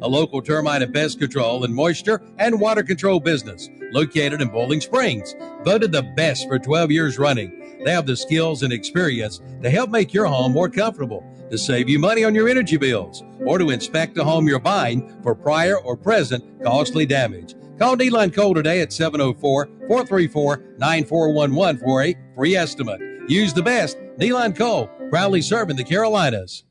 a local termite and pest control and moisture and water control business located in Bowling Springs. Voted the best for 12 years running. They have the skills and experience to help make your home more comfortable, to save you money on your energy bills, or to inspect the home you're buying for prior or present costly damage. Call D-Line Cole today at 704-434-9411 for a free estimate. Use the best. D-Line Cole, proudly serving the Carolinas.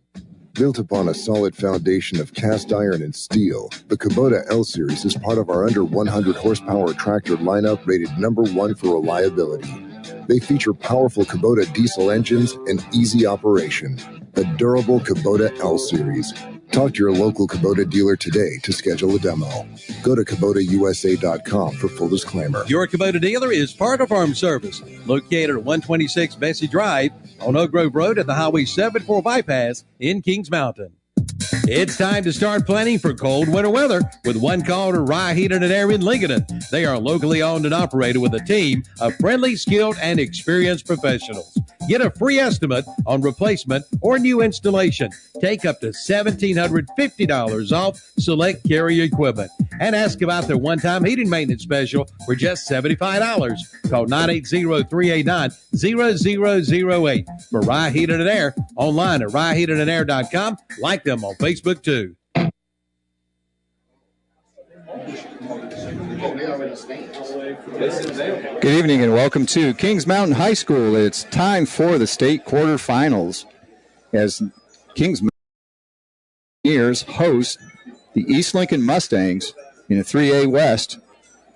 Built upon a solid foundation of cast iron and steel, the Kubota L-Series is part of our under 100 horsepower tractor lineup rated #1 for reliability. They feature powerful Kubota diesel engines and easy operation. The durable Kubota L-Series. Talk to your local Kubota dealer today to schedule a demo. Go to KubotaUSA.com for full disclaimer. Your Kubota dealer is Parker Farm Service, located at 126 Bessie Drive on Oak Grove Road at the Highway 74 bypass in Kings Mountain. It's time to start planning for cold winter weather with one call to Rye Heating and Air in Lincoln. They are locally owned and operated with a team of friendly, skilled, and experienced professionals. Get a free estimate on replacement or new installation. Take up to $1,750 off select Carrier equipment. And ask about their one-time heating maintenance special for just $75. Call 980-389-0008 for Rye Heating and Air. Online at ryeheatingandair.com. Like them on Facebook too. Good evening and welcome to Kings Mountain High School. It's time for the state quarterfinals as Kings Mountaineers host the East Lincoln Mustangs in a 3A West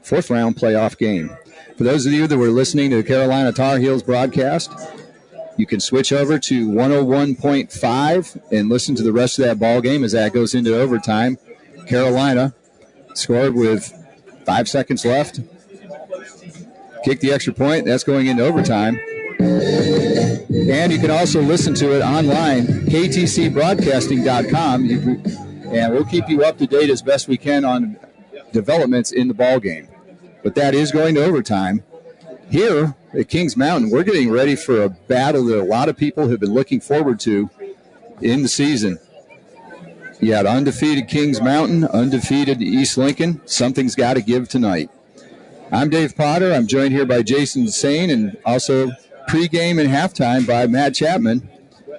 fourth round playoff game. For those of you that were listening to the Carolina Tar Heels broadcast, you can switch over to 101.5 and listen to the rest of that ball game as that goes into overtime. Carolina scored with 5 seconds left. Kicked the extra point. That's going into overtime. And you can also listen to it online, ktcbroadcasting.com, and we'll keep you up to date as best we can on developments in the ball game. But that is going to overtime. Here at Kings Mountain, we're getting ready for a battle that a lot of people have been looking forward to in the season. You had undefeated Kings Mountain, undefeated East Lincoln. Something's got to give tonight. I'm Dave Potter. I'm joined here by Jason Sane and also pregame and halftime by Matt Chapman.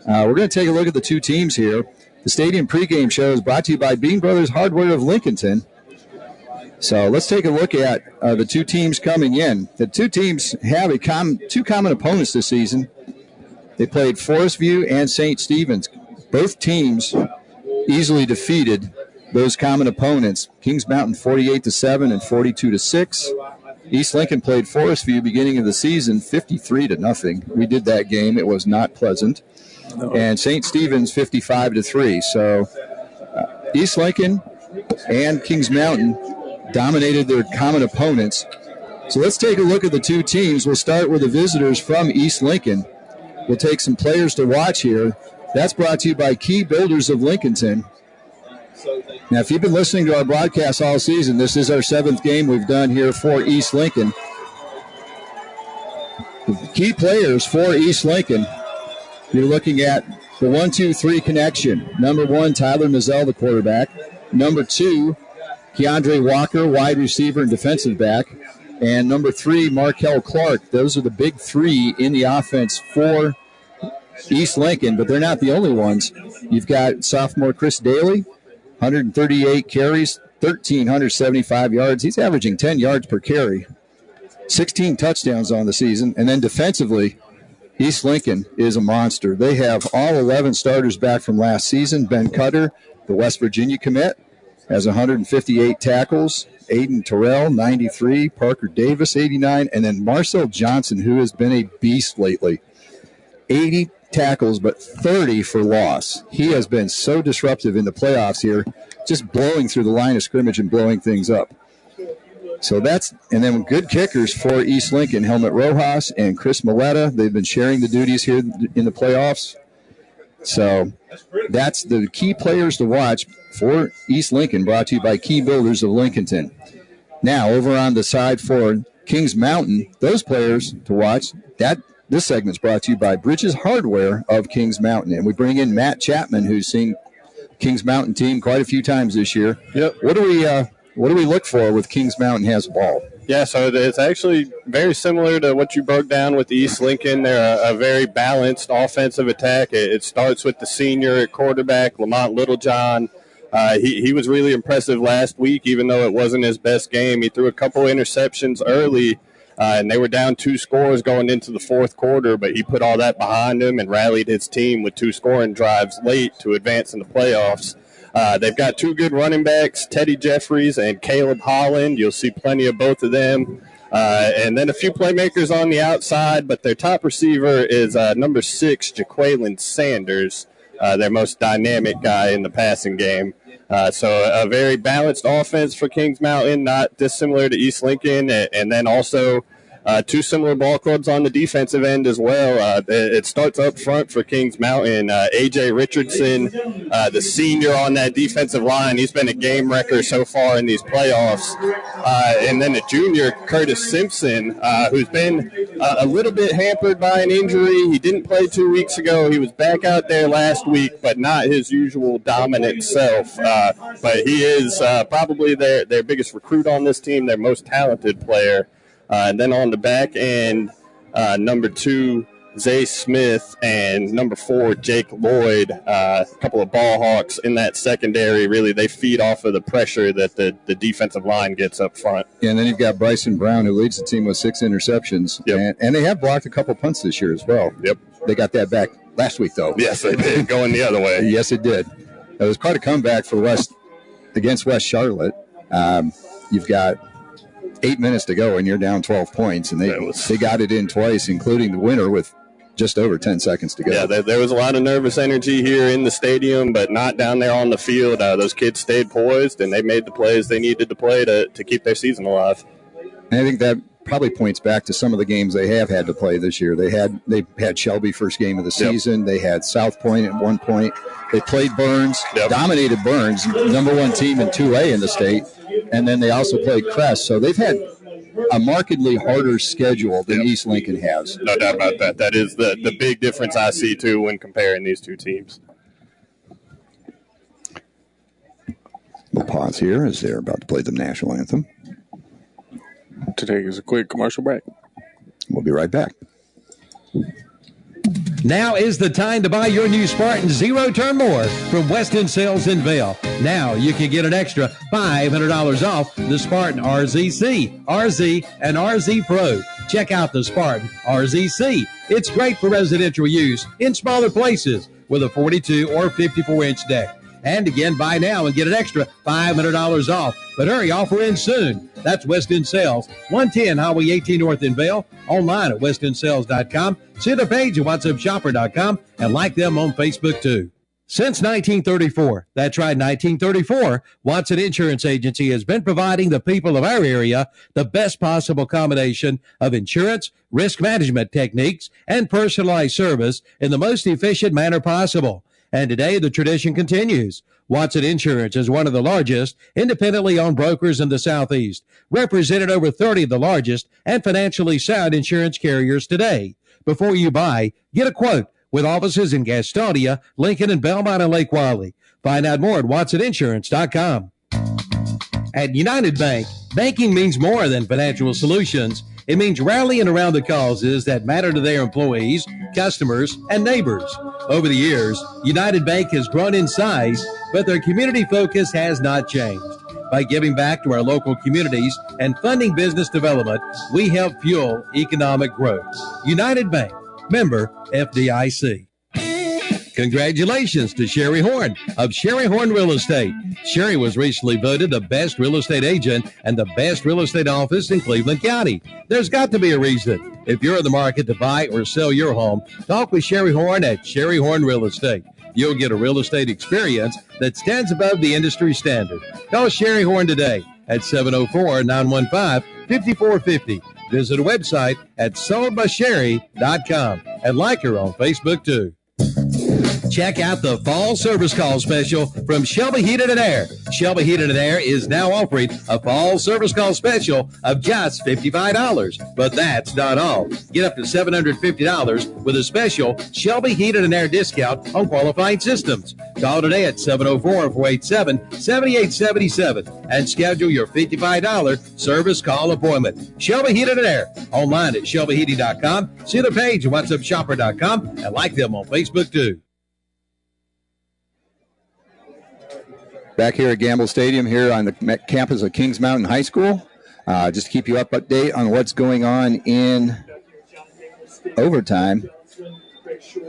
We're going to take a look at the two teams here. The Stadium pregame show is brought to you by Bean Brothers Hardware of Lincolnton. So let's take a look at the two teams coming in. The two teams have two common opponents this season. They played Forest View and St. Stephen's. Both teams easily defeated those common opponents. Kings Mountain 48-7 and 42-6. East Lincoln played Forest View beginning of the season 53-0. We did that game. It was not pleasant. And St. Stephen's 55-3. So East Lincoln and Kings Mountain dominated their common opponents. So let's take a look at the two teams. We'll start with the visitors from East Lincoln. We'll take some players to watch here. That's brought to you by Key Builders of Lincolnton. Now, if you've been listening to our broadcast all season, this is our 7th game we've done here for East Lincoln. The key players for East Lincoln, you're looking at the 1-2-3 connection. Number 1, Tyler Mazzell, the quarterback. Number 2, Keandre Walker, wide receiver and defensive back. And number 3, Markel Clark. Those are the big three in the offense for East Lincoln, but they're not the only ones. You've got sophomore Chris Daly, 138 carries, 1,375 yards. He's averaging 10 yards per carry, 16 touchdowns on the season. And then defensively, East Lincoln is a monster. They have all 11 starters back from last season. Ben Cutter, the West Virginia commit, has 158 tackles. Aiden Terrell, 93. Parker Davis, 89. And then Marcel Johnson, who has been a beast lately. 80 tackles, but 30 for loss. He has been so disruptive in the playoffs here, just blowing through the line of scrimmage and blowing things up. So and then good kickers for East Lincoln, Helmut Rojas and Chris Milletta. They've been sharing the duties here in the playoffs. So that's the key players to watch for East Lincoln, brought to you by Key Builders of Lincolnton. Now, over on the side for Kings Mountain, those players to watch, this segment's brought to you by Bridges Hardware of Kings Mountain. And we bring in Matt Chapman, who's seen Kings Mountain team quite a few times this year. Yep. What do we look for with Kings Mountain has the ball? Yeah, so it's actually very similar to what you broke down with East Lincoln. They're a very balanced offensive attack. It starts with the senior at quarterback, Lamont Littlejohn. He was really impressive last week, even though it wasn't his best game. He threw a couple interceptions early, and they were down 2 scores going into the fourth quarter, but he put all that behind him and rallied his team with 2 scoring drives late to advance in the playoffs. They've got 2 good running backs, Teddy Jeffries and Caleb Holland. You'll see plenty of both of them. And then a few playmakers on the outside, but their top receiver is number 6, Jaqueline Sanders, their most dynamic guy in the passing game. So a very balanced offense for Kings Mountain, not dissimilar to East Lincoln, and then also 2 similar ball clubs on the defensive end as well. It starts up front for Kings Mountain. A.J. Richardson, the senior on that defensive line, he's been a game wrecker so far in these playoffs. And then a junior, Curtis Simpson, who's been a little bit hampered by an injury. He didn't play 2 weeks ago. He was back out there last week, but not his usual dominant self. But he is probably their biggest recruit on this team, their most talented player. And then on the back end, number 2, Zay Smith, and number 4, Jake Lloyd, a couple of ball hawks in that secondary. Really, they feed off of the pressure that the defensive line gets up front. And then you've got Bryson Brown, who leads the team with 6 interceptions. Yep. And they have blocked a couple punts this year as well. Yep. They got that back last week, though. Yes, they did, going the other way. Yes, it did. It was quite a comeback for against West Charlotte. You've got 8 minutes to go, and you're down 12 points, and they got it in twice, including the winner with just over 10 seconds to go. Yeah, there was a lot of nervous energy here in the stadium, but not down there on the field. Those kids stayed poised, and they made the plays they needed to play to keep their season alive. And I think that probably points back to some of the games they have had to play this year. They had Shelby first game of the season. Yep. They had South Point at one point. They played Burns, dominated Burns, number 1 team in 2A in the state. And then they also played Crest. So they've had a markedly harder schedule than East Lincoln has. No doubt about that. That is the big difference I see, too, when comparing these 2 teams. We'll pause here as they're about to play the national anthem. To take us a quick commercial break. We'll be right back. Now is the time to buy your new Spartan Zero Turn Mower from Weston Sales in Vail. Now you can get an extra $500 off the Spartan RZC, RZ, and RZ Pro. Check out the Spartan RZC. It's great for residential use in smaller places with a 42 or 54-inch deck. And again, buy now and get an extra $500 off. But hurry, offer ends soon. That's Weston Sales, 110 Highway 18 North in Vail. Online at westonsales.com. See the page at whatsupshopper.com and like them on Facebook too. Since 1934, that's right, 1934, Watson Insurance Agency has been providing the people of our area the best possible combination of insurance, risk management techniques, and personalized service in the most efficient manner possible. And today, the tradition continues. Watson Insurance is one of the largest independently owned brokers in the Southeast, represented over 30 of the largest and financially sound insurance carriers today. Before you buy, get a quote with offices in Gastonia, Lincoln, and Belmont and Lake Wylie. Find out more at watsoninsurance.com. At United Bank, banking means more than financial solutions. It means rallying around the causes that matter to their employees, customers, and neighbors. Over the years, United Bank has grown in size, but their community focus has not changed. By giving back to our local communities and funding business development, we help fuel economic growth. United Bank, member FDIC. Congratulations to Sherry Horn of Sherry Horn Real Estate. Sherry was recently voted the best real estate agent and the best real estate office in Cleveland County. There's got to be a reason. If you're in the market to buy or sell your home, talk with Sherry Horn at Sherry Horn Real Estate. You'll get a real estate experience that stands above the industry standard. Call Sherry Horn today at 704-915-5450. Visit a website at soldbysherry.com and like her on Facebook too. Check out the fall service call special from Shelby Heated and Air. Shelby Heated and Air is now offering a fall service call special of just $55. But that's not all. Get up to $750 with a special Shelby Heated and Air discount on qualifying systems. Call today at 704-487-7877 and schedule your $55 service call appointment. Shelby Heated and Air. Online at shelbyheating.com. See their page at whatsupshopper.com and like them on Facebook too. Back here at Gamble Stadium here on the campus of Kings Mountain High School. Just to keep you up to date on what's going on in overtime.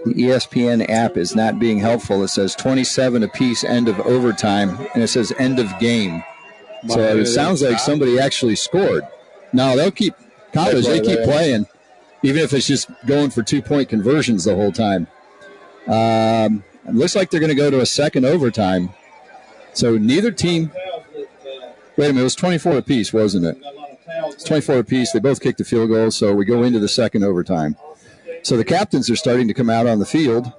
The ESPN app is not being helpful. It says 27 apiece, end of overtime, and it says end of game. So it sounds like somebody actually scored. No, they'll keep college. They keep playing, even if it's just going for 2-point conversions the whole time. It looks like they're going to go to a second overtime. So neither team. Wait a minute, it was 24 apiece, wasn't it? It's 24 apiece. They both kicked the field goal, so we go into the second overtime. So the captains are starting to come out on the field.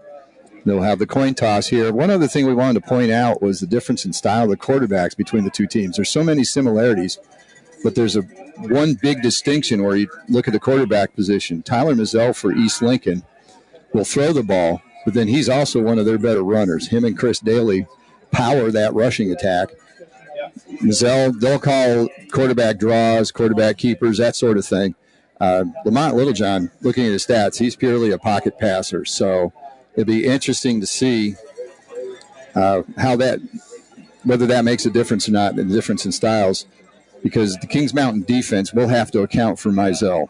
They'll have the coin toss here. One other thing we wanted to point out was the difference in style of the quarterbacks between the two teams. There's so many similarities, but there's one big distinction where you look at the quarterback position. Tyler Mazzell for East Lincoln will throw the ball, but then he's also one of their better runners. Him and Chris Daly power that rushing attack. Mazzell, they'll call quarterback draws, quarterback keepers, that sort of thing. Lamont Littlejohn, looking at his stats, he's purely a pocket passer. So it'll be interesting to see whether that makes a difference or not, the difference in styles, because the Kings Mountain defense will have to account for Mazzell.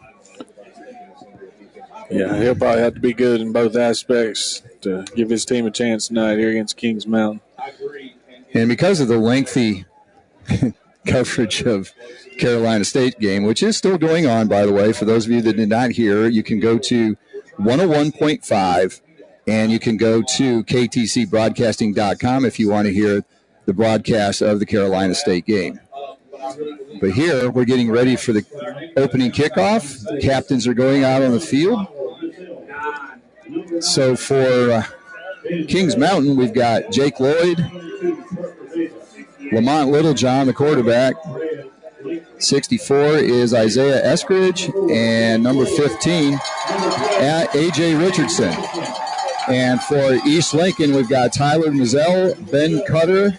Yeah, he'll probably have to be good in both aspects to give his team a chance tonight here against Kings Mountain. And because of the lengthy coverage of Carolina State game, which is still going on, by the way, for those of you that did not hear, you can go to 101.5 and you can go to ktcbroadcasting.com if you want to hear the broadcast of the Carolina State game. But here we're getting ready for the opening kickoff. The captains are going out on the field. So for Kings Mountain, we've got Jake Lloyd, Lamont Littlejohn, the quarterback. 64 is Isaiah Eskridge, and number 15, A.J. Richardson. And for East Lincoln, we've got Tyler Mazzell, Ben Cutter.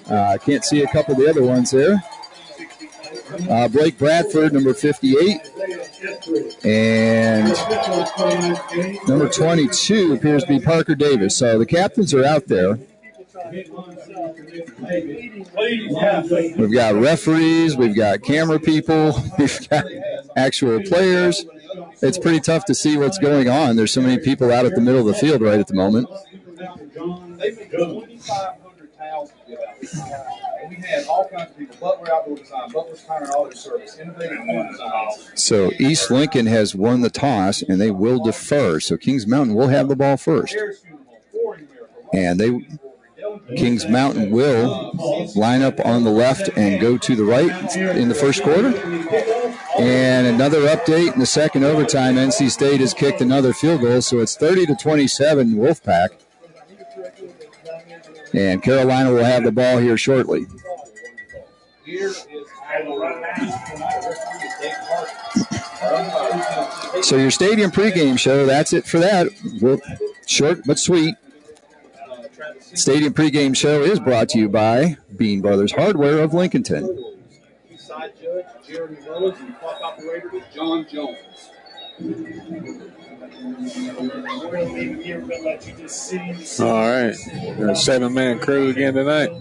I can't see a couple of the other ones there. Blake Bradford, number 58. And number 22 appears to be Parker Davis. So the captains are out there. We've got referees, we've got camera people, we've got actual players. It's pretty tough to see what's going on. There's so many people out at the middle of the field right at the moment. We had all kinds of people. Butler Outdoor Design, Butler's Tire and Auto Service, Innovative Home Design. So East Lincoln has won the toss, and they will defer. So Kings Mountain will have the ball first. And Kings Mountain will line up on the left and go to the right in the first quarter. And another update in the second overtime, NC State has kicked another field goal, so it's 30-27 Wolfpack. And Carolina will have the ball here shortly. So your stadium pregame show, that's it for that. Short but sweet. Stadium pregame show is brought to you by Bean Brothers Hardware of Lincolnton. Side judge Jeremy Willis and clock operator is John Jones. All right. Got a 7-man crew again tonight.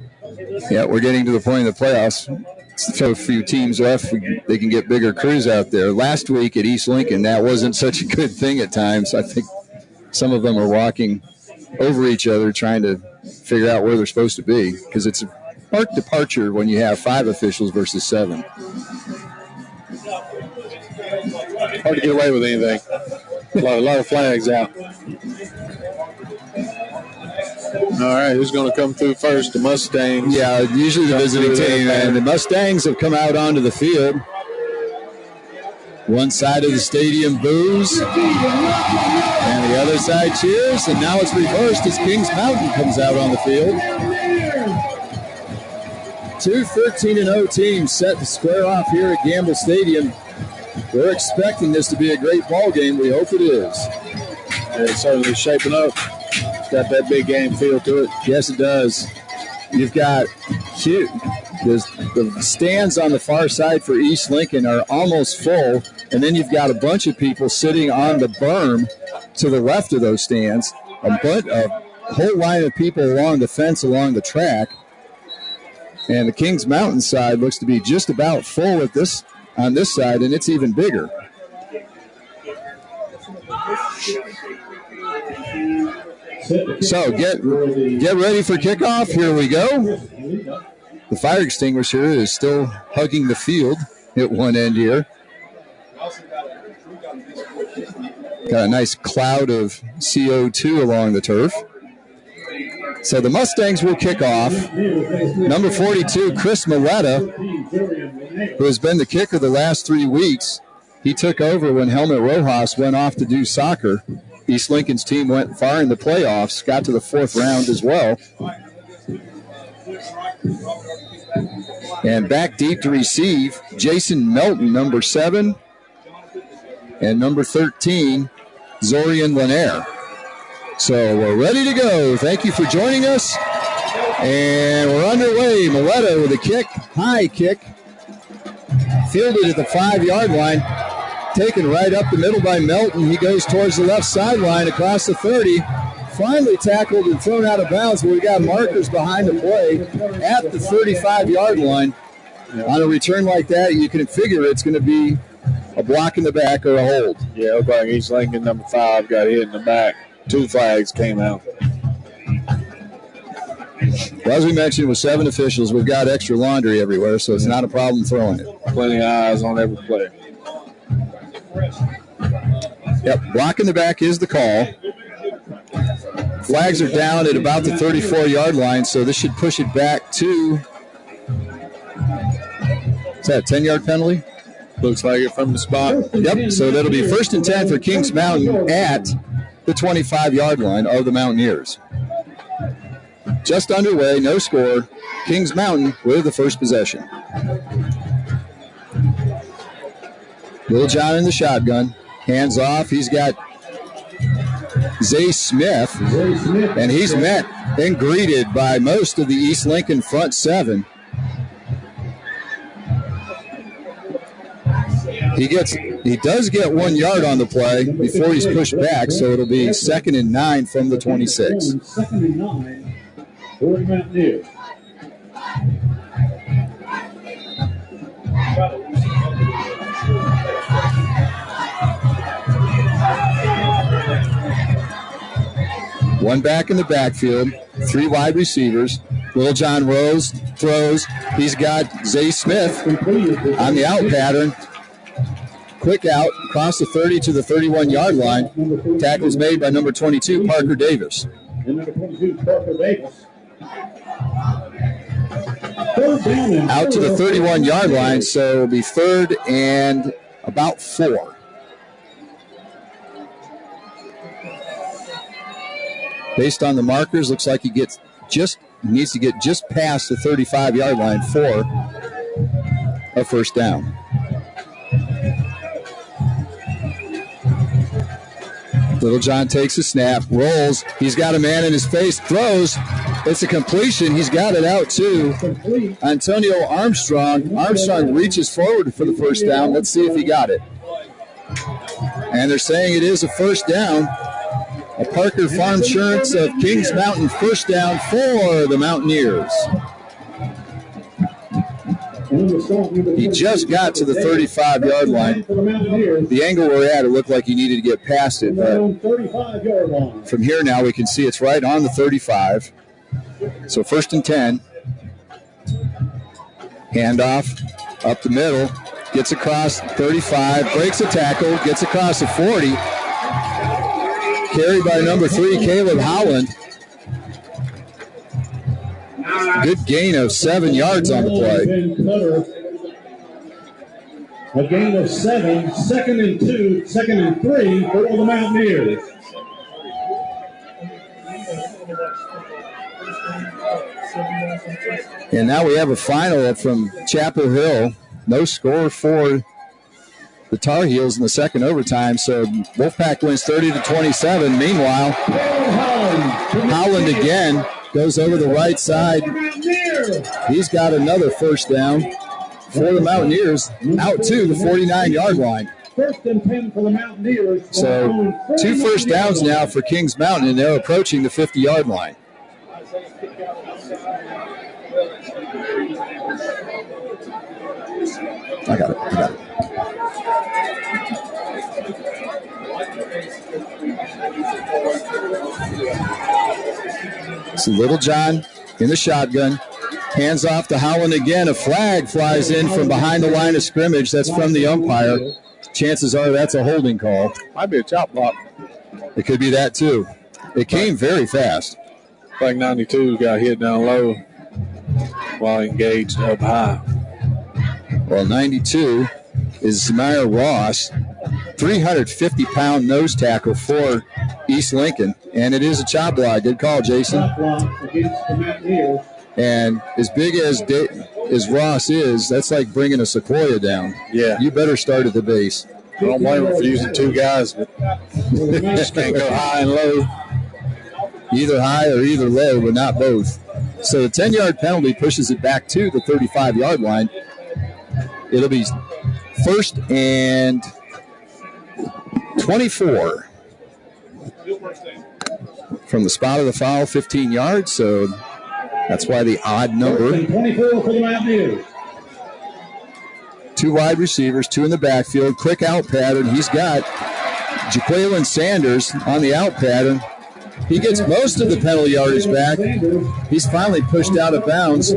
Yeah, we're getting to the point of the playoffs. So a few teams left, they can get bigger crews out there. Last week at East Lincoln, that wasn't such a good thing at times. I think some of them are walking over each other trying to figure out where they're supposed to be, because it's a marked departure when you have 5 officials versus 7. Hard to get away with anything. A lot of flags out. All right, who's going to come through first? The Mustangs. Yeah, usually the visiting team. And the Mustangs have come out onto the field. One side of the stadium boos, and the other side cheers, and now it's reversed as Kings Mountain comes out on the field. Two 13-0 teams set to square off here at Gamble Stadium. We're expecting this to be a great ball game. We hope it is. It's certainly shaping up. It's got that big game feel to it. Yes, it does. You've got the stands on the far side for East Lincoln are almost full, and then you've got a bunch of people sitting on the berm to the left of those stands, a whole line of people along the fence along the track, and the Kings Mountain side looks to be just about full at this on this side, and it's even bigger. So get ready for kickoff. Here we go. The fire extinguisher is still hugging the field at one end here. Got a nice cloud of CO2 along the turf. So the Mustangs will kick off. Number 42, Chris Milletta, who has been the kicker the last 3 weeks. He took over when Helmut Rojas went off to do soccer. East Lincoln's team went far in the playoffs, got to the 4th round as well. And back deep to receive, Jason Melton, number 7, and number 13, Zorian Lanier. So we're ready to go. Thank you for joining us. And we're underway. Milletta with a kick, high kick, fielded at the 5-yard line, taken right up the middle by Melton. He goes towards the left sideline across the 30. Finally tackled and thrown out of bounds, but we got markers behind the play at the 35-yard line. On a return like that, you can figure it's going to be a block in the back or a hold. Yeah, it looked like East Lincoln, number 5, got hit in the back. 2 flags came out. Well, as we mentioned, with 7 officials, we've got extra laundry everywhere, so it's not a problem throwing it. Plenty of eyes on every player. Yep, block in the back is the call. Flags are down at about the 34-yard line, so this should push it back to, is that a 10-yard penalty? Looks like it from the spot. Yep, so that'll be 1st and 10 for Kings Mountain at the 25-yard line of the Mountaineers. Just underway, no score. Kings Mountain with the first possession. Little John in the shotgun. Hands off. He's got Zay Smith, and he's met and greeted by most of the East Lincoln front 7. He does get 1 yard on the play before he's pushed back, so it'll be 2nd and 9 from the 26. 2nd and 9 for the Mountaineers. One back in the backfield, 3 wide receivers. Little John Rose throws. He's got Zay Smith on the out pattern. Quick out, across the 30 to the 31-yard line. Tackles made by number 22, Parker Davis. And number 22, Parker Davis. Out to the 31-yard line, so it'll be 3rd and about 4. Based on the markers, looks like he needs to get just past the 35-yard line for a first down. Little John takes a snap, rolls. He's got a man in his face, throws. It's a completion. He's got it out to Antonio Armstrong. Armstrong reaches forward for the first down. Let's see if he got it. And they're saying it is a first down. A Parker Farm Insurance of Kings Mountain first down for the Mountaineers. He just got to the 35-yard line. The angle we're at, it looked like he needed to get past it. But from here now, we can see it's right on the 35. So 1st and 10. Handoff up the middle. Gets across 35. Breaks a tackle. Gets across the 40. Carried by number 3, Caleb Howland. Good gain of 7 yards on the play. A gain of 7, 2nd and 2, 2nd and 3 for the Mountaineers. And now we have a final from Chapel Hill. No score for the Tar Heels in the second overtime. So Wolfpack wins 30-27. Meanwhile, Howland again goes over the right side. He's got another first down for the Mountaineers out to the 49-yard line. First and 10 for the Mountaineers. So 2 first downs now for Kings Mountain, and they're approaching the 50-yard line. I got it. So Little John in the shotgun. Hands off to Howland again. A flag flies in from behind the line of scrimmage. That's from the umpire. Chances are that's a holding call. Might be a chop block. It could be that too. It came very fast. Like 92 got hit down low while engaged up high. Well, 92 is Samira Ross, 350-pound nose tackle for East Lincoln, and it is a chop block. Good call, Jason. And as big as Ross is, that's like bringing a Sequoia down. Yeah. You better start at the base. I don't blame him for using 2 guys, but just can't go high and low. Either high or either low, but not both. So the 10-yard penalty pushes it back to the 35-yard line. It'll be 1st and 24 from the spot of the foul, 15 yards. So that's why the odd number. 24 for the Mountaineers. 2 wide receivers, 2 in the backfield. Quick out pattern. He's got Jaqueline Sanders on the out pattern. He gets most of the penalty yardage back. He's finally pushed out of bounds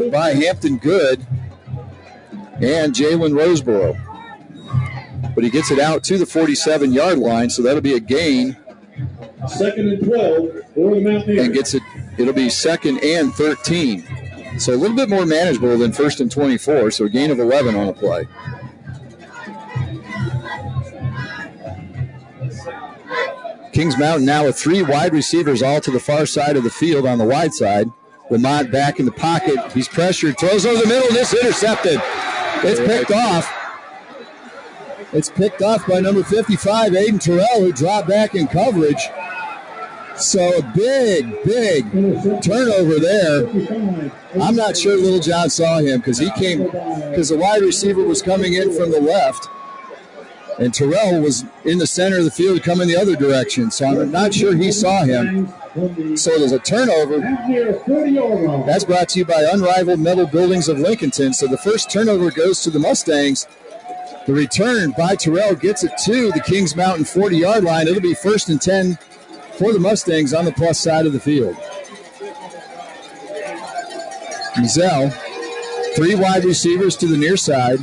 by Hampton Good and Jalen Roseboro. But he gets it out to the 47-yard line, so that'll be a gain. 2nd and 12 for the Mountaineers. And gets it, it'll be 2nd and 13. So a little bit more manageable than 1st and 24, so a gain of 11 on a play. Kings Mountain now with 3 wide receivers all to the far side of the field on the wide side. Lamont back in the pocket. He's pressured, throws over the middle, and it's intercepted. It's picked off. It's picked off by number 55, Aiden Terrell, who dropped back in coverage. So a big turnover there. I'm not sure Little John saw him because the wide receiver was coming in from the left. And Terrell was in the center of the field coming the other direction. So I'm not sure he saw him. So there's a turnover. That's brought to you by Unrivaled Metal Buildings of Lincolnton. So the first turnover goes to the Mustangs. The return by Terrell gets it to the Kings Mountain 40-yard line. It'll be 1st and 10 for the Mustangs on the plus side of the field. Mizell, 3 wide receivers to the near side.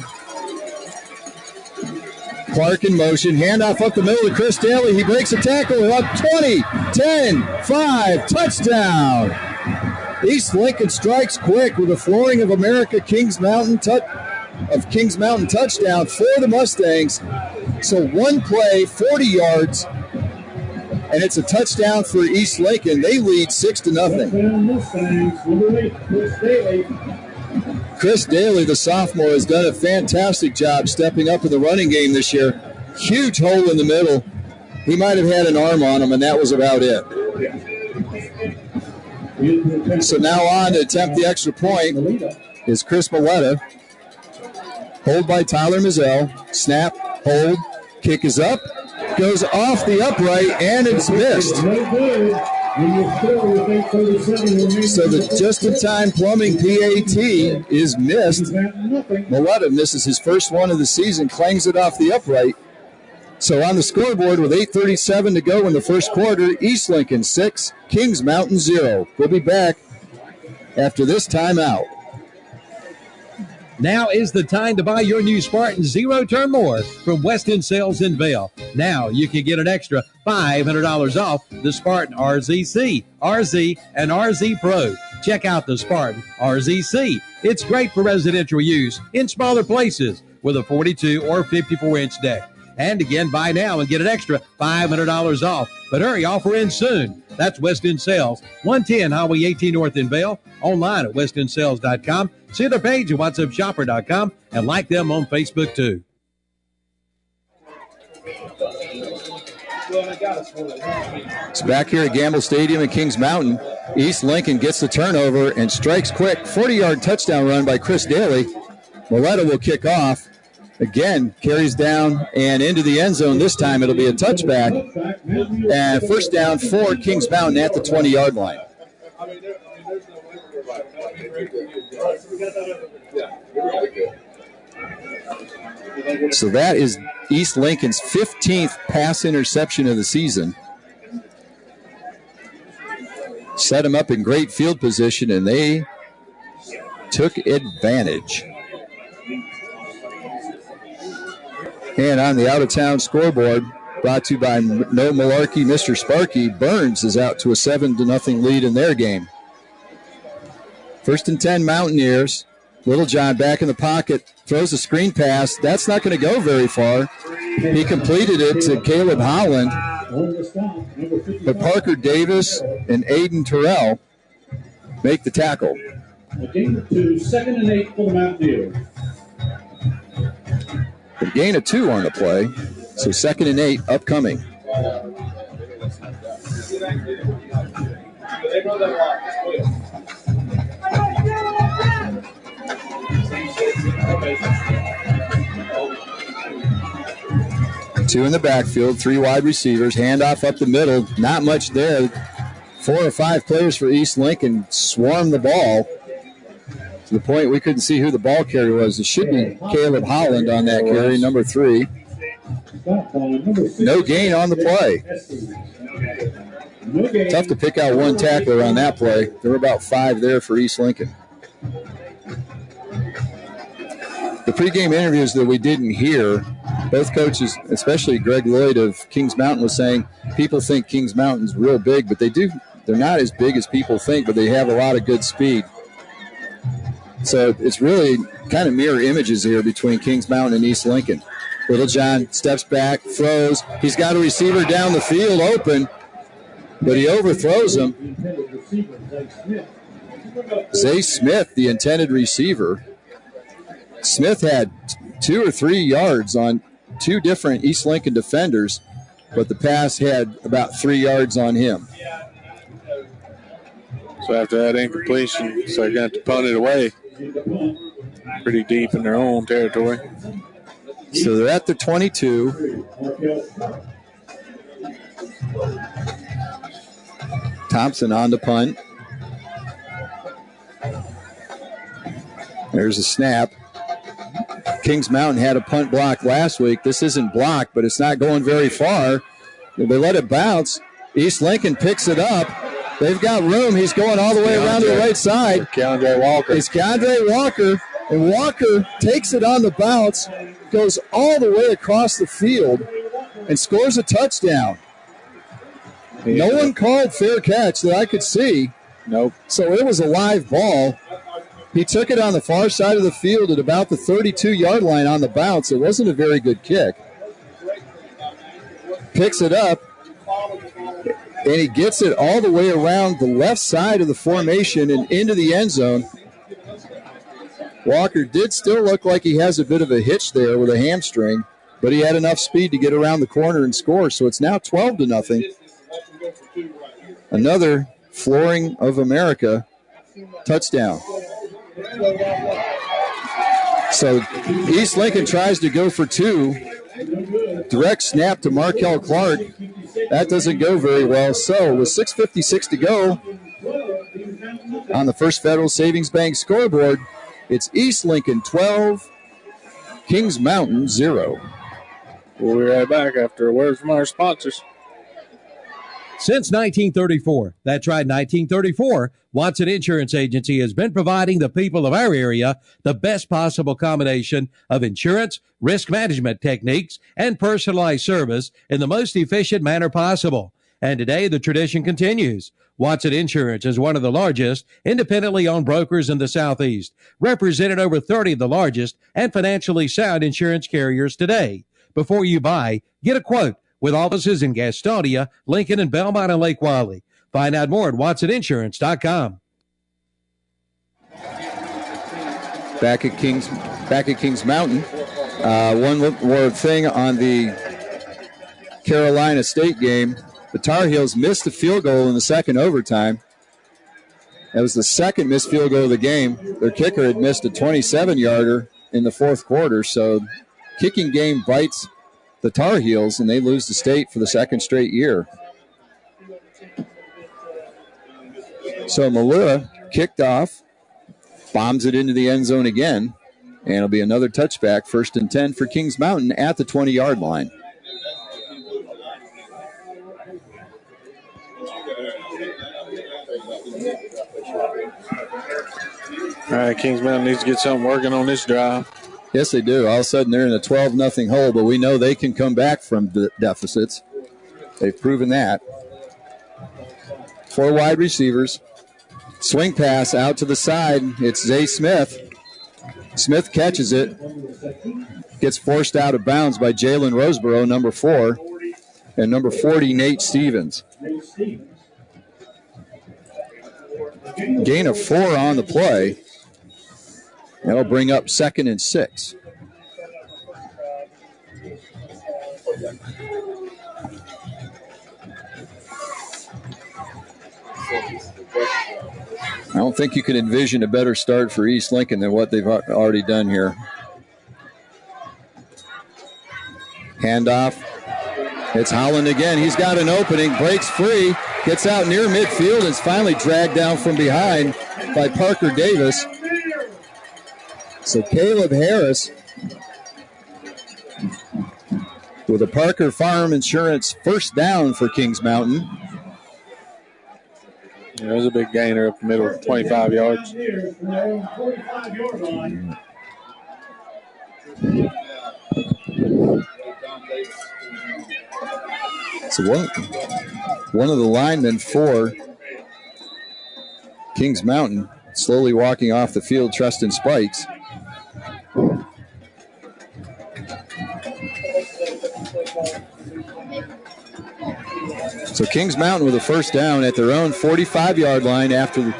Clark in motion, handoff up the middle to Chris Daly. He breaks a tackle, up 20, 10, 5, touchdown. East Lincoln strikes quick with a Flooring of America Kings Mountain touchdown for the Mustangs. So 1 play, 40 yards, and it's a touchdown for East Lincoln. They lead 6-0. Chris Daly, the sophomore, has done a fantastic job stepping up in the running game this year. Huge hole in the middle. He might have had an arm on him, and that was about it. So now on to attempt the extra point is Chris Milletta. Hold by Tyler Mizell. Snap, hold, kick is up, goes off the upright, and it's missed. So the just-in-time plumbing PAT is missed. Milletta misses his first one of the season, clangs it off the upright. So on the scoreboard with 8:37 to go in the first quarter, East Lincoln 6, Kings Mountain 0. We'll be back after this timeout. Now is the time to buy your new Spartan Zero Turn Mower from Weston Sales in Vail. Now you can get an extra $500 off the Spartan RZC, RZ, and RZ Pro. Check out the Spartan RZC. It's great for residential use in smaller places with a 42 or 54-inch deck. And again, buy now and get an extra $500 off. But hurry, offer ends soon. That's West End Sales, 110 Highway 18 North in Vail. Online at westendsales.com. See their page at whatsupshopper.com and like them on Facebook too. It's back here at Gamble Stadium in Kings Mountain. East Lincoln gets the turnover and strikes quick. 40-yard touchdown run by Chris Daly. Moletta will kick off. Again, carries down and into the end zone. This time it'll be a touchback. And first down for Kings Mountain at the 20-yard line. So that is East Lincoln's 15th pass interception of the season. Set them up in great field position, and they took advantage. And on the out-of-town scoreboard, brought to you by No Malarkey, Mr. Sparky, Burns is out to a 7-0 lead in their game. First and 10, Mountaineers. Littlejohn back in the pocket, throws a screen pass. That's not going to go very far. He completed it to Caleb Holland. But Parker Davis and Aiden Terrell make the tackle. A gain of 2, 2nd and 8 for the Mountaineers. A gain of 2 on the play, so 2nd and 8 upcoming. Two in the backfield, 3 wide receivers, handoff up the middle, not much there. 4 or 5 players for East Lincoln swarm the ball to the point we couldn't see who the ball carrier was. It should be Caleb Holland on that carry, number 3. No gain on the play. Tough to pick out one tackler on that play. There were about 5 there for East Lincoln. The pregame interviews that we didn't hear, both coaches, especially Greg Lloyd of Kings Mountain, was saying people think Kings Mountain's real big, but they're not as big as people think, but they have a lot of good speed. So it's really kind of mirror images here between Kings Mountain and East Lincoln. Littlejohn steps back, throws. He's got a receiver down the field open, but he overthrows him. Zay Smith, the intended receiver. Smith had 2 or 3 yards on 2 different East Lincoln defenders, but the pass had about 3 yards on him. So after that incompletion, so they're going to have to punt it away pretty deep in their own territory. So they're at the 22. Thompson on the punt. There's a snap. Kings Mountain had a punt block last week. This isn't blocked, but it's not going very far. They let it bounce. East Lincoln picks it up. They've got room. He's going all the way around to the right side. Keandre Walker. It's Keandre Walker, and Walker takes it on the bounce, goes all the way across the field, and scores a touchdown. No one called fair catch that I could see. Nope. So it was a live ball. He took it on the far side of the field at about the 32-yard line on the bounce. It wasn't a very good kick. Picks it up, and he gets it all the way around the left side of the formation and into the end zone. Walker did still look like he has a bit of a hitch there with a hamstring, but he had enough speed to get around the corner and score. So it's now 12-0. Another Flooring of America touchdown. So East Lincoln tries to go for 2. Direct snap to Markel Clark. That doesn't go very well. So with 6:56 to go on the First Federal Savings Bank scoreboard, it's East Lincoln 12, Kings Mountain 0. We'll be right back after a word from our sponsors. Since 1934, that's right, 1934, Watson Insurance Agency has been providing the people of our area the best possible combination of insurance, risk management techniques, and personalized service in the most efficient manner possible. And today, the tradition continues. Watson Insurance is one of the largest independently owned brokers in the Southeast, represented over 30 of the largest and financially sound insurance carriers today. Before you buy, get a quote with offices in Gastonia, Lincoln, and Belmont and Lake Wylie. Find out more at WatsonInsurance.com. Back at Kings Mountain. One more thing on the Carolina State game. The Tar Heels missed a field goal in the second overtime. That was the second missed field goal of the game. Their kicker had missed a 27-yarder in the fourth quarter, so kicking game bites the Tar Heels, and they lose to State for the second straight year. So Malua kicked off, bombs it into the end zone again, and it'll be another touchback, 1st and 10 for Kings Mountain at the 20-yard line. All right, Kings Mountain needs to get something working on this drive. Yes, they do. All of a sudden, they're in a 12-0 hole, but we know they can come back from deficits. They've proven that. 4 wide receivers. Swing pass out to the side. It's Zay Smith. Smith catches it. Gets forced out of bounds by Jalen Roseborough, number 4, and number 40, Nate Stevens. Gain of 4 on the play. That'll bring up 2nd and 6. I don't think you can envision a better start for East Lincoln than what they've already done here. Handoff. It's Holland again. He's got an opening, breaks free, gets out near midfield, and is finally dragged down from behind by Parker Davis. So Caleb Harris with a Parker Farm Insurance first down for Kings Mountain. There's a big gainer up the middle, 25 yards. So one of the linemen for Kings Mountain slowly walking off the field, Treston Spikes. So Kings Mountain with a first down at their own 45-yard line after the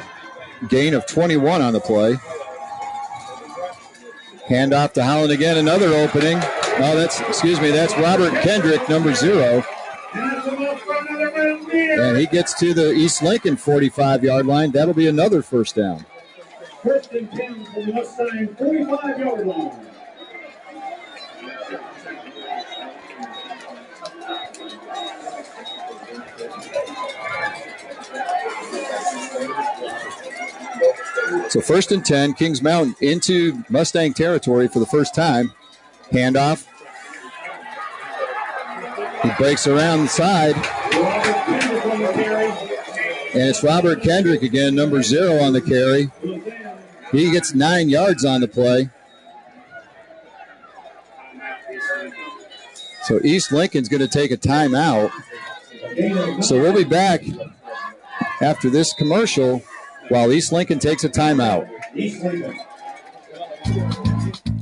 gain of 21 on the play. Handoff to Holland again, another opening. Oh, that's Robert Kendrick, number 0. And he gets to the East Lincoln 45-yard line. That'll be another first down. 1st and 10 from the Mustang 45-yard line. So 1st and 10, Kings Mountain into Mustang territory for the first time. Handoff. He breaks around the side. And it's Robert Kendrick again, number 0 on the carry. He gets 9 yards on the play. So East Lincoln's going to take a timeout. So we'll be back after this commercial while East Lincoln takes a timeout.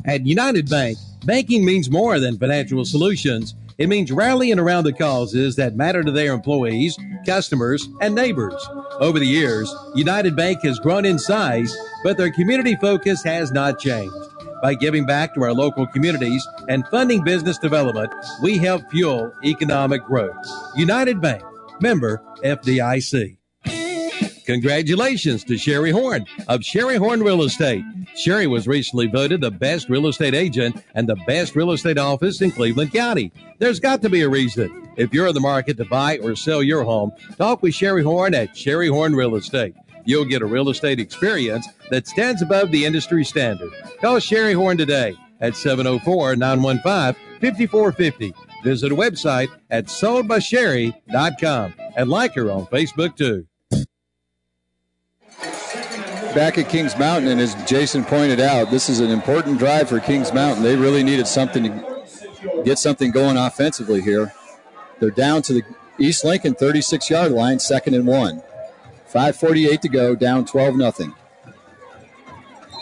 At United Bank, banking means more than financial solutions. It means rallying around the causes that matter to their employees, customers, and neighbors. Over the years, United Bank has grown in size, but their community focus has not changed. By giving back to our local communities and funding business development, we help fuel economic growth. United Bank, member FDIC. Congratulations to Sherry Horn of Sherry Horn Real Estate. Sherry was recently voted the best real estate agent and the best real estate office in Cleveland County. There's got to be a reason. If you're in the market to buy or sell your home, talk with Sherry Horn at Sherry Horn Real Estate. You'll get a real estate experience that stands above the industry standard. Call Sherry Horn today at 704-915-5450. Visit a website at soldbysherry.com and like her on Facebook too. Back at Kings Mountain, and as Jason pointed out, this is an important drive for Kings Mountain. They really needed something to get something going offensively here. They're down to the East Lincoln 36-yard line, 2nd and 1. 5:48 to go, down 12-0.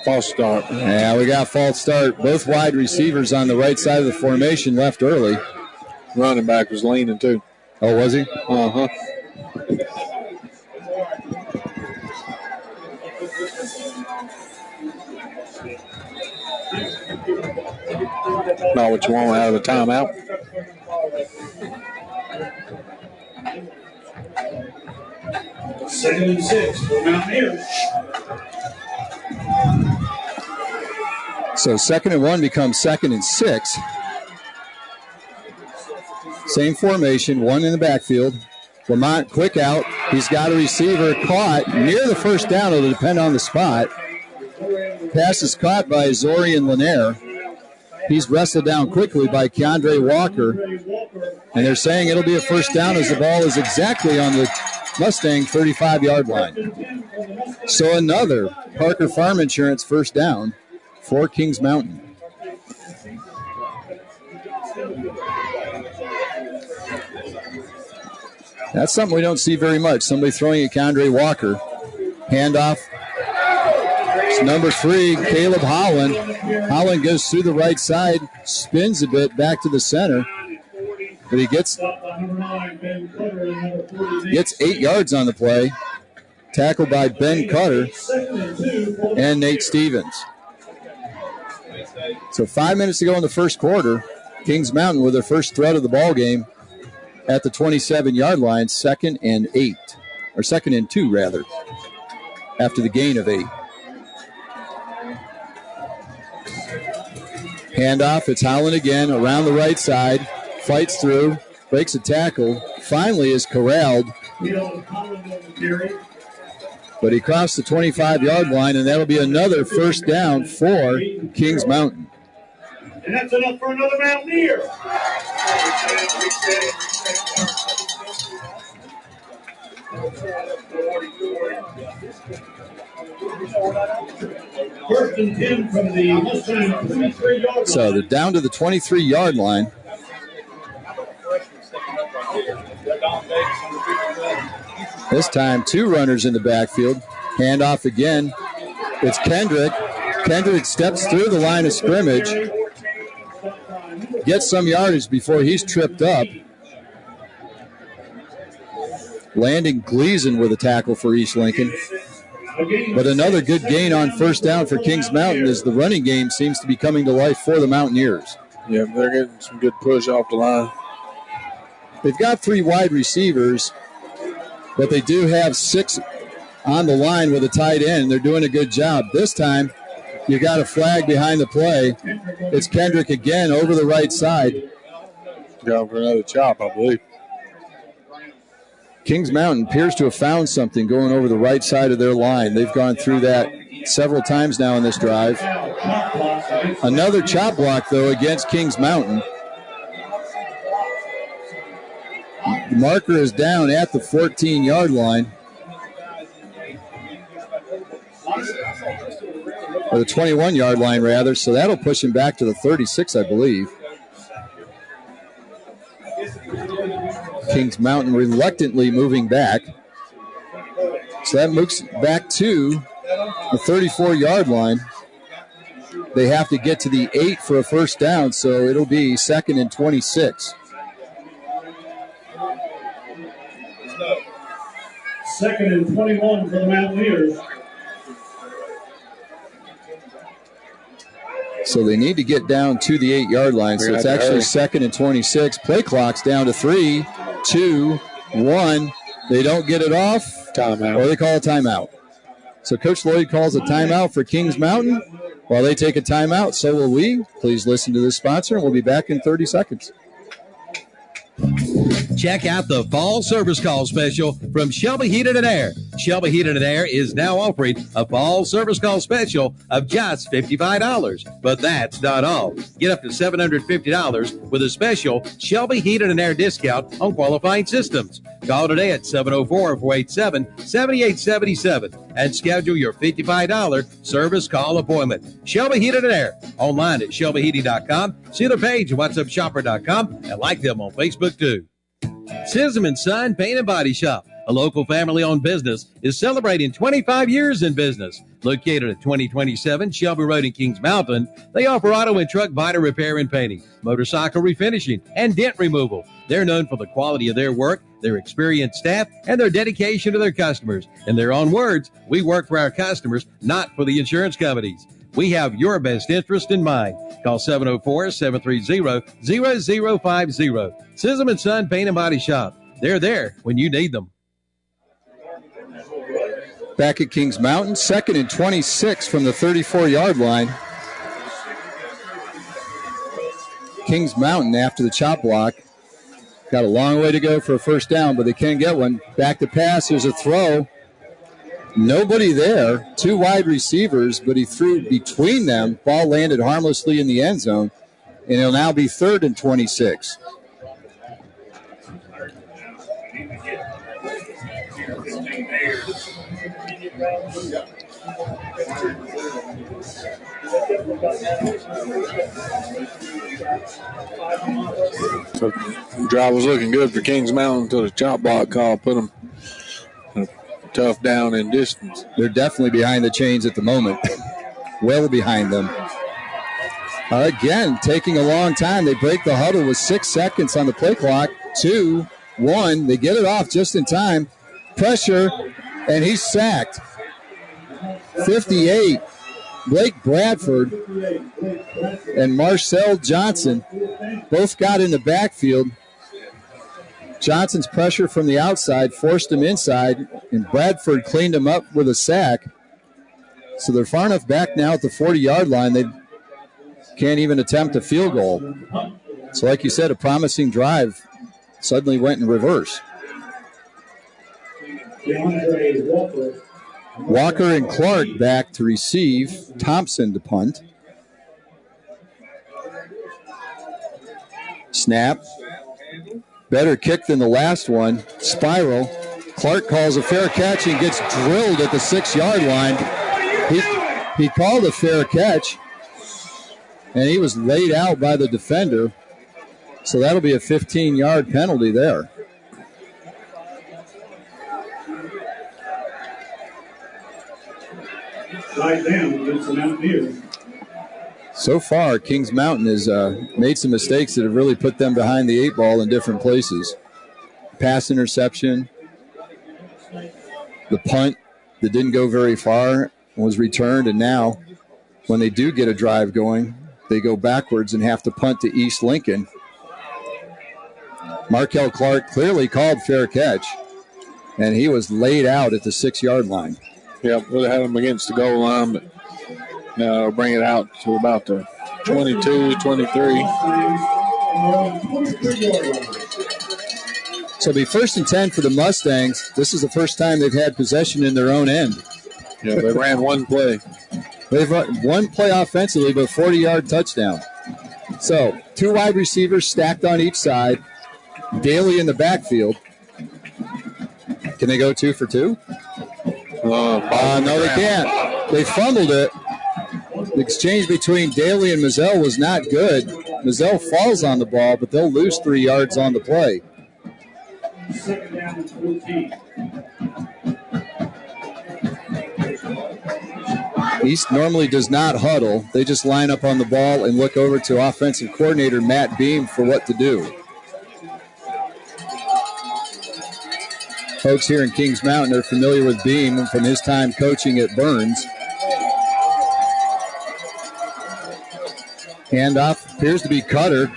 False start. Yeah, we got false start. Both wide receivers on the right side of the formation left early. Running back was leaning too. Oh, was he? Uh-huh. Not what you want out of a timeout. Second and 6 for Mountaineers. So 2nd and 1 becomes 2nd and 6. Same formation, one in the backfield. Lamont quick out. He's got a receiver caught near the first down. It'll depend on the spot. Pass is caught by Zorian Lanier. He's wrestled down quickly by Keandre Walker. And they're saying it'll be a first down as the ball is exactly on the Mustang 35-yard line. So another Parker Farm Insurance first down for Kings Mountain. That's something we don't see very much. Somebody throwing at Keandre Walker. Handoff. It's number 3, Caleb Holland. Holland goes through the right side, spins a bit back to the center. But he gets 8 yards on the play. Tackled by Ben Cutter and Nate Stevens. So 5 minutes to go in the first quarter. Kings Mountain with their first threat of the ball game at the 27-yard line, 2nd and 8. Or 2nd and 2, rather, after the gain of 8. Handoff, it's Holland again, around the right side, fights through, breaks a tackle, finally is corralled. But he crossed the 25-yard line, and that'll be another first down for Kings Mountain. And that's enough for another Mountaineer. First and 10 from the Mustang 23-yard line. So they're down to the 23-yard line. This time, 2 runners in the backfield. Handoff again. It's Kendrick. Kendrick steps through the line of scrimmage. Gets some yardage before he's tripped up. Landing Gleason with a tackle for East Lincoln. But another good gain on first down for Kings Mountain as the running game seems to be coming to life for the Mountaineers. Yeah, they're getting some good push off the line. They've got 3 wide receivers, but they do have 6 on the line with a tight end. They're doing a good job. This time, you got a flag behind the play. It's Kendrick again over the right side. Going for another chop, I believe. Kings Mountain appears to have found something going over the right side of their line. They've gone through that several times now in this drive. Another chop block, though, against Kings Mountain. The marker is down at the 14-yard line. Or the 21-yard line, rather. So that'll push him back to the 36, I believe. Kings Mountain reluctantly moving back. So that moves back to the 34-yard line. They have to get to the 8 for a first down, so it'll be 2nd and 26. 2nd and 21 for the Mountaineers. So they need to get down to the 8-yard line. So it's actually 2nd and 26. Play clock's down to 3, 2, 1. They don't get it off. Timeout. Or they call a timeout. So Coach Lloyd calls a timeout for Kings Mountain. While they take a timeout, so will we. Please listen to this sponsor, and we'll be back in 30 seconds. Check out the fall service call special from Shelby Heated and Air. Shelby Heated and Air is now offering a fall service call special of just $55. But that's not all. Get up to $750 with a special Shelby Heated and Air discount on qualifying systems. Call today at 704-487-7877 and schedule your $55 service call appointment. Shelby Heated and Air. Online at shelbyheating.com. See their page at whatsupshopper.com and like them on Facebook too. Sism & Son Paint and Body Shop, a local family-owned business, is celebrating 25 years in business. Located at 2027 Shelby Road in Kings Mountain, they offer auto and truck body repair and painting, motorcycle refinishing, and dent removal. They're known for the quality of their work, their experienced staff, and their dedication to their customers. In their own words, we work for our customers, not for the insurance companies. We have your best interest in mind. Call 704-730-0050. Sism & Son Paint and Body Shop. They're there when you need them. Back at Kings Mountain, 2nd and 26 from the 34-yard line. Kings Mountain after the chop block. Got a long way to go for a first down, but they can get one. Back to pass. Here's a throw. Nobody there. 2 wide receivers, but he threw between them. Ball landed harmlessly in the end zone, and it'll now be 3rd and 26. So the drive was looking good for Kings Mountain until the chop block call put them tough down in distance. They're definitely behind the chains at the moment. Well behind them. Again, taking a long time. They break the huddle with 6 seconds on the play clock. 2, 1. They get it off just in time. Pressure, and he's sacked. 58. Blake Bradford and Marcel Johnson both got in the backfield. Johnson's pressure from the outside forced him inside, and Bradford cleaned him up with a sack. So they're far enough back now at the 40-yard line, they can't even attempt a field goal. So like you said, a promising drive suddenly went in reverse. Walker and Clark back to receive. Thompson to punt. Snap. Better kick than the last one. Spiral. Clark calls a fair catch and gets drilled at the 6-yard line. He called a fair catch, and he was laid out by the defender. So that'll be a 15-yard penalty there. Right down against the Mountaineers. So far, Kings Mountain has made some mistakes that have really put them behind the 8 ball in different places. Pass interception. The punt that didn't go very far was returned, and now when they do get a drive going, they go backwards and have to punt to East Lincoln. Markel Clark clearly called fair catch, and he was laid out at the 6-yard line. Yep, would have had him against the goal line, but now bring it out to about the 22, 23. So it'll be 1st and 10 for the Mustangs. This is the first time they've had possession in their own end. Yeah, they ran one play. They've run one play offensively, but 40-yard touchdown. So 2 wide receivers stacked on each side. Daly in the backfield. Can they go 2 for 2? No, they can't. They fumbled it. The exchange between Daly and Mazzell was not good. Mazzell falls on the ball, but they'll lose 3 yards on the play. 2nd down and 14. East normally does not huddle. They just line up on the ball and look over to offensive coordinator Matt Beam for what to do. Folks here in Kings Mountain are familiar with Beam from his time coaching at Burns. Handoff appears to be Cutter.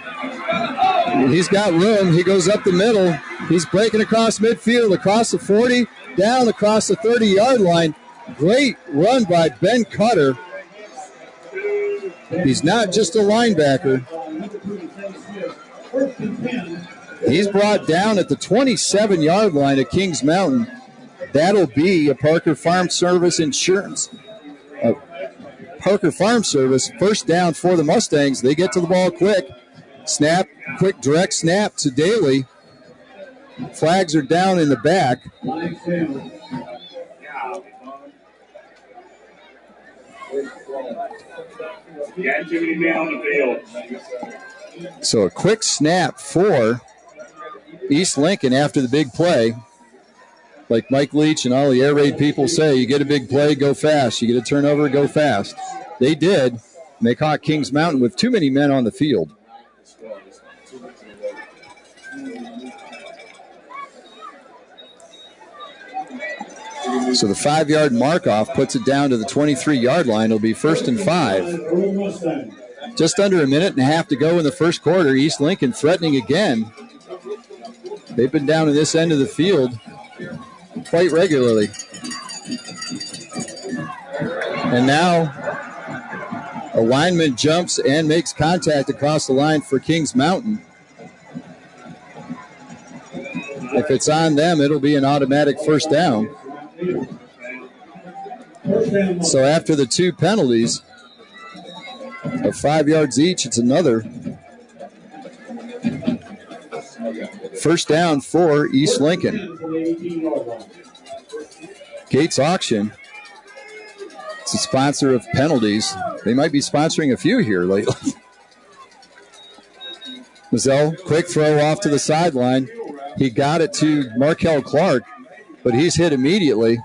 He's got room. He goes up the middle. He's breaking across midfield, across the 40, down across the 30-yard line. Great run by Ben Cutter. He's not just a linebacker. He's brought down at the 27-yard line at Kings Mountain. That'll be a Parker Farm Service insurance. Parker Farm Service, first down for the Mustangs. They get to the ball quick. Snap, quick direct snap to Daly. Flags are down in the back. So a quick snap for East Lincoln, after the big play, like Mike Leach and all the air raid people say, you get a big play, go fast. You get a turnover, go fast. They did, and they caught Kings Mountain with too many men on the field. So the 5-yard mark-off puts it down to the 23-yard line. It'll be 1st and 5. Just under a minute and a half to go in the first quarter. East Lincoln threatening again. They've been down in this end of the field quite regularly. And now a lineman jumps and makes contact across the line for Kings Mountain. If it's on them, it'll be an automatic first down. So after the 2 penalties of 5 yards each, it's another first down for East Lincoln. Gates Auction, it's a sponsor of penalties. They might be sponsoring a few here lately. Mazzell, quick throw off to the sideline. He got it to Markel Clark, but he's hit immediately.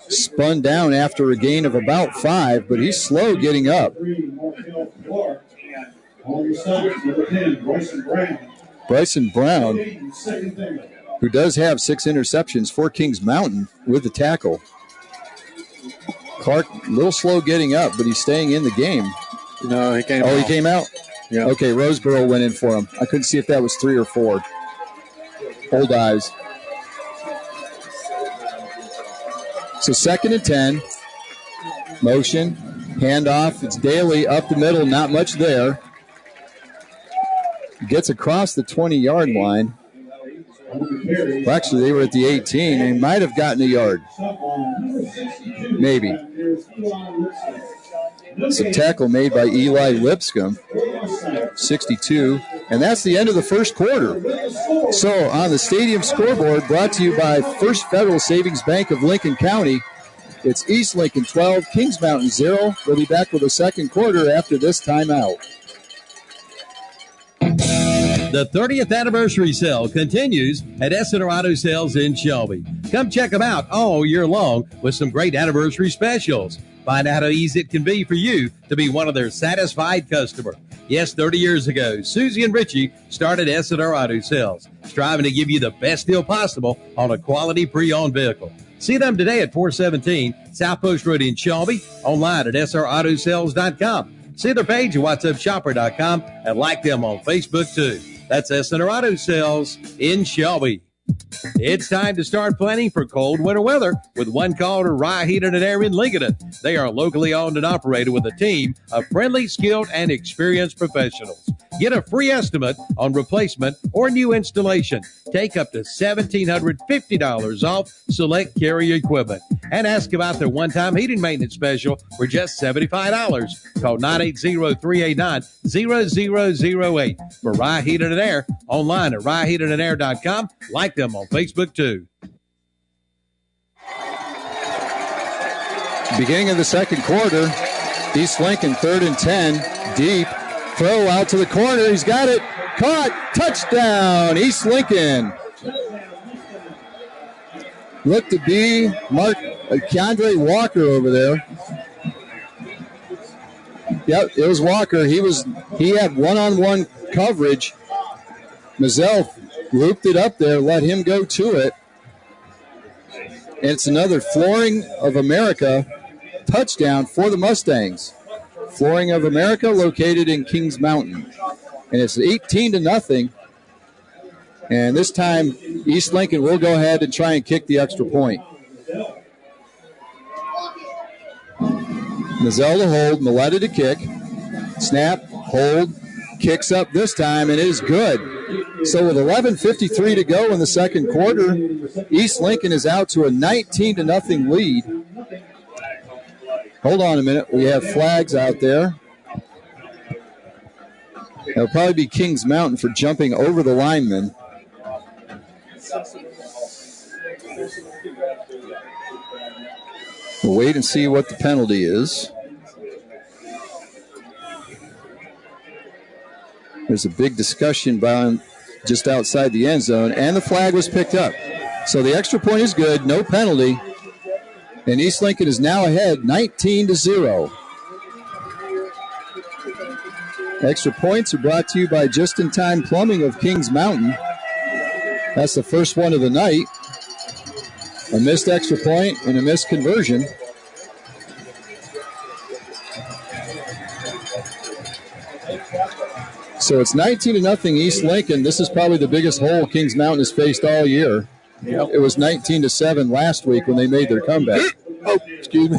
Spun down after a gain of about 5, but he's slow getting up. Bryson Brown, who does have 6 interceptions for Kings Mountain with the tackle. Clark, a little slow getting up, but he's staying in the game. No, he came out. Oh, he came out? Yeah. Okay, Roseboro went in for him. I couldn't see if that was 3 or 4. Old eyes. So 2nd and 10. Motion. Handoff. It's Daly up the middle. Not much there. Gets across the 20-yard line. Well, actually, they were at the 18. They might have gotten a yard. Maybe. It's a tackle made by Eli Lipscomb. 62. And that's the end of the first quarter. So on the stadium scoreboard, brought to you by First Federal Savings Bank of Lincoln County, it's East Lincoln 12, Kings Mountain 0. We'll be back with the second quarter after this timeout. The 30th anniversary sale continues at Essiter Auto Sales in Shelby. Come check them out all year long with some great anniversary specials. Find out how easy it can be for you to be one of their satisfied customers. Yes, 30 years ago, Susie and Richie started Essiter Auto Sales, striving to give you the best deal possible on a quality pre-owned vehicle. See them today at 417 South Post Road in Shelby, online at srautosales.com. See their page at whatsupshopper.com and like them on Facebook too. That's Essiter Auto Sales in Shelby. It's time to start planning for cold winter weather with one call to Rye Heating and Air in Lincoln. They are locally owned and operated with a team of friendly, skilled, and experienced professionals. Get a free estimate on replacement or new installation. Take up to $1,750 off select carrier equipment. And ask about their one-time heating maintenance special for just $75. Call 980-389-0008 for Rye Heating and Air. Online at ryeheatingandair.com. Like them on Facebook too. Beginning of the second quarter, East Lincoln 3rd and 10, deep. Throw out to the corner. He's got it. Caught. Touchdown, East Lincoln. Looked to be Keandre Walker over there. Yep, it was Walker. He had one-on-one coverage. Mazzell looped it up there, let him go to it. And it's another Flooring of America touchdown for the Mustangs. Flooring of America located in Kings Mountain. And it's 18-0. And this time, East Lincoln will go ahead and try and kick the extra point. Mazzell to hold, Milletta to kick. Snap, hold, kicks up this time, and it is good. So with 11:53 to go in the second quarter, East Lincoln is out to a 19-0 lead. Hold on a minute. We have flags out there. It'll probably be Kings Mountain for jumping over the lineman. We'll wait and see what the penalty is. There's a big discussion just outside the end zone, and the flag was picked up. So the extra point is good, no penalty, and East Lincoln is now ahead 19-0. Extra points are brought to you by Just In Time Plumbing of Kings Mountain. That's the first one of the night. A missed extra point and a missed conversion. So it's 19-0 East Lincoln. This is probably the biggest hole Kings Mountain has faced all year. Yep. It was 19-7 last week when they made their comeback. Oh, excuse me.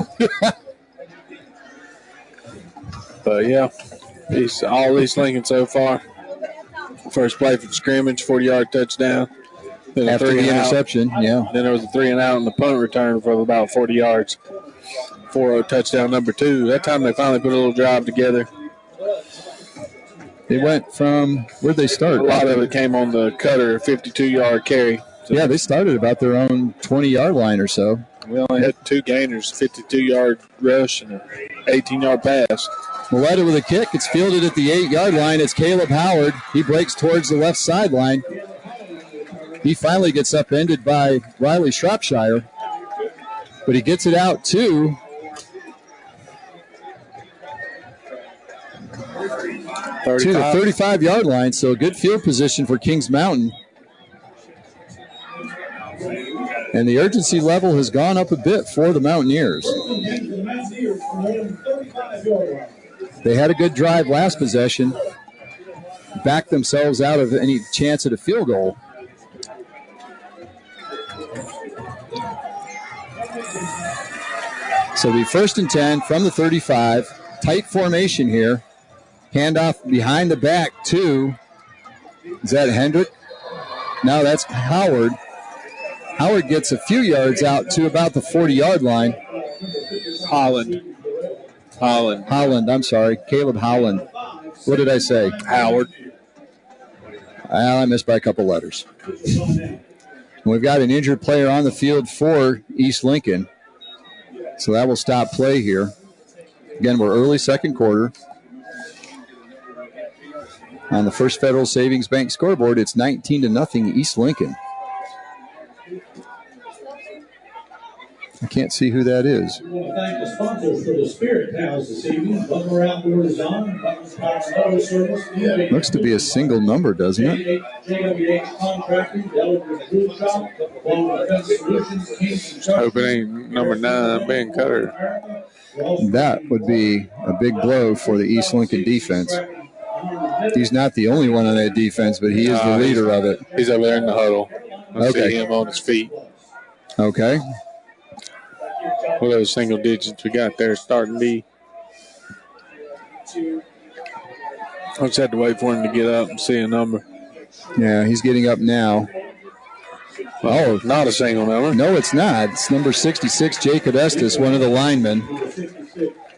But yeah, all East Lincoln so far. First play for the scrimmage, 40-yard touchdown. Then after the interception, yeah. Then there was a 3-and-out and the punt return for about 40 yards. 4-0 touchdown number 2. That time they finally put a little drive together. They went from, where'd they start? A lot of it came on the cutter, 52-yard carry. So yeah, they started about their own 20-yard line or so. We only had 2 gainers, 52-yard rush and an 18-yard pass. Milletta with a kick. It's fielded at the 8-yard line. It's Caleb Howard. He breaks towards the left sideline. He finally gets upended by Riley Shropshire, but he gets it out to the 35-yard line, so a good field position for Kings Mountain. And the urgency level has gone up a bit for the Mountaineers. They had a good drive last possession, backed themselves out of any chance at a field goal. So it'll be 1st and 10 from the 35. Tight formation here. Handoff behind the back to, is that Hendrick? No, that's Howard. Howard gets a few yards out to about the 40-yard line. Holland, I'm sorry. Caleb Howland. What did I say? Howard. I missed by a couple letters. We've got an injured player on the field for East Lincoln. So that will stop play here. Again, we're early second quarter. On the First Federal Savings Bank scoreboard, it's 19-0 East Lincoln. I can't see who that is. I want to thank the sponsors for the Spirit Towels this evening. Butler Outdoor Design, Butler's Power Motor Service. Looks to be a single number, doesn't it? JWH Contracting, Delaware Food Shop, Oklahoma Defense Solutions, Kings. Hope it ain't number 9, Ben Cutter. That would be a big blow for the East Lincoln defense. He's not the only one on that defense, but he is the leader of it. He's over there in the huddle. I see him on his feet. Okay. What are those single digits we got there starting B? I just had to wait for him to get up and see a number. Yeah, he's getting up now. Oh, not a single number. No, it's not. It's number 66, Jacob Estes, one of the linemen.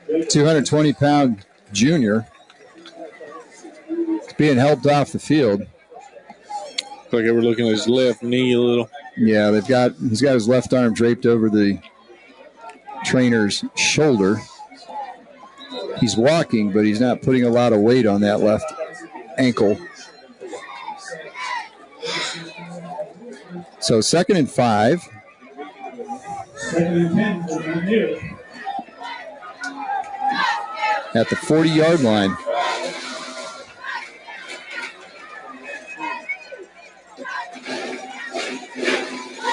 220-pound junior. He's being helped off the field. Looks like they were looking at his left knee a little. Yeah, he's got his left arm draped over the trainer's shoulder. He's walking, but he's not putting a lot of weight on that left ankle. So 2nd and 5. 2nd and 10 for the Mountaineers. At the 40-yard line.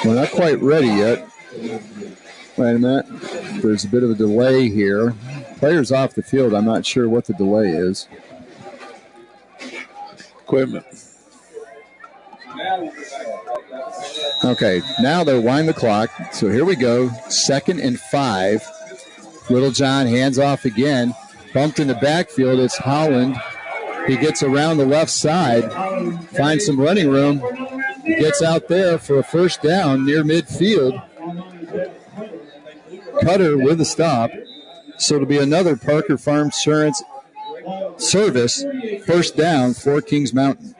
We're not quite ready yet. Wait a minute. There's a bit of a delay here. Players off the field. I'm not sure what the delay is. Equipment. Okay, now they'll wind the clock. So here we go. 2nd and 5. Little John hands off again. Bumped in the backfield. It's Holland. He gets around the left side. Finds some running room. He gets out there for a first down near midfield. Cutter with a stop. So it'll be another Parker Farm Insurance Service first down for Kings Mountain.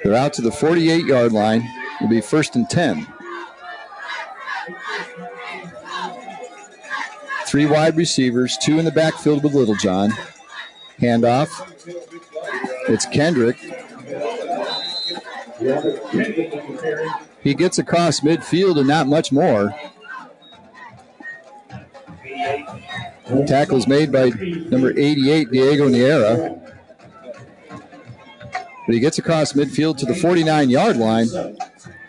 They're out to the 48-yard line. It'll be 1st and 10. 3 wide receivers, 2 in the backfield with Littlejohn. Handoff. It's Kendrick. He gets across midfield and not much more. Tackle's made by number 88, Diego Niera. But he gets across midfield to the 49-yard line.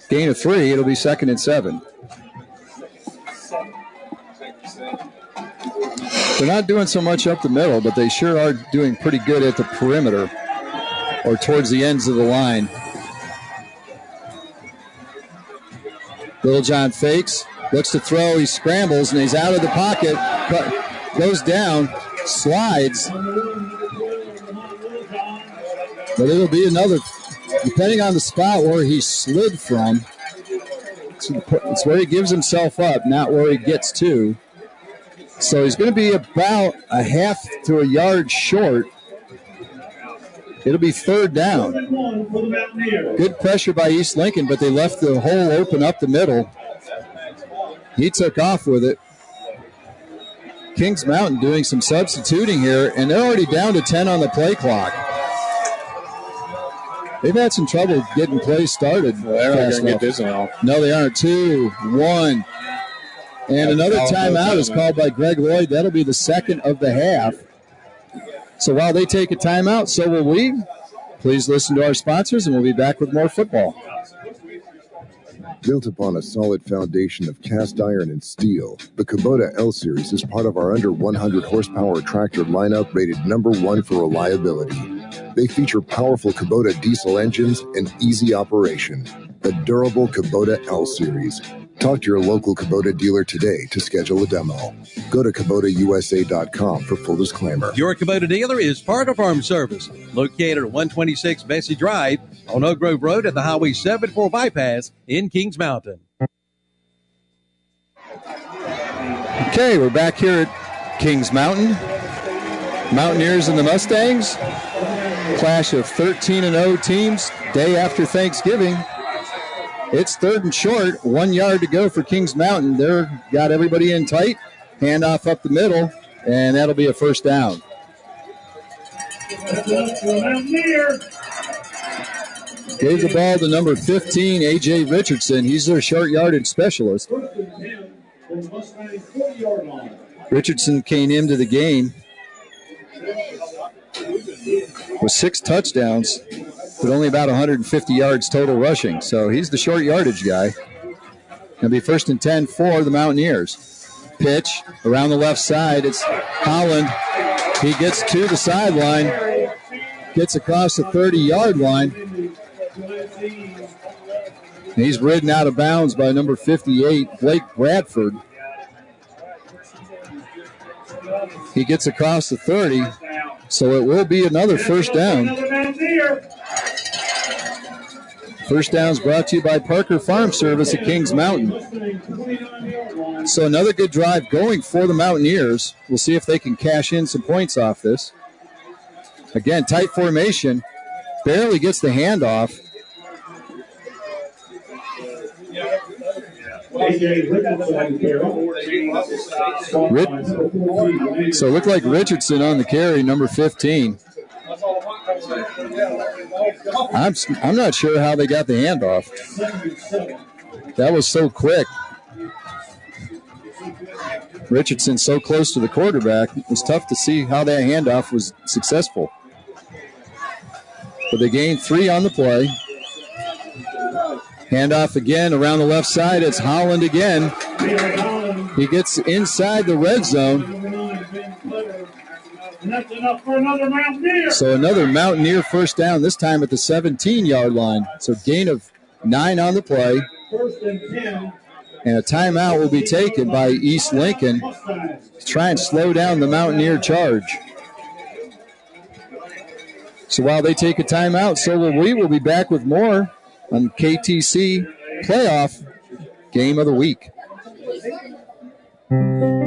Gain of 3. It'll be 2nd and 7. They're not doing so much up the middle, but they sure are doing pretty good at the perimeter or towards the ends of the line. Little John fakes, looks to throw, he scrambles, and he's out of the pocket, goes down, slides. But it'll be another, depending on the spot where he slid from. It's where he gives himself up, not where he gets to. So he's going to be about a half to a yard short. It'll be 3rd down. Good pressure by East Lincoln, but they left the hole open up the middle. He took off with it. Kings Mountain doing some substituting here, and they're already down to 10 on the play clock. They've had some trouble getting plays started. Well, they're not going to get this off. No, they aren't. 2, 1. And another timeout is called by Greg Lloyd. That'll be the 2nd of the half. So while they take a timeout, so will we. Please listen to our sponsors, and we'll be back with more football. Built upon a solid foundation of cast iron and steel, the Kubota L-Series is part of our under 100 horsepower tractor lineup rated #1 for reliability. They feature powerful Kubota diesel engines and easy operation. The durable Kubota L-Series. Talk to your local Kubota dealer today to schedule a demo. Go to KubotaUSA.com for full disclaimer. Your Kubota dealer is part of Farm Service, located at 126 Bessie Drive on Oak Grove Road at the Highway 74 bypass in Kings Mountain. Okay, we're back here at Kings Mountain. Mountaineers and the Mustangs. Clash of 13-0 teams, day after Thanksgiving. It's 3rd and short, 1 yard to go for Kings Mountain. They've got everybody in tight. Handoff up the middle, and that'll be a 1st down. Gave the ball to number 15, A.J. Richardson. He's their short yardage specialist. Richardson came into the game with 6 touchdowns, but only about 150 yards total rushing. So he's the short yardage guy. It'll be 1st and 10 for the Mountaineers. Pitch around the left side. It's Holland. He gets to the sideline, gets across the 30-yard line. He's ridden out of bounds by number 58, Blake Bradford. He gets across the 30, so it will be another 1st down. 1st down is brought to you by Parker Farm Service at Kings Mountain. So another good drive going for the Mountaineers. We'll see if they can cash in some points off this. Again, tight formation. Barely gets the handoff. So it looked like Richardson on the carry, number 15. I'm not sure how they got the handoff. That was so quick. Richardson so close to the quarterback. It was tough to see how that handoff was successful. But they gained 3 on the play. Handoff again around the left side. It's Holland again. He gets inside the red zone. So another Mountaineer 1st down, this time at the 17-yard line. So gain of 9 on the play. And a timeout will be taken by East Lincoln to try and slow down the Mountaineer charge. So while they take a timeout, so will we. We'll be back with more on KTC Playoff Game of the Week.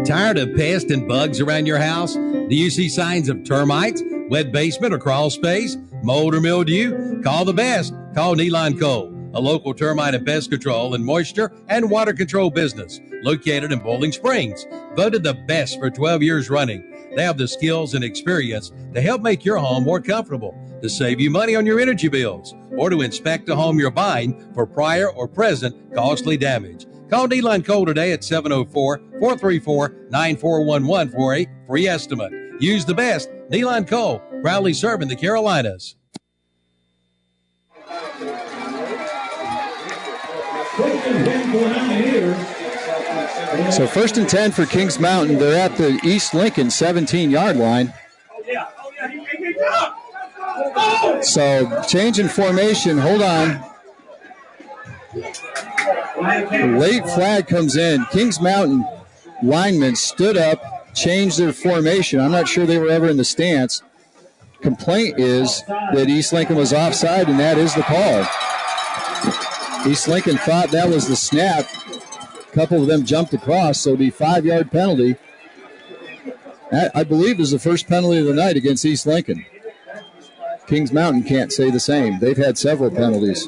Tired of pests and bugs around your house? Do you see signs of termites, wet basement, or crawl space, mold or mildew? Call the best. Call Neeline Cole, a local termite and pest control and moisture and water control business located in Bowling Springs. Voted the best for 12 years running. They have the skills and experience to help make your home more comfortable, to save you money on your energy bills, or to inspect the home you're buying for prior or present costly damage. Call D-Line Cole today at 704-434-9411 for a free estimate. Use the best. D-Line Cole, proudly serving the Carolinas. So 1st and 10 for Kings Mountain. They're at the East Lincoln 17-yard line. So change in formation. Hold on. Late flag comes in. Kings Mountain linemen stood up, changed their formation. I'm not sure they were ever in the stance. Complaint is that East Lincoln was offside, and that is the call. East Lincoln thought that was the snap. A couple of them jumped across, so it'll be 5-yard penalty. That, I believe, is the first penalty of the night against East Lincoln. Kings Mountain can't say the same. They've had several penalties.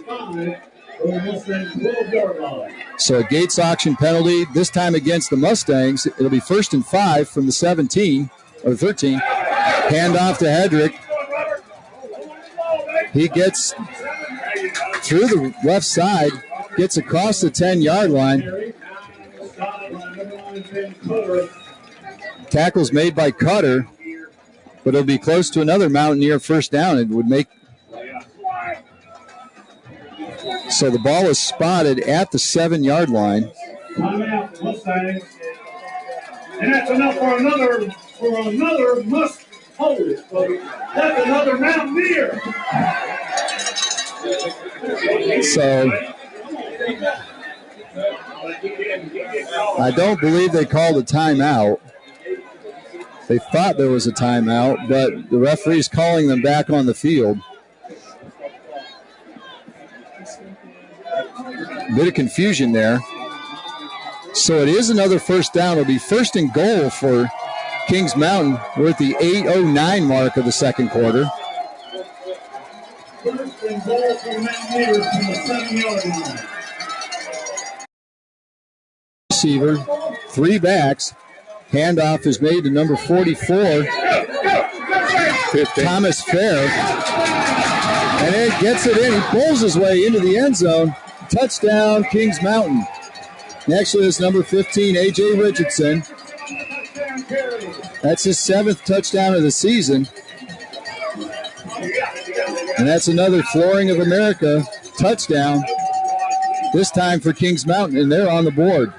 So a Gates auction penalty, this time against the Mustangs. It'll be 1st and 5 from the 17 or 13. Handoff to Hedrick. He gets through the left side, gets across the 10-yard line. Tackle's made by Cutter, but it'll be close to another Mountaineer first down. It would make. So the ball is spotted at the 7-yard line. Timeout, Mustangs. And that's enough for another must hold it, folks. That's another Mountaineer. So I don't believe they called a timeout. They thought there was a timeout, but the referee's calling them back on the field. Bit of confusion there. So it is another first down. It'll be 1st and goal for Kings Mountain. We're at the 8:09 mark of the second quarter. First and goal for the Mountaineers from the 7-yard line. Receiver, 3 backs. Handoff is made to number 44, 15. Thomas Fair. And it gets it in. He pulls his way into the end zone. Touchdown, Kings Mountain. Next is number 15, A.J. Richardson. That's his 7th touchdown of the season. And that's another Flooring of America touchdown, this time for Kings Mountain, and they're on the board.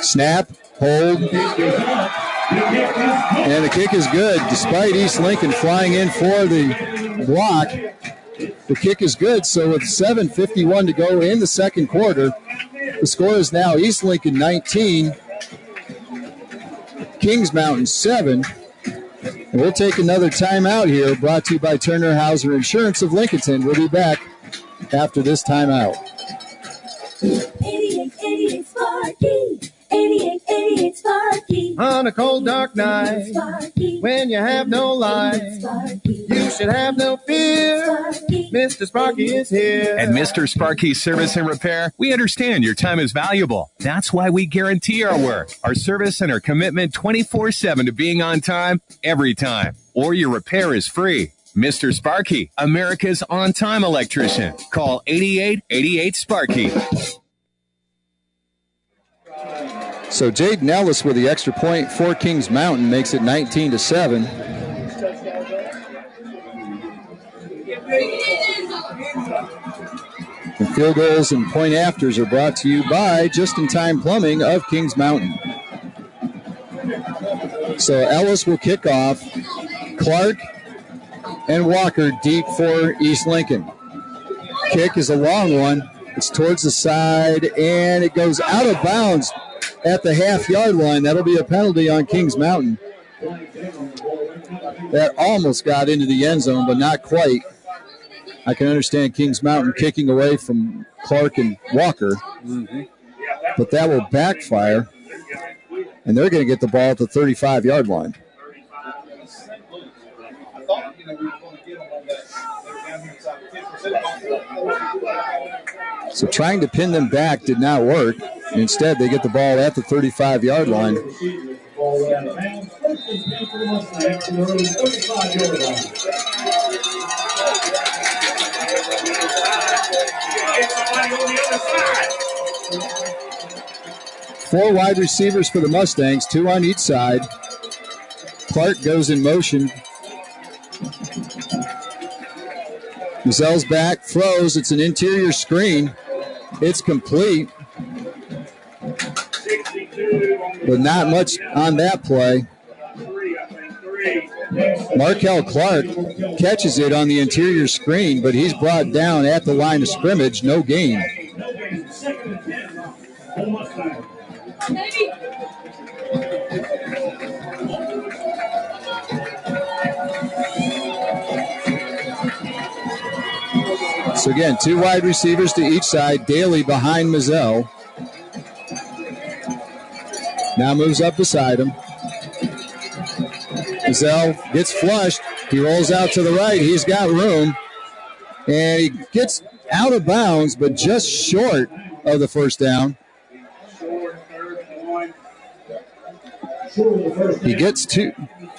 Snap, hold, and the kick is good. Despite East Lincoln flying in for the block, the kick is good. So with 7:51 to go in the second quarter, the score is now East Lincoln 19, Kings Mountain 7. And we'll take another timeout here, brought to you by Turner Hauser Insurance of Lincolnton. We'll be back after this timeout. 88 Sparky. 88 Sparky. On a cold, dark night, when you have no light, you should have no fear. Mr. Sparky is here. At Mr. Sparky Service and Repair, we understand your time is valuable. That's why we guarantee our work, our service, and our commitment 24/7 to being on time, every time. Or your repair is free. Mr. Sparky, America's on-time electrician. Call 8888 Sparky. So Jaden Ellis with the extra point for Kings Mountain makes it 19-7. The field goals and point afters are brought to you by Just-in-Time Plumbing of Kings Mountain. So Ellis will kick off. Clark and Walker deep for East Lincoln. Kick is a long one. It's towards the side, and it goes out of bounds at the half-yard line. That'll be a penalty on Kings Mountain. That almost got into the end zone, but not quite. I can understand Kings Mountain kicking away from Clark and Walker, but that will backfire, and they're going to get the ball at the 35-yard line. So trying to pin them back did not work. Instead, they get the ball at the 35-yard line. Four wide receivers for the Mustangs, 2 on each side. Clark goes in motion. Mazelle's back, throws. It's an interior screen. It's complete. But not much on that play. Markel Clark catches it on the interior screen, but he's brought down at the line of scrimmage. No gain. So again, 2 wide receivers to each side. Daly behind Mazzell. Now moves up beside him. Mazzell gets flushed. He rolls out to the right. He's got room. And he gets out of bounds, but just short of the first down. He gets to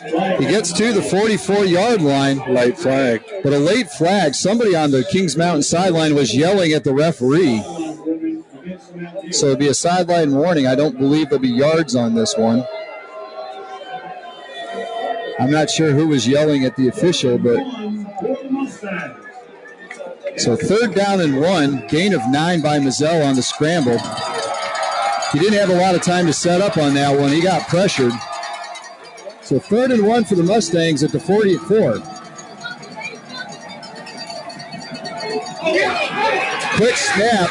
the 44-yard line. Late flag. But a late flag. Somebody on the Kings Mountain sideline was yelling at the referee. So it'll be a sideline warning. I don't believe there'll be yards on this one. I'm not sure who was yelling at the official, but so 3rd down and 1, gain of 9 by Mazzell on the scramble. He didn't have a lot of time to set up on that one. He got pressured. So 3rd and 1 for the Mustangs at the 44. Quick snap.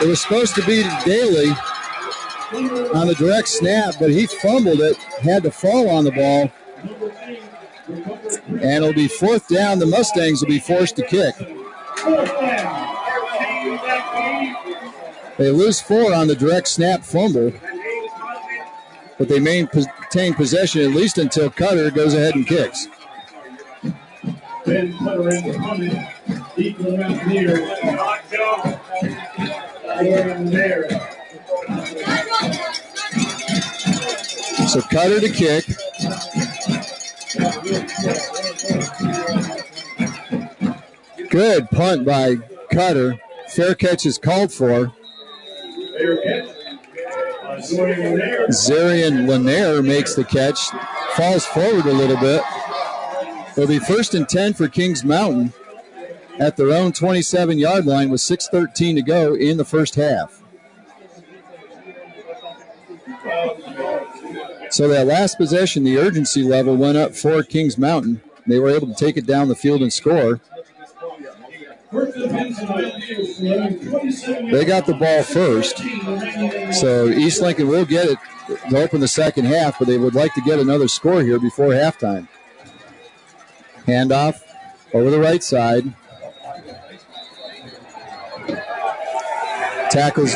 It was supposed to be Daly on the direct snap, but he fumbled it, had to fall on the ball. And it'll be 4th down. The Mustangs will be forced to kick. They lose 4 on the direct snap fumble, but they maintain possession at least until Cutter goes ahead and kicks. Ben Cutter in the coming. Deep to the Mountaineers. So Cutter to kick. Good punt by Cutter. Fair catch is called for. Zarian Lanier makes the catch. Falls forward a little bit. It'll be 1st and 10 for Kings Mountain at their own 27-yard line with 6:13 to go in the first half. So that last possession, the urgency level went up for Kings Mountain. They were able to take it down the field and score. They got the ball first. So East Lincoln will get it to open the second half, but they would like to get another score here before halftime. Handoff over the right side. Tackles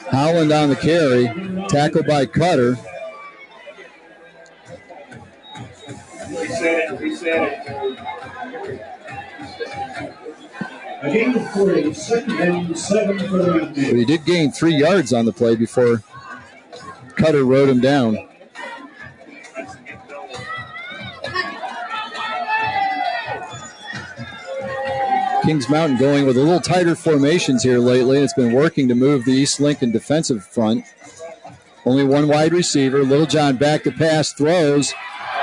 Howland on the carry. Tackled by Cutter. A gain of 3, 2nd and 7 for the Mountaineers. But he did gain 3 yards on the play before Cutter rode him down. Kings Mountain going with a little tighter formations here lately. It's been working to move the East Lincoln defensive front. Only 1 wide receiver. Little John back to pass, throws,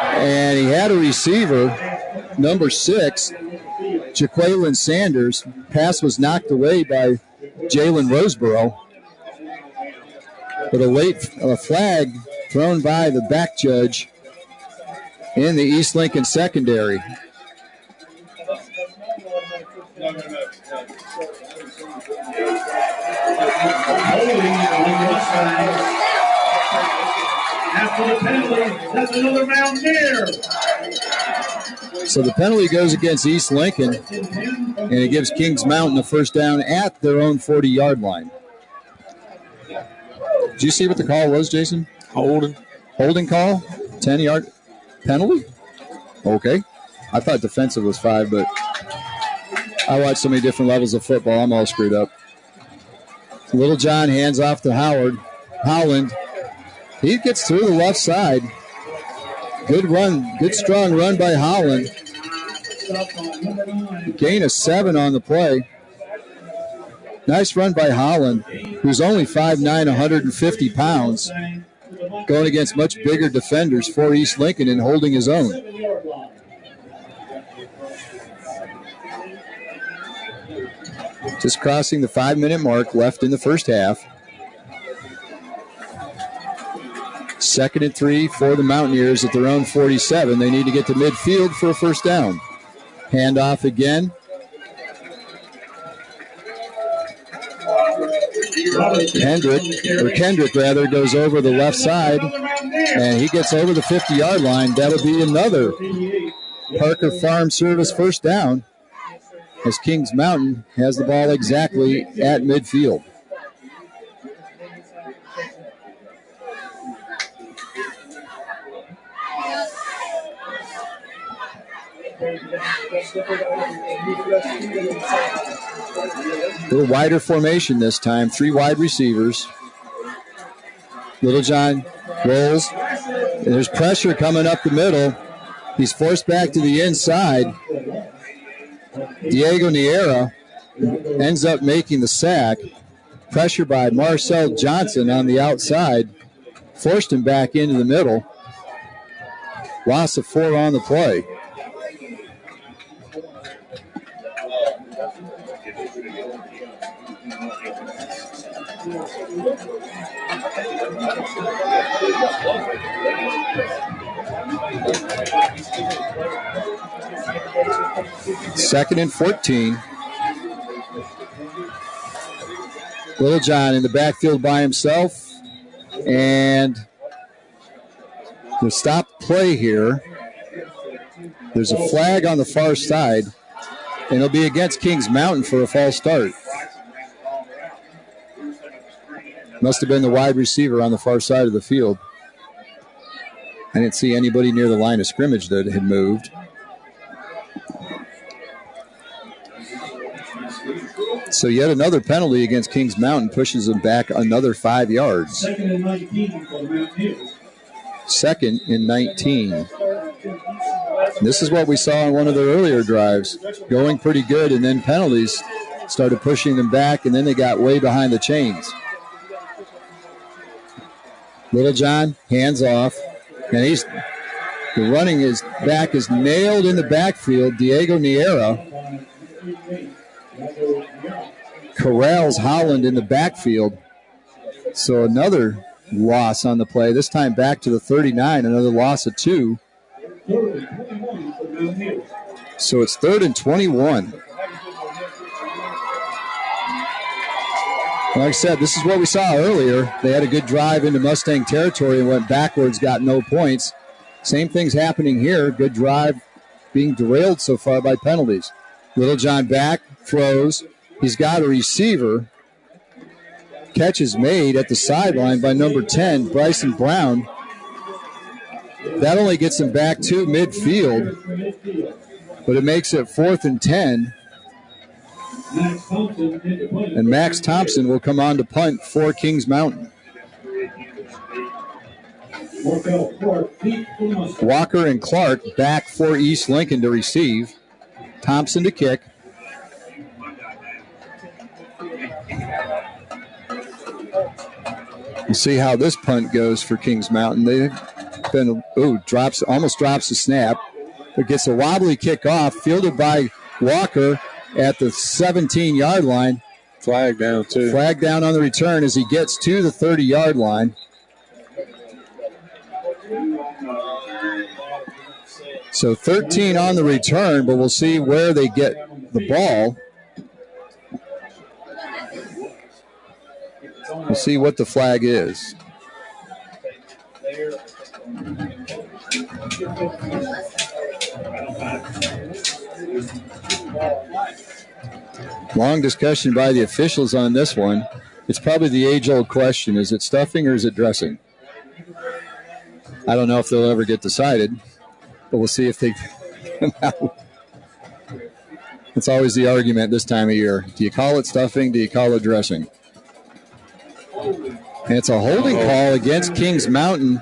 and he had a receiver, number 6, Jaqueline Sanders. Pass was knocked away by Jalen Roseborough. But a late flag thrown by the back judge in the East Lincoln secondary. After the penalty, that's another Mountaineer. So the penalty goes against East Lincoln, and it gives Kings Mountain a first down at their own 40-yard line. Did you see what the call was, Jason? Holding call? 10-yard penalty? Okay. I thought defensive was 5, but I watch so many different levels of football. I'm all screwed up. Little John hands off to Howland. He gets through the left side. Good run. Good strong run by Howland. Gain of 7 on the play. Nice run by Howland, who's only 5'9", 150 pounds, going against much bigger defenders for East Lincoln and holding his own. Just crossing the 5-minute mark left in the first half. 2nd and 3 for the Mountaineers at their own 47. They need to get to midfield for a first down. Handoff again. Kendrick goes over the left side, and he gets over the 50-yard line. That'll be another Parker Farm Service first down, as Kings Mountain has the ball exactly at midfield. A little wider formation this time. 3 wide receivers. Little John rolls. And there's pressure coming up the middle. He's forced back to the inside. Diego Niera ends up making the sack. Pressure by Marcel Johnson on the outside. Forced him back into the middle. Loss of 4 on the play. Second and 14. Little John in the backfield by himself. And the stop play here. There's a flag on the far side. And it'll be against Kings Mountain for a false start. Must have been the wide receiver on the far side of the field. I didn't see anybody near the line of scrimmage that had moved. So yet another penalty against Kings Mountain pushes them back another 5 yards. 2nd and 19 for the Mountaineers. 2nd and 19. This is what we saw in one of their earlier drives. Going pretty good, and then penalties started pushing them back, and then they got way behind the chains. Little John, hands off, and the running back is nailed in the backfield. Diego Niera corrals Howland in the backfield. So another loss on the play, this time back to the 39, another loss of 2. So it's 3rd and 21. Like I said, this is what we saw earlier. They had a good drive into Mustang territory and went backwards, got no points. Same thing's happening here. Good drive being derailed so far by penalties. Little John back, throws. He's got a receiver. Catch is made at the sideline by number 10, Bryson Brown. That only gets him back to midfield, but it makes it 4th and 10. And Max Thompson will come on to punt for Kings Mountain. Walker and Clark back for East Lincoln to receive. Thompson to kick. We'll see how this punt goes for Kings Mountain. They've been, almost drops the snap. But gets a wobbly kickoff, fielded by Walker at the 17-yard line. Flag down, too. Flag down on the return as he gets to the 30-yard line. So 13 on the return, but we'll see where they get the ball. We'll see what the flag is. Long discussion by the officials on this one. It's probably the age-old question. Is it stuffing or is it dressing? I don't know if they'll ever get decided, but we'll see if they come out It's always the argument this time of year. Do you call it stuffing? Do you call it dressing? And it's a holding call against Kings Mountain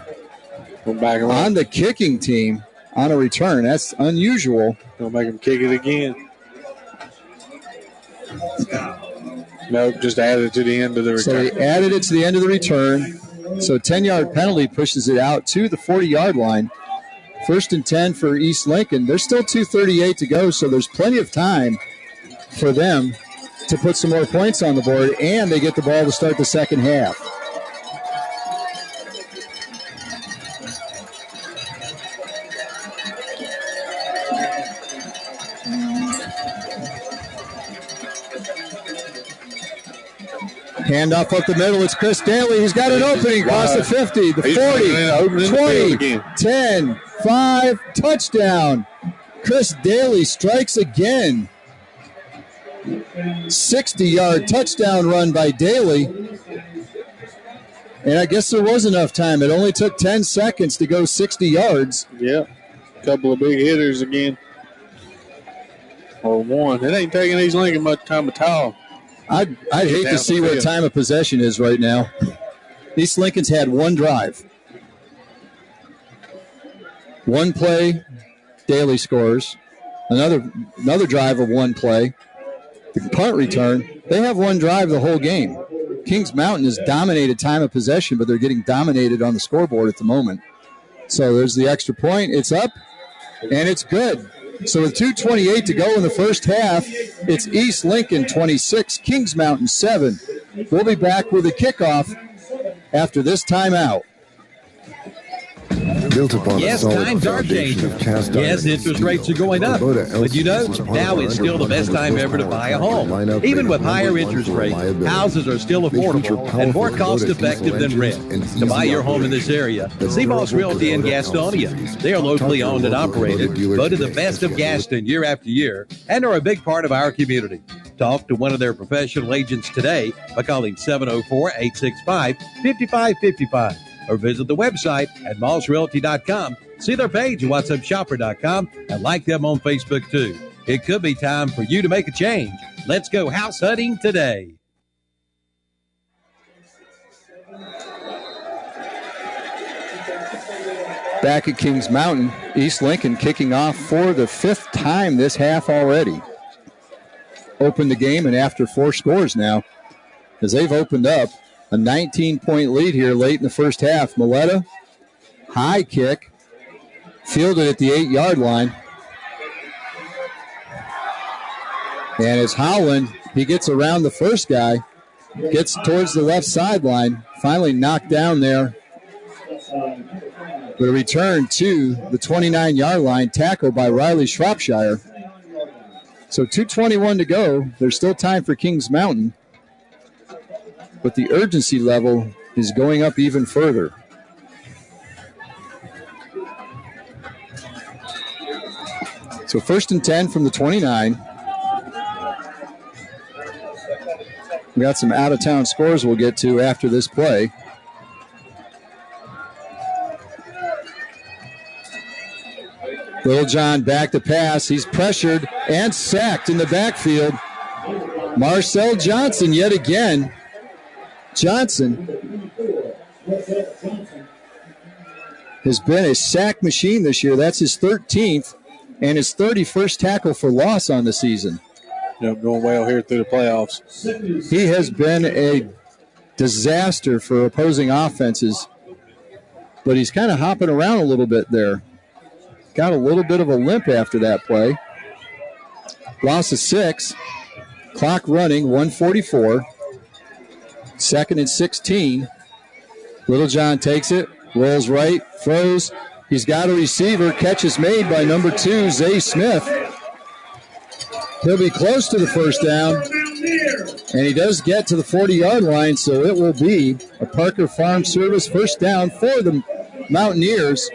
on the kicking team on a return. That's unusual. Don't make him kick it again. No, just added it to the end of the return. So he added it to the end of the return. So 10-yard penalty pushes it out to the 40-yard line. 1st and 10 for East Lincoln. There's still 2:38 to go, so there's plenty of time for them to put some more points on the board, and they get the ball to start the second half. Handoff up the middle. It's Chris Daly. He's got an opening across the 50, the 40, 20, 10, 5, touchdown. Chris Daly strikes again. 60-yard touchdown run by Daly. And I guess there was enough time. It only took 10 seconds to go 60 yards. Yeah, a couple of big hitters again. Or one. It ain't taking East Lincoln much time at all. I'd hate to see what time of possession is right now. East Lincoln's had one drive. One play, Daly scores. Another drive of one play. The punt return, they have one drive the whole game. Kings Mountain has dominated time of possession, but they're getting dominated on the scoreboard at the moment. So there's the extra point. It's up, and it's good. So with 2:28 to go in the first half, it's East Lincoln 26, Kings Mountain 7. We'll be back with a kickoff after this timeout. Built upon a solid times are foundation changing. of cast iron Yes, and interest steel, rates are going up. Kubota But you know, LCS is part now of our it's still the best 100 time ever to buy a home. lineup Even rated with higher #1 interest for rates, reliability. houses are still They feature affordable and more powerful cost Kubota effective diesel than rent. engines and To buy easy your home in operation. this area, The see Moss durable Realty in Kubota Gastonia. L-Series. They are locally Talk to your owned and local operated, Kubota dealer voted the today. best of Gaston year after year, and are a big part of our community. Talk to one of their professional agents today by calling 704-865-5555 or visit the website at mossrealty.com. See their page at whatsupshopper.com and like them on Facebook too. It could be time for you to make a change. Let's go house hunting today. Back at Kings Mountain, East Lincoln kicking off for the 5th time this half already. Opened the game and after 4 scores now, as they've opened up a 19-point lead here late in the first half. Milletta, high kick, fielded at the 8-yard line. And it's Howland. He gets around the first guy, gets towards the left sideline, finally knocked down there. But a return to the 29-yard line, tackled by Riley Shropshire. So 2:21 to go. There's still time for Kings Mountain, but the urgency level is going up even further. So 1st and 10 from the 29. We got some out-of-town scores we'll get to after this play. Little John back to pass. He's pressured and sacked in the backfield. Marcel Johnson yet again. Johnson has been a sack machine this year. That's his 13th and his 31st tackle for loss on the season. Yep, going well here through the playoffs. He has been a disaster for opposing offenses, but he's kind of hopping around a little bit there. Got a little bit of a limp after that play. Loss of 6. Clock running, 1:44. 2nd and 16. Littlejohn takes it, rolls right, throws. He's got a receiver. Catch is made by number 2, Zay Smith. He'll be close to the first down, and he does get to the 40-yard line, so it will be a Parker Farm Service first down for the Mountaineers.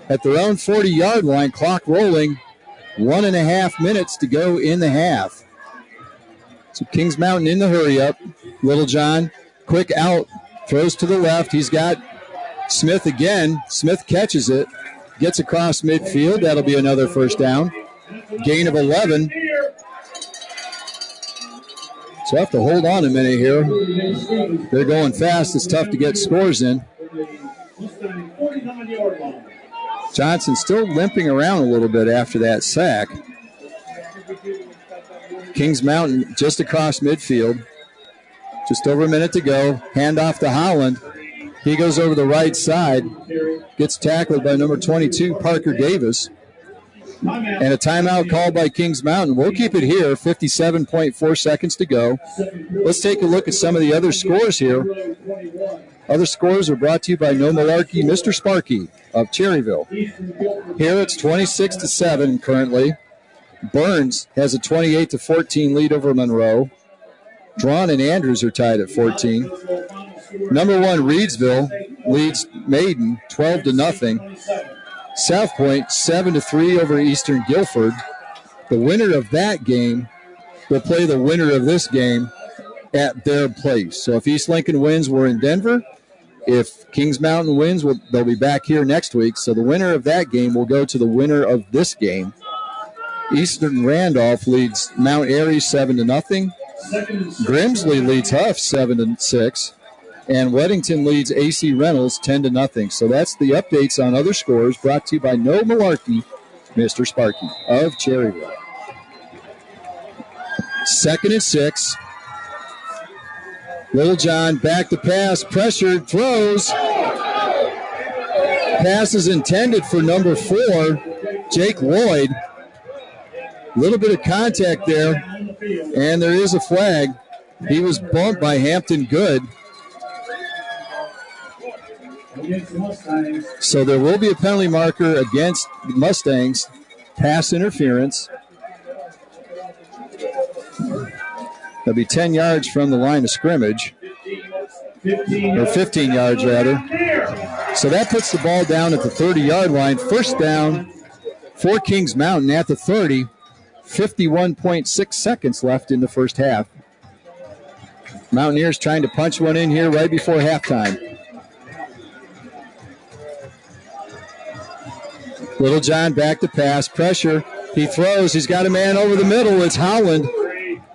At their own 40-yard line, clock rolling, 1.5 minutes to go in the half. So Kings Mountain in the hurry-up. Littlejohn, quick out, throws to the left. He's got Smith again. Smith catches it, gets across midfield. That'll be another first down. gain of 11. So I have to hold on a minute here. They're going fast. It's tough to get scores in. Johnson still limping around a little bit after that sack. Kings Mountain just across midfield. Just over a minute to go. Handoff to Holland. He goes over the right side. Gets tackled by number 22, Parker Davis. And a timeout called by Kings Mountain. We'll keep it here, 57.4 seconds to go. Let's take a look at some of the other scores here. Other scores are brought to you by No Malarkey, Mr. Sparky of Cherryville. Here it's 26-7 currently. Burns has a 28-14 lead over Monroe. Drawn and Andrews are tied at 14. Number 1, Reedsville leads Maiden 12-0. South Point 7-3 over Eastern Guilford. The winner of that game will play the winner of this game at their place. So if East Lincoln wins, we're in Denver. If Kings Mountain wins, they'll be back here next week. So the winner of that game will go to the winner of this game. Eastern Randolph leads Mount Airy 7-0. Grimsley leads Huff 7-6. And Weddington leads AC Reynolds 10-0. So that's the updates on other scores brought to you by No Malarkey, Mr. Sparky of Cherryville. 2nd and 6. Little John back to pass, pressured, throws. Pass is intended for number 4, Jake Lloyd. A little bit of contact there, and there is a flag. He was bumped by Hampton Good. So there will be a penalty marker against the Mustangs. Pass interference. That'll be 10 yards from the line of scrimmage. Or 15 yards, rather. So that puts the ball down at the 30-yard line. First down for Kings Mountain at the 30. 51.6 seconds left in the first half. Mountaineers trying to punch one in here right before halftime. Little John back to pass. Pressure. He throws. He's got a man over the middle. It's Howland.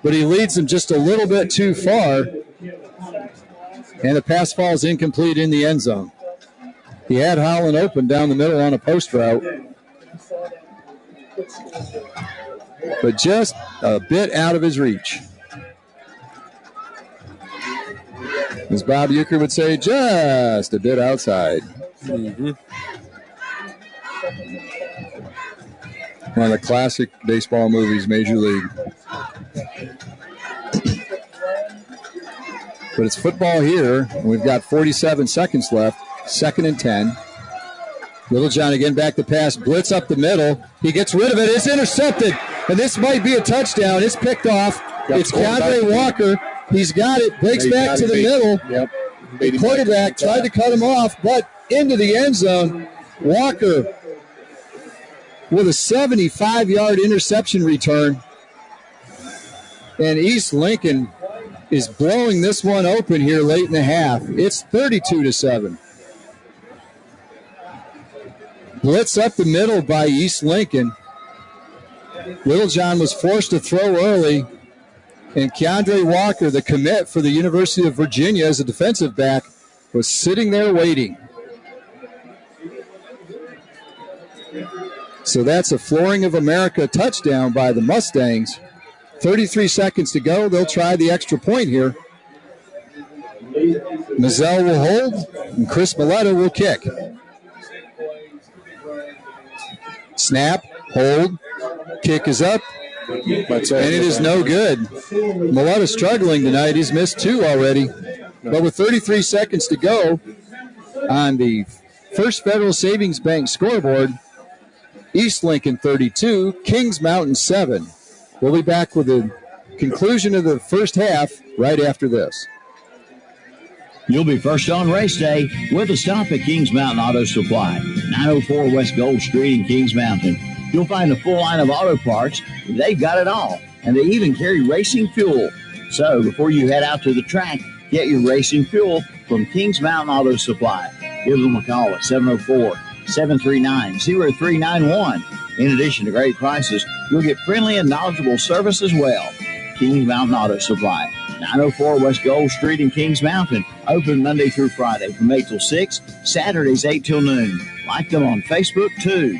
But he leads him just a little bit too far. And the pass falls incomplete in the end zone. He had Howland open down the middle on a post route. But just a bit out of his reach. As Bob Euchre would say, just a bit outside. Mm-hmm. One of the classic baseball movies, Major League. But it's football here. And we've got 47 seconds left. 2nd and 10. Little John again back to pass. Blitz up the middle. He gets rid of it. It's intercepted. And this might be a touchdown. It's picked off. It's Keandre Walker. He's got it. Breaks back to the middle. Yep. The quarterback tried to cut him off, but into the end zone. Walker with a 75-yard interception return. And East Lincoln is blowing this one open here late in the half. It's 32-7. Blitz up the middle by East Lincoln. Littlejohn was forced to throw early. And Keandre Walker, the commit for the University of Virginia as a defensive back, was sitting there waiting. So that's a Flooring of America touchdown by the Mustangs. 33 seconds to go. They'll try the extra point here. Mazzell will hold, and Chris Milletta will kick. Snap, hold, kick is up, and it is no good. Milletta struggling tonight. He's missed 2 already. But with 33 seconds to go on the First Federal Savings Bank scoreboard, East Lincoln 32, Kings Mountain 7. We'll be back with the conclusion of the first half right after this. You'll be first on race day with a stop at Kings Mountain Auto Supply, 904 West Gold Street in Kings Mountain. You'll find a full line of auto parts. They've got it all, and they even carry racing fuel. So before you head out to the track, get your racing fuel from Kings Mountain Auto Supply. Give them a call at 704-739-0391. In addition to great prices, you'll get friendly and knowledgeable service as well. Kings Mountain Auto Supply, 904 West Gold Street in Kings Mountain. Open Monday through Friday from 8 till 6, Saturdays 8 till noon. Like them on Facebook, too.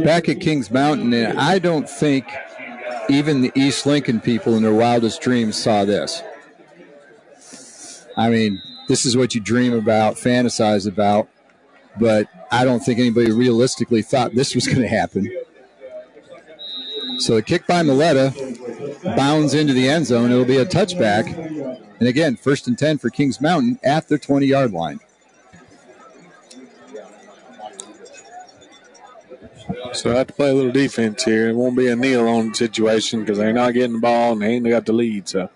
Back at Kings Mountain, and I don't think even the East Lincoln people in their wildest dreams saw this. I mean, this is what you dream about, fantasize about, but I don't think anybody realistically thought this was going to happen. So a kick by Milletta bounds into the end zone. It'll be a touchback. And again, 1st and 10 for Kings Mountain at their 20-yard line. So I have to play a little defense here. It won't be a kneel-on situation because they're not getting the ball and they ain't got the lead. So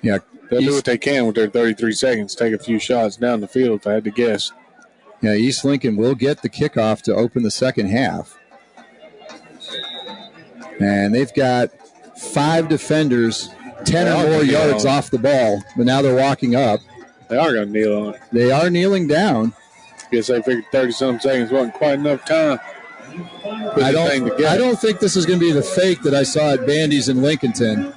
yeah, they'll do what they can with their 33 seconds, take a few shots down the field if I had to guess. Yeah, East Lincoln will get the kickoff to open the second half. And they've got 5 defenders, 10 or more yards off the ball, but now they're walking up. They are going to kneel on it. They are kneeling down. Guess they figured 30-some seconds wasn't quite enough time. I don't think this is going to be the fake that I saw at Bandy's in Lincolnton.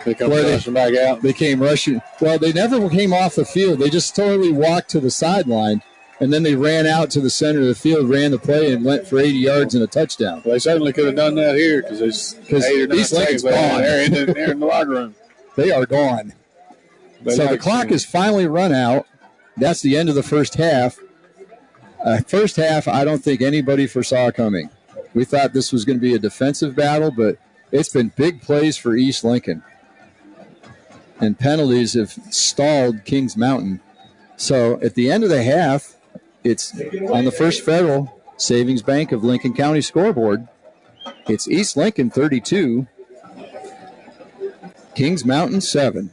They come rushing back out. They came rushing. Well, they never came off the field. They just totally walked to the sideline, and then they ran out to the center of the field, ran the play, and went for 80 yards and a touchdown. Well, they certainly could have done that here because there's 8 or 9 seconds left. They're in the locker room. They are gone. So the clock is finally run out. That's the end of the first half. First half, I don't think anybody foresaw coming. We thought this was going to be a defensive battle, but it's been big plays for East Lincoln. And penalties have stalled Kings Mountain. So at the end of the half, it's on the First Federal Savings Bank of Lincoln County scoreboard. It's East Lincoln 32, Kings Mountain 7.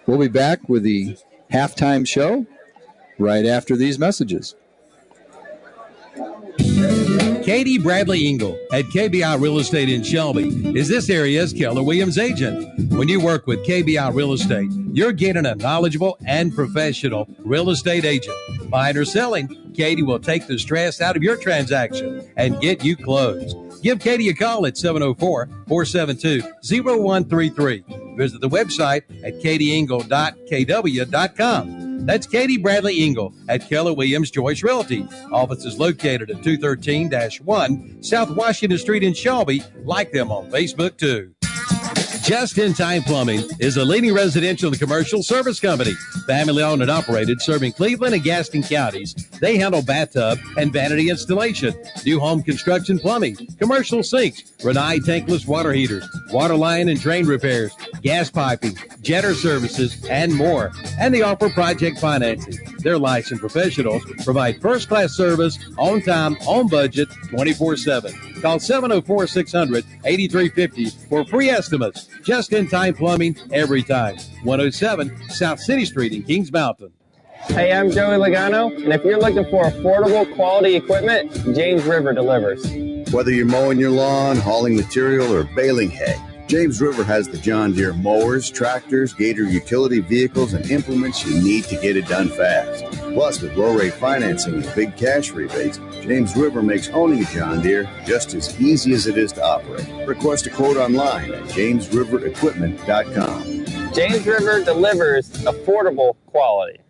We'll be back with the halftime show right after these messages. Katie Bradley Engel at KBI Real Estate in Shelby is this area's Keller Williams agent. When you work with KBI Real Estate, you're getting a knowledgeable and professional real estate agent. Buying or selling, Katie will take the stress out of your transaction and get you closed. Give Katie a call at 704-472-0133. Visit the website at katieengel.kw.com. That's Katie Bradley Engel at Keller Williams Joyce Realty. Office is located at 213-1 South Washington Street in Shelby. Like them on Facebook, too. Just In Time Plumbing is a leading residential and commercial service company. Family owned and operated, serving Cleveland and Gaston counties. They handle bathtub and vanity installation, new home construction plumbing, commercial sinks, Renai tankless water heaters, water line and drain repairs, gas piping, jetter services, and more. And they offer project financing. Their licensed professionals provide first-class service, on time, on budget, 24/7. Call 704-600-8350 for free estimates. Just In Time Plumbing every time. 107 South City Street in Kings Mountain. Hey, I'm Joey Logano, and if you're looking for affordable, quality equipment, James River delivers. Whether you're mowing your lawn, hauling material, or baling hay, James River has the John Deere mowers, tractors, Gator utility vehicles, and implements you need to get it done fast. Plus, with low-rate financing and big cash rebates, James River makes owning a John Deere just as easy as it is to operate. Request a quote online at jamesriverequipment.com. James River delivers affordable quality.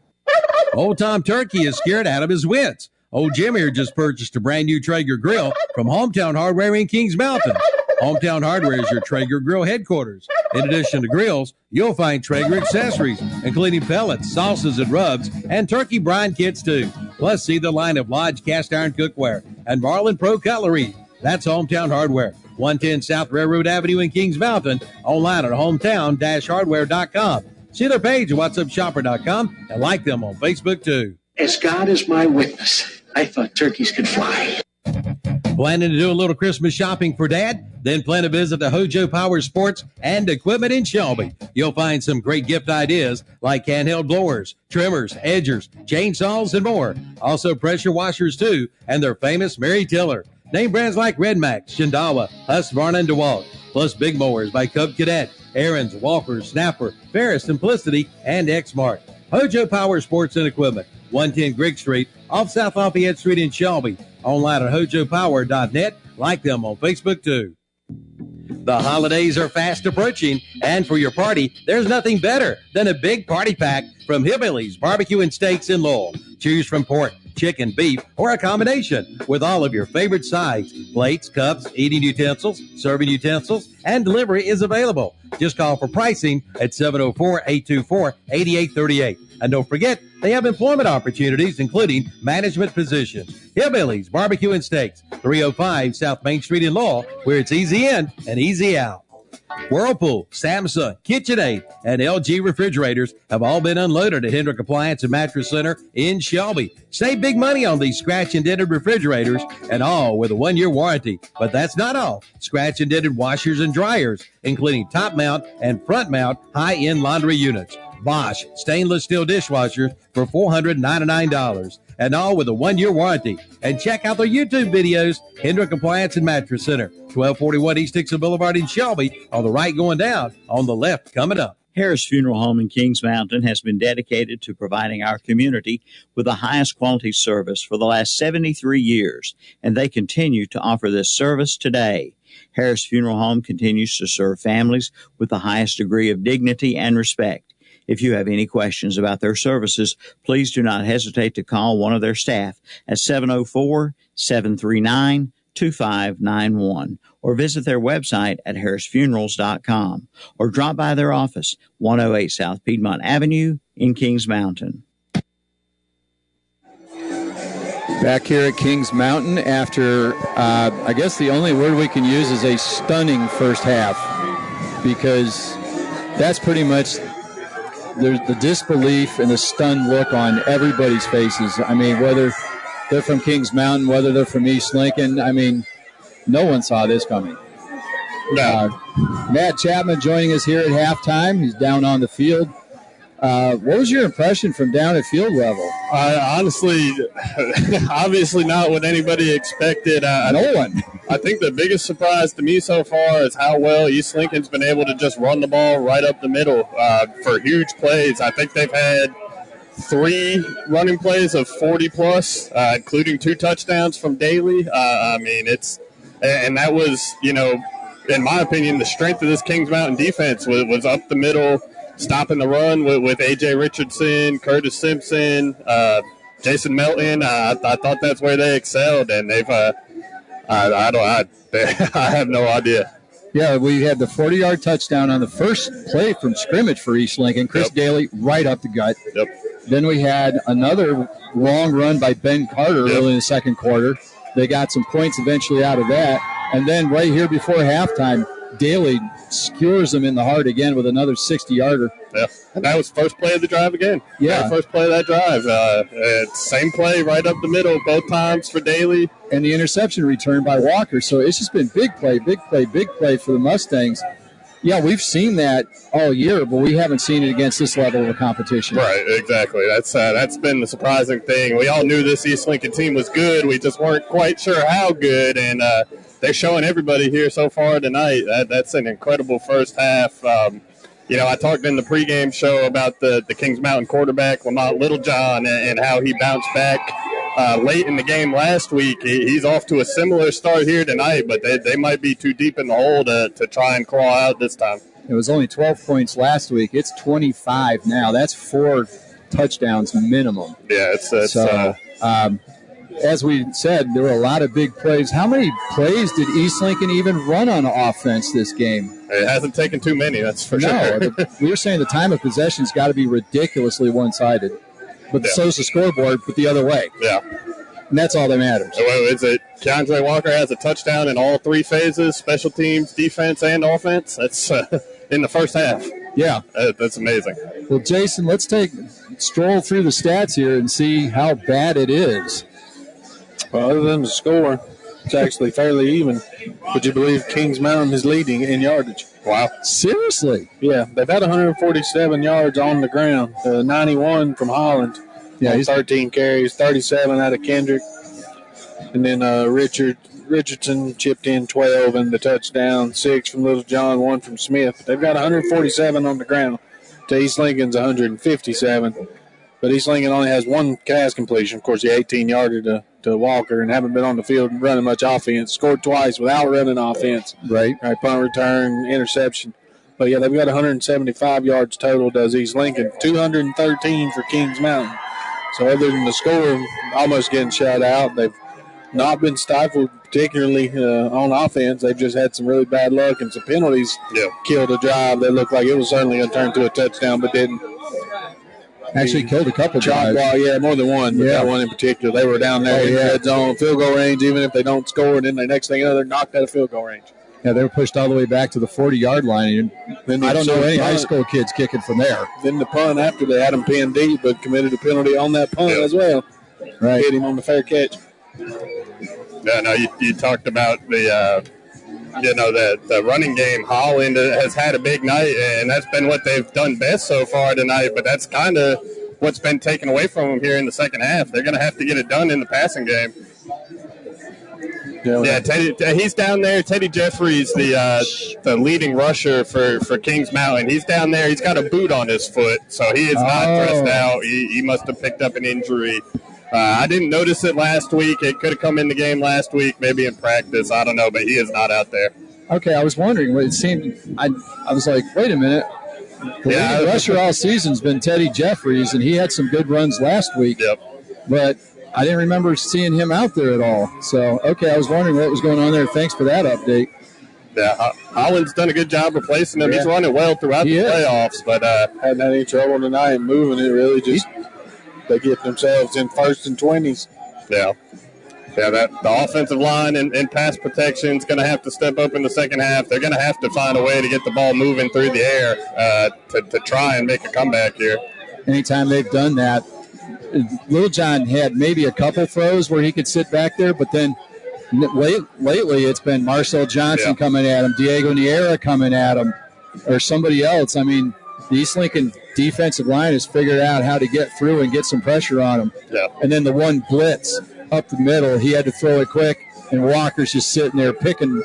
Old Tom Turkey is scared out of his wits. Old Jim here just purchased a brand new Traeger grill from Hometown Hardware in Kings Mountain. Hometown Hardware is your Traeger grill headquarters. In addition to grills, you'll find Traeger accessories, including pellets, sauces, and rubs, and turkey brine kits, too. Plus, see the line of Lodge cast iron cookware and Marlin Pro cutlery. That's Hometown Hardware, 110 South Railroad Avenue in Kings Mountain, online at hometown-hardware.com. See their page at whatsupshopper.com and like them on Facebook, too. As God is my witness, I thought turkeys could fly. Planning to do a little Christmas shopping for Dad? Then plan to visit the Hojo Power Sports and Equipment in Shelby. You'll find some great gift ideas like handheld blowers, trimmers, edgers, chainsaws, and more. Also pressure washers, too, and their famous Mary Tiller. Name brands like Red Max, Shindawa, Husqvarna, and DeWalt. Plus big mowers by Cub Cadet, Aaron's, Walker, Snapper, Ferris, Simplicity, and Exmark. Hojo Power Sports and Equipment, 110 Grigg Street, off South Lafayette Street in Shelby. Online at hojopower.net. Like them on Facebook, too. The holidays are fast approaching, and for your party, there's nothing better than a big party pack from Hillbillies Barbecue and Steaks in Lowell. Choose from pork, chicken, beef, or a combination with all of your favorite sides, plates, cups, eating utensils, serving utensils, and delivery is available. Just call for pricing at 704-824-8838. And don't forget, they have employment opportunities, including management positions. Hillbillies Barbecue and Steaks, 305 South Main Street in Lowell, where it's easy in and easy out. Whirlpool, Samsung, KitchenAid, and LG refrigerators have all been unloaded at Hendrick Appliance and Mattress Center in Shelby. Save big money on these scratch and dented refrigerators, and all with a 1-year warranty. But that's not all. Scratch and dented washers and dryers, including top mount and front mount high-end laundry units. Bosch stainless steel dishwashers for $499, and all with a 1-year warranty. And check out their YouTube videos, Hendrick Appliance and Mattress Center, 1241 East Dixon Boulevard in Shelby, on the right going down, on the left coming up. Harris Funeral Home in Kings Mountain has been dedicated to providing our community with the highest quality service for the last 73 years, and they continue to offer this service today. Harris Funeral Home continues to serve families with the highest degree of dignity and respect. If you have any questions about their services, please do not hesitate to call one of their staff at 704-739-2591 or visit their website at harrisfunerals.com or drop by their office, 108 South Piedmont Avenue in Kings Mountain. Back here at Kings Mountain after, I guess the only word we can use is a stunning first half, because that's pretty much there's the disbelief and the stunned look on everybody's faces. I mean, whether they're from Kings Mountain, whether they're from East Lincoln, I mean, no one saw this coming. Matt Chapman joining us here at halftime. He's down on the field. What was your impression from down at field level? Honestly, obviously not what anybody expected. No one. I think the biggest surprise to me so far is how well East Lincoln's been able to just run the ball right up the middle for huge plays. I think they've had 3 running plays of 40-plus, including 2 touchdowns from Daly. And that was, in my opinion, the strength of this Kings Mountain defense was up the middle, stopping the run with A.J. Richardson, Curtis Simpson, Jason Melton. I thought that's where they excelled, and they've I have no idea. Yeah, we had the 40-yard touchdown on the first play from scrimmage for East Lincoln. Chris Daly right up the gut. Yep. Then we had another long run by Ben Carter early in the second quarter. They got some points eventually out of that. And then right here before halftime, Daly skewers them in the heart again with another 60-yarder. Yeah, and that was first play of the drive again. Yeah. First play of that drive. Same play right up the middle both times for Daly. And the interception return by Walker. So it's just been big play for the Mustangs. Yeah, we've seen that all year, but we haven't seen it against this level of a competition. Right, exactly. That's been the surprising thing. We all knew this East Lincoln team was good. We just weren't quite sure how good, and they're showing everybody here so far tonight. That's an incredible first half. I talked in the pregame show about the Kings Mountain quarterback, Lamont Littlejohn, and how he bounced back late in the game last week. He's off to a similar start here tonight, but they might be too deep in the hole to try and claw out this time. It was only 12 points last week. It's 25 now. That's 4 touchdowns minimum. Yeah, as we said, there were a lot of big plays. How many plays did East Lincoln even run on offense this game? It hasn't taken too many, that's for sure. No, we were saying the time of possession's got to be ridiculously one-sided. But so's the scoreboard, but the other way. Yeah. And that's all that matters. Is it Keandre Walker has a touchdown in all 3 phases, special teams, defense, and offense? That's in the first half. Yeah. That's amazing. Well, Jason, let's stroll through the stats here and see how bad it is. Well, other than the score, it's actually fairly even. Would you believe Kings Mountain is leading in yardage? Wow. Seriously? Yeah, they've had 147 yards on the ground, 91 from Holland. Yeah, he's 13 carries, 37 out of Kendrick. And then Richardson chipped in 12 and the touchdown, 6 from Little John, 1 from Smith. They've got 147 on the ground to East Lincoln's 157. But East Lincoln only has one pass completion. Of course, the 18-yarder to Walker, and haven't been on the field running much offense. Scored twice without running offense. Right. Punt return, interception. But, yeah, they've got 175 yards total, does East Lincoln. 213 for Kings Mountain. So other than the score almost getting shut out, they've not been stifled, particularly on offense. They've just had some really bad luck, and some penalties killed a drive that looked like it was certainly going to turn to a touchdown, but didn't. Actually killed a couple drives. Yeah, more than one, but that one in particular. They were down there in the red zone, field goal range, even if they don't score, and then the next thing you know, they're knocked out of field goal range. Yeah, they were pushed all the way back to the 40-yard line. And I don't know any high school kids kicking from there. Then the punt after they had him pinned deep, but committed a penalty on that punt as well. Right. Hit him on the fair catch. Yeah, no, you talked about the running game. Holland has had a big night, and that's been what they've done best so far tonight, but that's kind of what's been taken away from them here in the second half. They're going to have to get it done in the passing game. Yeah, he's down there. Teddy Jeffries, the leading rusher for Kings Mountain. He's down there. He's got a boot on his foot, so he is not dressed out. He must have picked up an injury. I didn't notice it last week. It could have come in the game last week, maybe in practice. I don't know, but he is not out there. Okay, I was wondering. It seemed I was like, wait a minute. The leading rusher all season's been Teddy Jeffries, and he had some good runs last week. Yep. But I didn't remember seeing him out there at all. So, okay, I was wondering what was going on there. Thanks for that update. Yeah, Holland's done a good job replacing him. He's running well throughout the playoffs, but hadn't had any trouble tonight moving it. Really just they get themselves in 1st and 20s. Yeah, the offensive line and pass protection is going to have to step up in the second half. They're going to have to find a way to get the ball moving through the air to try and make a comeback here. Anytime they've done that, Little John had maybe a couple throws where he could sit back there, but then lately it's been Marcel Johnson coming at him, Diego Niera coming at him, or somebody else. I mean, the East Lincoln defensive line has figured out how to get through and get some pressure on him. Yeah. And then the one blitz up the middle, he had to throw it quick, and Walker's just sitting there picking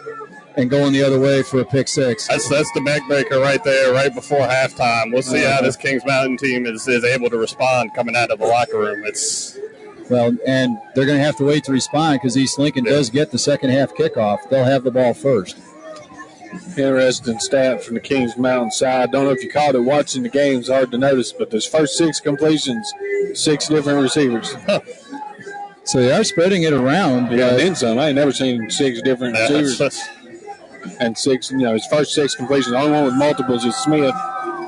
and going the other way for a pick six. That's the backbreaker right there, right before halftime. We'll see how this Kings Mountain team is able to respond coming out of the locker room. And they're going to have to wait to respond because East Lincoln does get the second half kickoff. They'll have the ball first. Interesting stat from the Kings Mountain side. Don't know if you caught it watching the game. It's hard to notice, but those first 6 completions, 6 different receivers. So they are spreading it around. Yeah, then some. I ain't never seen 6 different receivers. And 6, his first 6 completions. The only one with multiples is Smith.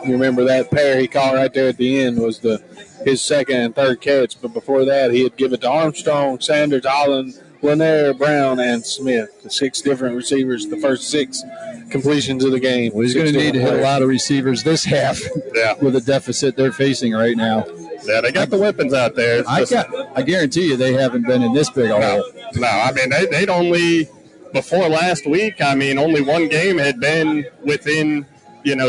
You remember that pair he caught right there at the end was his second and third catch. But before that, he had given it to Armstrong, Sanders, Holland, Lanier, Brown, and Smith. The 6 different receivers, the first 6 completions of the game. Well, he's going to need to hit a lot of receivers this half with the deficit they're facing right now. Yeah, they got the weapons out there. I guarantee you they haven't been in this big a hole. No, I mean, they'd only, before last week, only one game had been within,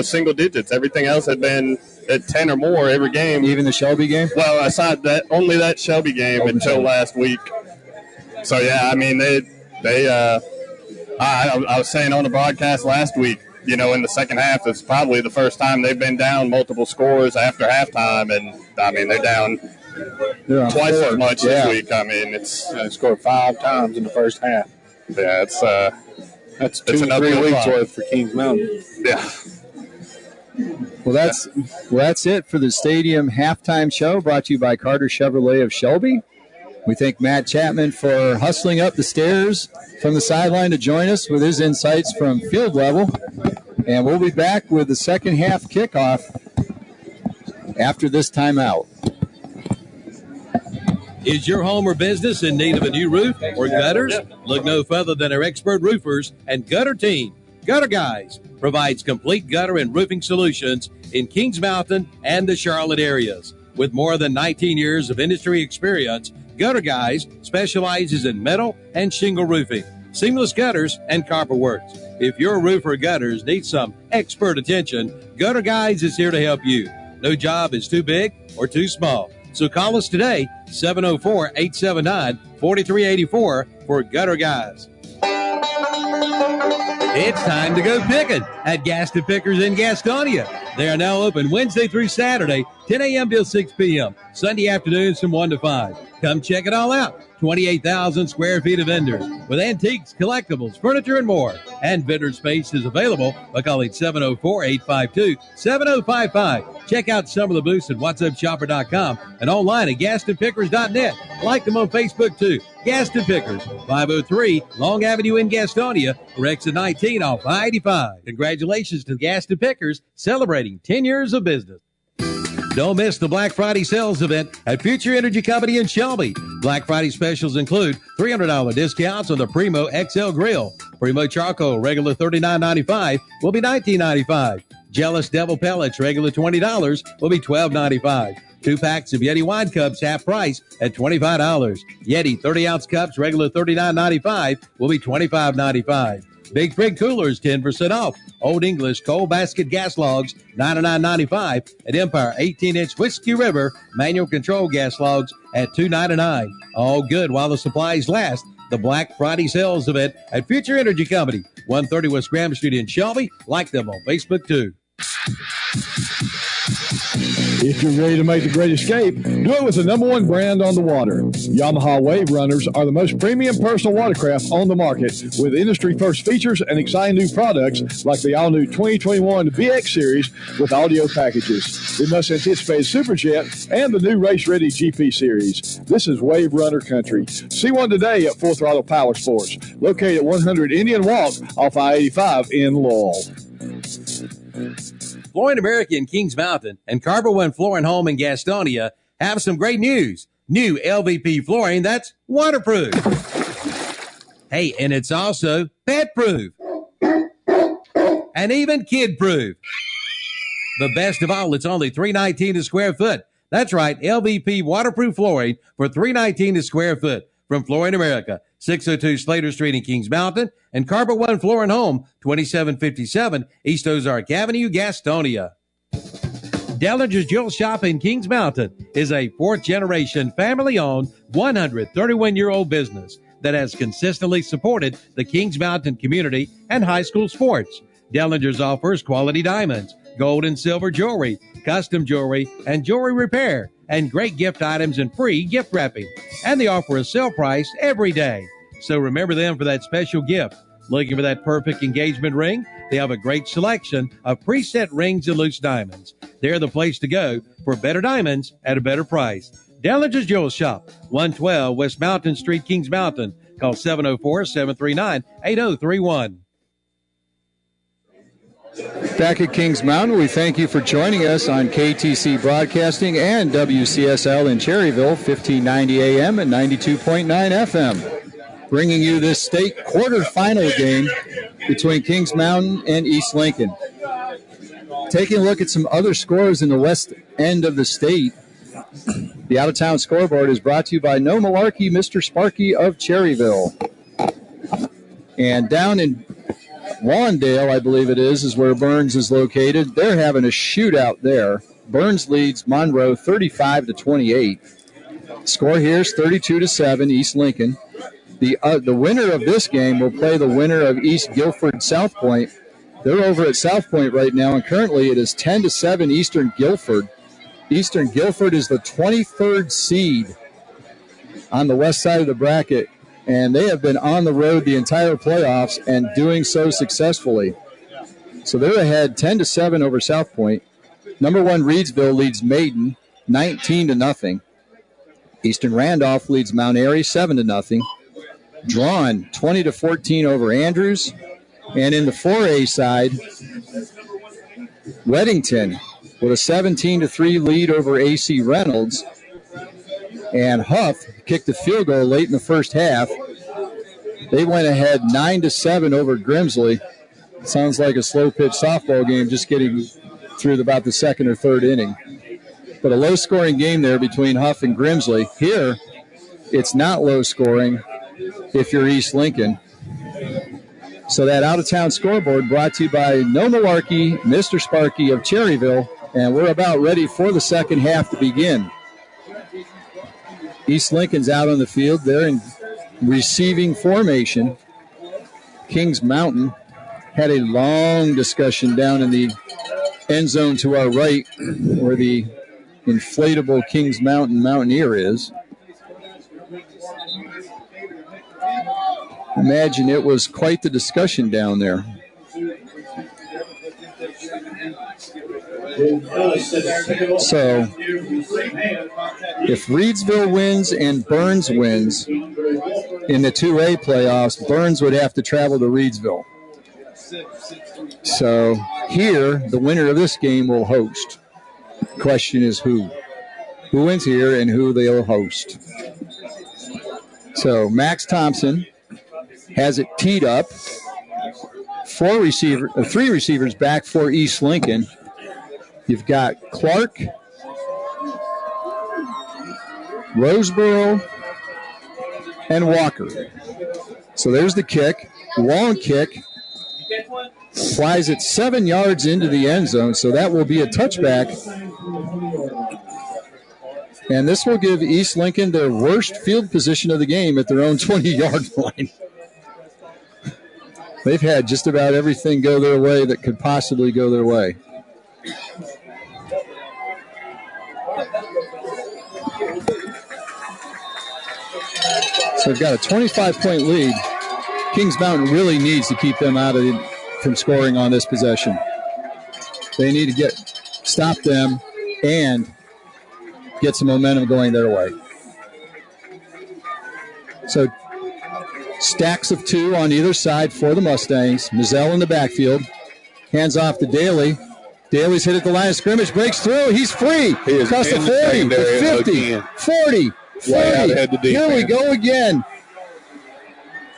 single digits. Everything else had been at 10 or more every game. Even the Shelby game? Well, aside that, only that Shelby game until last week. So, yeah, I mean, I was saying on the broadcast last week, in the second half, it's probably the first time they've been down multiple scores after halftime. And, they're down twice as much this week. They scored 5 times in the first half. Yeah, that's 2 to 3 weeks worth for Kings Mountain. Yeah. Well, that's it for the stadium halftime show brought to you by Carter Chevrolet of Shelby. We thank Matt Chapman for hustling up the stairs from the sideline to join us with his insights from field level. And we'll be back with the second half kickoff after this timeout. Is your home or business in need of a new roof or gutters? Look no further than our expert roofers and gutter team. Gutter Guys provides complete gutter and roofing solutions in Kings Mountain and the Charlotte areas. With more than 19 years of industry experience, Gutter Guys specializes in metal and shingle roofing, seamless gutters, and copper works. If your roof or gutters need some expert attention, Gutter Guys is here to help you. No job is too big or too small. So call us today, 704-879-4384 for Gutter Guys. It's time to go picking at Gaston Pickers in Gastonia. They are now open Wednesday through Saturday, 10 a.m. till 6 p.m., Sunday afternoons from 1 to 5. Come check it all out. 28,000 square feet of vendors with antiques, collectibles, furniture, and more. And vendor space is available by calling 704-852-7055. Check out some of the booths at whatsupshopper.com and online at gastonpickers.net. Like them on Facebook, too. Gaston Pickers, 503 Long Avenue in Gastonia, or exit 19 off I-85. Congratulations to Gaston Pickers, celebrating 10 years of business. Don't miss the Black Friday sales event at Future Energy Company in Shelby. Black Friday specials include $300 discounts on the Primo XL Grill. Primo Charcoal, regular $39.95, will be $19.95. Jealous Devil Pellets, regular $20, will be $12.95. 2 packs of Yeti wine cups, half price at $25. Yeti 30-ounce cups, regular $39.95, will be $25.95. Big Frig coolers, 10% off. Old English coal basket gas logs, $99.95. At Empire, 18-inch Whiskey River manual control gas logs at $2.99. All good while the supplies last. The Black Friday sales event at Future Energy Company, 130 West Graham Street in Shelby. Like them on Facebook, too. If you're ready to make the great escape, do it with the #1 brand on the water. Yamaha Wave Runners are the most premium personal watercraft on the market, with industry-first features and exciting new products like the all-new 2021 VX Series with audio packages, the much-anticipated Superjet, and the new race-ready GP Series. This is Wave Runner country. See one today at Full Throttle Power Sports, located at 100 Indian Walk off I-85 in Lowell. Flooring America in Kings Mountain and Carver One Flooring Home in Gastonia have some great news. New LVP flooring that's waterproof. Hey, and it's also pet-proof. And even kid-proof. The best of all, it's only $319 a square foot. That's right, LVP waterproof flooring for $319 a square foot from Flooring America, 602 Slater Street in Kings Mountain, and Carpet One Floor and Home, 2757 East Ozark Avenue, Gastonia. Dellinger's Jewel Shop in Kings Mountain is a fourth-generation, family-owned, 131-year-old business that has consistently supported the Kings Mountain community and high school sports. Dellinger's offers quality diamonds, gold and silver jewelry, custom jewelry, and jewelry repair, and great gift items and free gift wrapping. And they offer a sale price every day. So remember them for that special gift. Looking for that perfect engagement ring? They have a great selection of preset rings and loose diamonds. They're the place to go for better diamonds at a better price. Dellinger's Jewel Shop, 112 West Mountain Street, Kings Mountain. Call 704-739-8031. Back at Kings Mountain, we thank you for joining us on KTC Broadcasting and WCSL in Cherryville, 1590 AM and 92.9 FM. Bringing you this state quarterfinal game between Kings Mountain and East Lincoln. Taking a look at some other scores in the west end of the state, the out-of-town scoreboard is brought to you by No Malarkey, Mr. Sparky of Cherryville. And down in Wandale, I believe it is where Burns is located. They're having a shootout there. Burns leads Monroe 35-28. Score here is 32-7, East Lincoln. The winner of this game will play the winner of East Guilford South Point. They're over at South Point right now, and currently it is 10-7 Eastern Guilford. Eastern Guilford is the 23rd seed on the west side of the bracket, and they have been on the road the entire playoffs and doing so successfully. So they're ahead 10-7 over South Point. Number 1 Reedsville leads Maiden 19-0. Eastern Randolph leads Mount Airy 7-0. Drawn 20-14 over Andrews. And in the 4A side, Weddington with a 17-3 lead over AC Reynolds. And Huff kicked a field goal late in the first half. They went ahead 9-7 over Grimsley. Sounds like a slow-pitch softball game just getting through about the second or third inning. But a low-scoring game there between Huff and Grimsley. Here, it's not low-scoring if you're East Lincoln. So that out-of-town scoreboard brought to you by No Malarkey, Mr. Sparky of Cherryville, and we're about ready for the second half to begin. East Lincoln's out on the field. They're in receiving formation. Kings Mountain had a long discussion down in the end zone to our right, where the inflatable Kings Mountain Mountaineer is. Imagine it was quite the discussion down there. So, if Reedsville wins and Burns wins in the 2A playoffs, Burns would have to travel to Reedsville. So, here, the winner of this game will host. Question is who? Who wins here and who they'll host. So, Max Thompson has it teed up. Three receivers back for East Lincoln. You've got Clark, Roseboro, and Walker. So there's the kick. Long kick. Flies it 7 yards into the end zone, so that will be a touchback. And this will give East Lincoln their worst field position of the game at their own 20-yard line. They've had just about everything go their way that could possibly go their way. So they've got a 25-point lead. Kings Mountain really needs to keep them from scoring on this possession. They need to stop them and get some momentum going their way. So stacks of two on either side for the Mustangs. Mazzell in the backfield. Hands off to Daly. Daly's hit at the line of scrimmage, breaks through. He's free. Across the 40, the 50, again. 40, 40. Here we go again.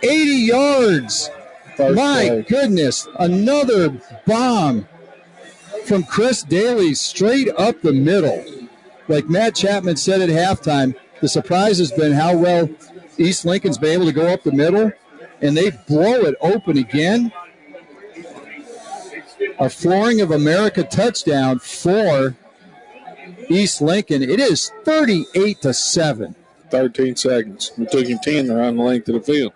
80 yards. My goodness. Another bomb from Chris Daly straight up the middle. Like Matt Chapman said at halftime, the surprise has been how well East Lincoln's been able to go up the middle, and they blow it open again. A Flooring of America touchdown for East Lincoln. It is 38-7. 13 seconds. It took him 10 to run the length of the field.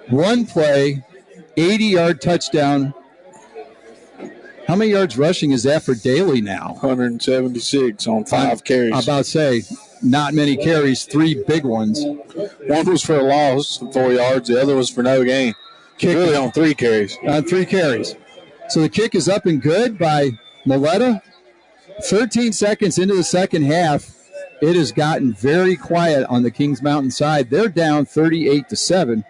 One play, 80-yard touchdown. How many yards rushing is that for Daly now? 176 on 5 carries. I'm about to say, not many carries, 3 big ones. One was for a loss of 4 yards. The other was for no gain. Kick really on 3 carries. On 3 carries. So the kick is up and good by Maletta. 13 seconds into the second half, it has gotten very quiet on the Kings Mountain side. They're down 38-7.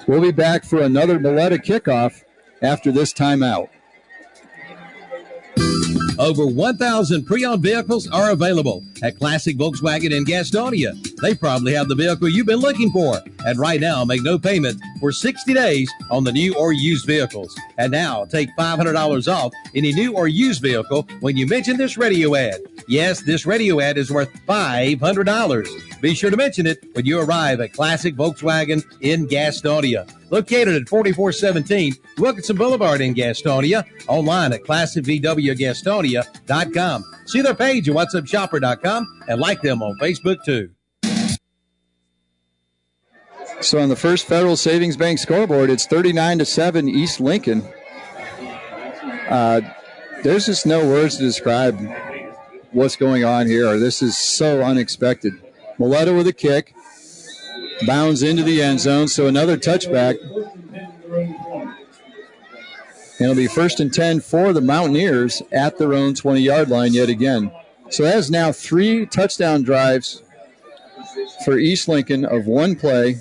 We'll be back for another Maletta kickoff after this timeout. Over 1,000 pre-owned vehicles are available at Classic Volkswagen in Gastonia. They probably have the vehicle you've been looking for. And right now, make no payment for 60 days on the new or used vehicles. And now, take $500 off any new or used vehicle when you mention this radio ad. Yes, this radio ad is worth $500. Be sure to mention it when you arrive at Classic Volkswagen in Gastonia. Located at 4417 Wilkinson Boulevard in Gastonia. Online at classicvwgastonia.com. See their page at whatsupshopper.com and like them on Facebook too. So on the first Federal Savings Bank scoreboard, it's 39-7 East Lincoln. There's just no words to describe what's going on here. This is so unexpected. Maletta with a kick. Bounds into the end zone, so another touchback. It'll be 1st and 10 for the Mountaineers at their own 20-yard line yet again. So that is now 3 touchdown drives for East Lincoln of one play,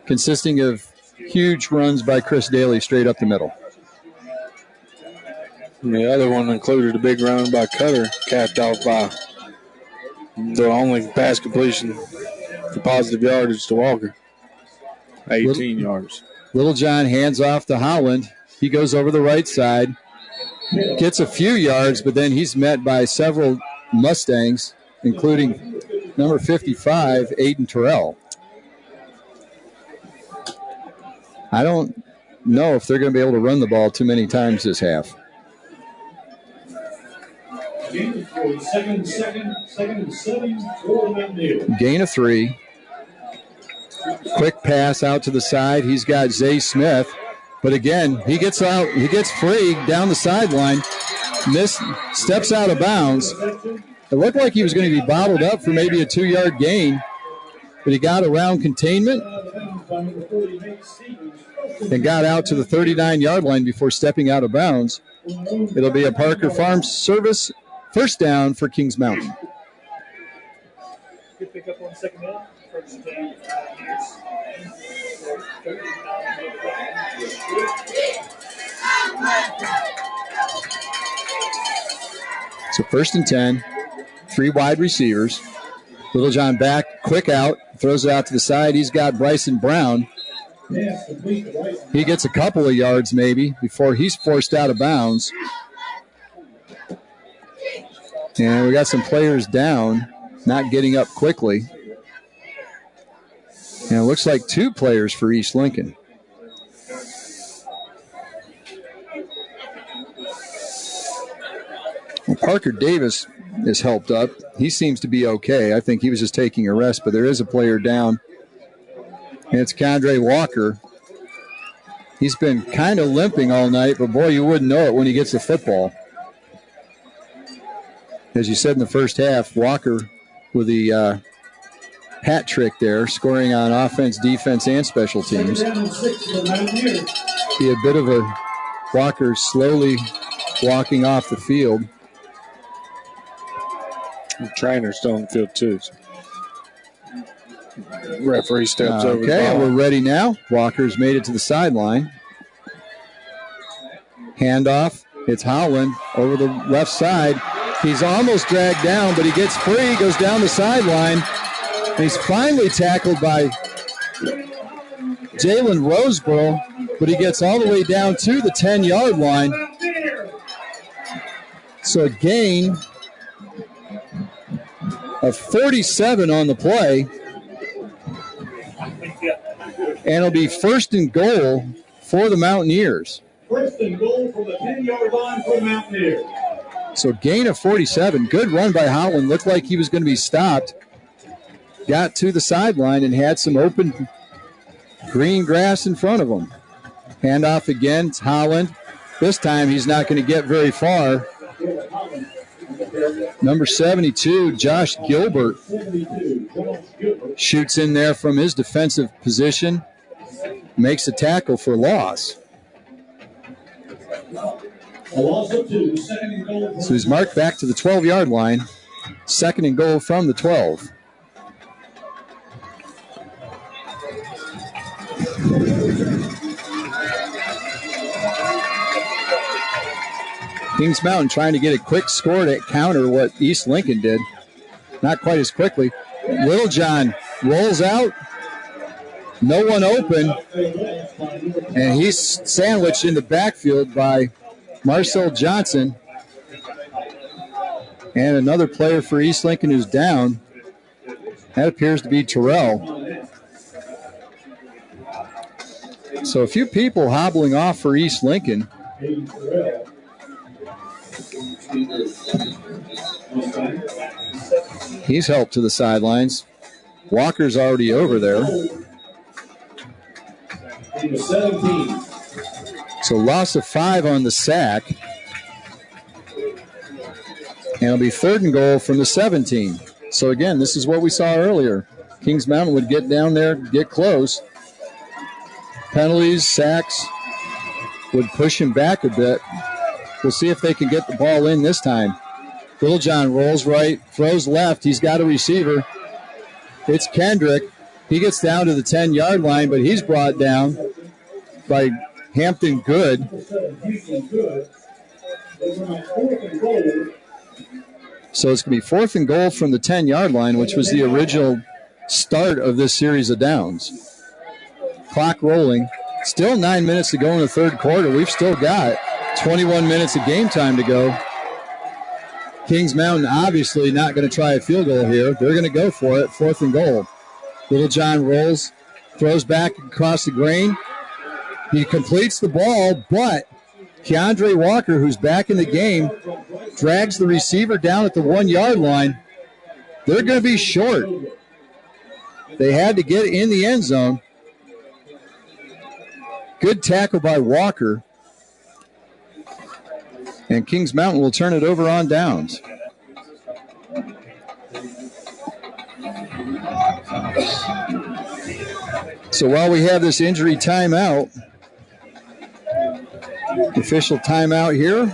consisting of huge runs by Chris Daly straight up the middle. And the other one included a big run by Cutter, capped off by the only pass completion for positive yardage to Walker. 18 yards. Little John hands off to Holland. He goes over the right side, gets a few yards, but then he's met by several Mustangs, including number 55, Aiden Terrell. I don't know if they're going to be able to run the ball too many times this half. Gain of 3. Quick pass out to the side. He's got Zay Smith. But again, he gets out, he gets free down the sideline, steps out of bounds. It looked like he was going to be bottled up for maybe a 2-yard gain, but he got around containment and got out to the 39-yard line before stepping out of bounds. It'll be a Parker Farm Service first down for Kings Mountain. Good pick up on second down. First down. So first and 10, 3 wide receivers. Littlejohn back, quick out, throws it out to the side. He's got Bryson Brown. He gets a couple of yards maybe before he's forced out of bounds. And we got some players down, not getting up quickly. And it looks like 2 players for East Lincoln. Well, Parker Davis is helped up. He seems to be okay. I think he was just taking a rest, but there is a player down. And it's Condre Walker. He's been kind of limping all night, but boy, you wouldn't know it when he gets the football. As you said in the first half, Walker with the hat trick there, scoring on offense, defense, and special teams. Be a bit of a Walker slowly walking off the field. The trainer's still on the field, too. Referee steps over the ball. Okay, we're ready now. Walker's made it to the sideline. Handoff. It's Howland over the left side. He's almost dragged down, but he gets free, goes down the sideline. He's finally tackled by Jalen Roseboro, but he gets all the way down to the 10-yard line. So a gain of 47 on the play. And it'll be first and goal for the Mountaineers. First and goal from the 10-yard line for the Mountaineers. So gain of 47. Good run by Howland. Looked like he was going to be stopped. Got to the sideline and had some open green grass in front of him. Handoff again. It's Howland. This time he's not going to get very far. Number 72, Josh Gilbert, shoots in there from his defensive position. Makes a tackle for loss. So he's marked back to the 12-yard line. Second and goal from the 12. Kings Mountain trying to get a quick score to counter what East Lincoln did. Not quite as quickly. Littlejohn rolls out. No one open. And he's sandwiched in the backfield by Marcel Johnson. And another player for East Lincoln who's down. That appears to be Terrell. So a few people hobbling off for East Lincoln. He's helped to the sidelines. Walker's already over there. So loss of 5 on the sack. And it'll be third and goal from the 17. So again, this is what we saw earlier. Kings Mountain would get down there, get close. Penalties, sacks would push him back a bit. We'll see if they can get the ball in this time. Littlejohn rolls right, throws left. He's got a receiver. It's Kendrick. He gets down to the 10-yard line, but he's brought down by Hampton Good. So it's going to be fourth and goal from the 10-yard line, which was the original start of this series of downs. Clock rolling. Still 9 minutes to go in the third quarter. We've still got 21 minutes of game time to go. Kings Mountain obviously not going to try a field goal here. They're going to go for it, fourth and goal. Littlejohn rolls, throws back across the grain. He completes the ball, but Keandre Walker, who's back in the game, drags the receiver down at the 1-yard line. They're going to be short. They had to get in the end zone. Good tackle by Walker. And Kings Mountain will turn it over on downs. So while we have this injury timeout, official timeout here,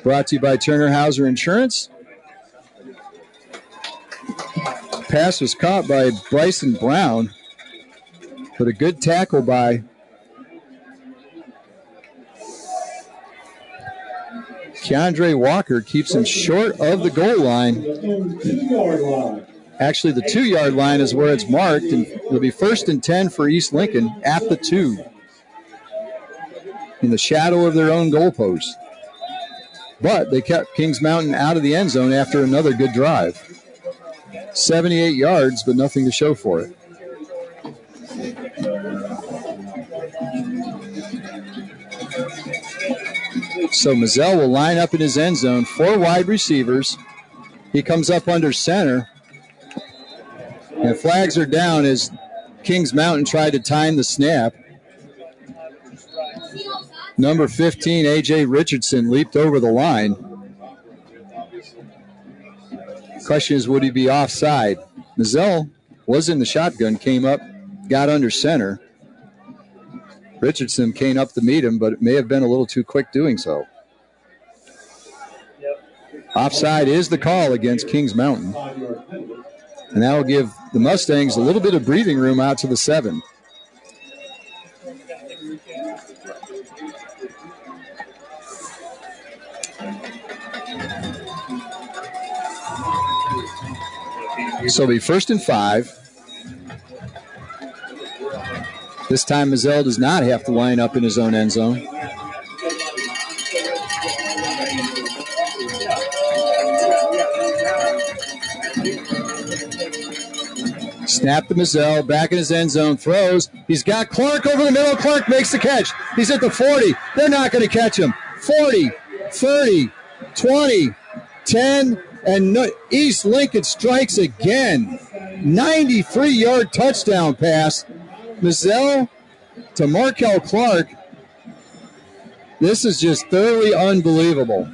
brought to you by Turner Hauser Insurance. Pass was caught by Bryson Brown, but a good tackle by Keandre Walker keeps him short of the goal line. Actually, the 2-yard line is where it's marked, and it'll be 1st and 10 for East Lincoln at the 2, in the shadow of their own goalpost. But they kept Kings Mountain out of the end zone after another good drive. 78 yards, but nothing to show for it. So Mazzell will line up in his end zone, 4 wide receivers. He comes up under center. And flags are down as Kings Mountain tried to time the snap. Number 15, A.J. Richardson, leaped over the line. Question is, would he be offside? Mazzell was in the shotgun, came up, got under center. Richardson came up to meet him, but it may have been a little too quick doing so. Offside is the call against Kings Mountain. And that will give the Mustangs a little bit of breathing room out to the 7. So it'll be 1st and 5. This time Mazzell does not have to line up in his own end zone. Snap to Mazzell, back in his end zone, throws. He's got Clark over the middle. Clark makes the catch. He's at the 40. They're not going to catch him. 40, 30, 20, 10, and East Lincoln strikes again. 93-yard touchdown pass. Mazzell to Markel Clark. This is just thoroughly unbelievable.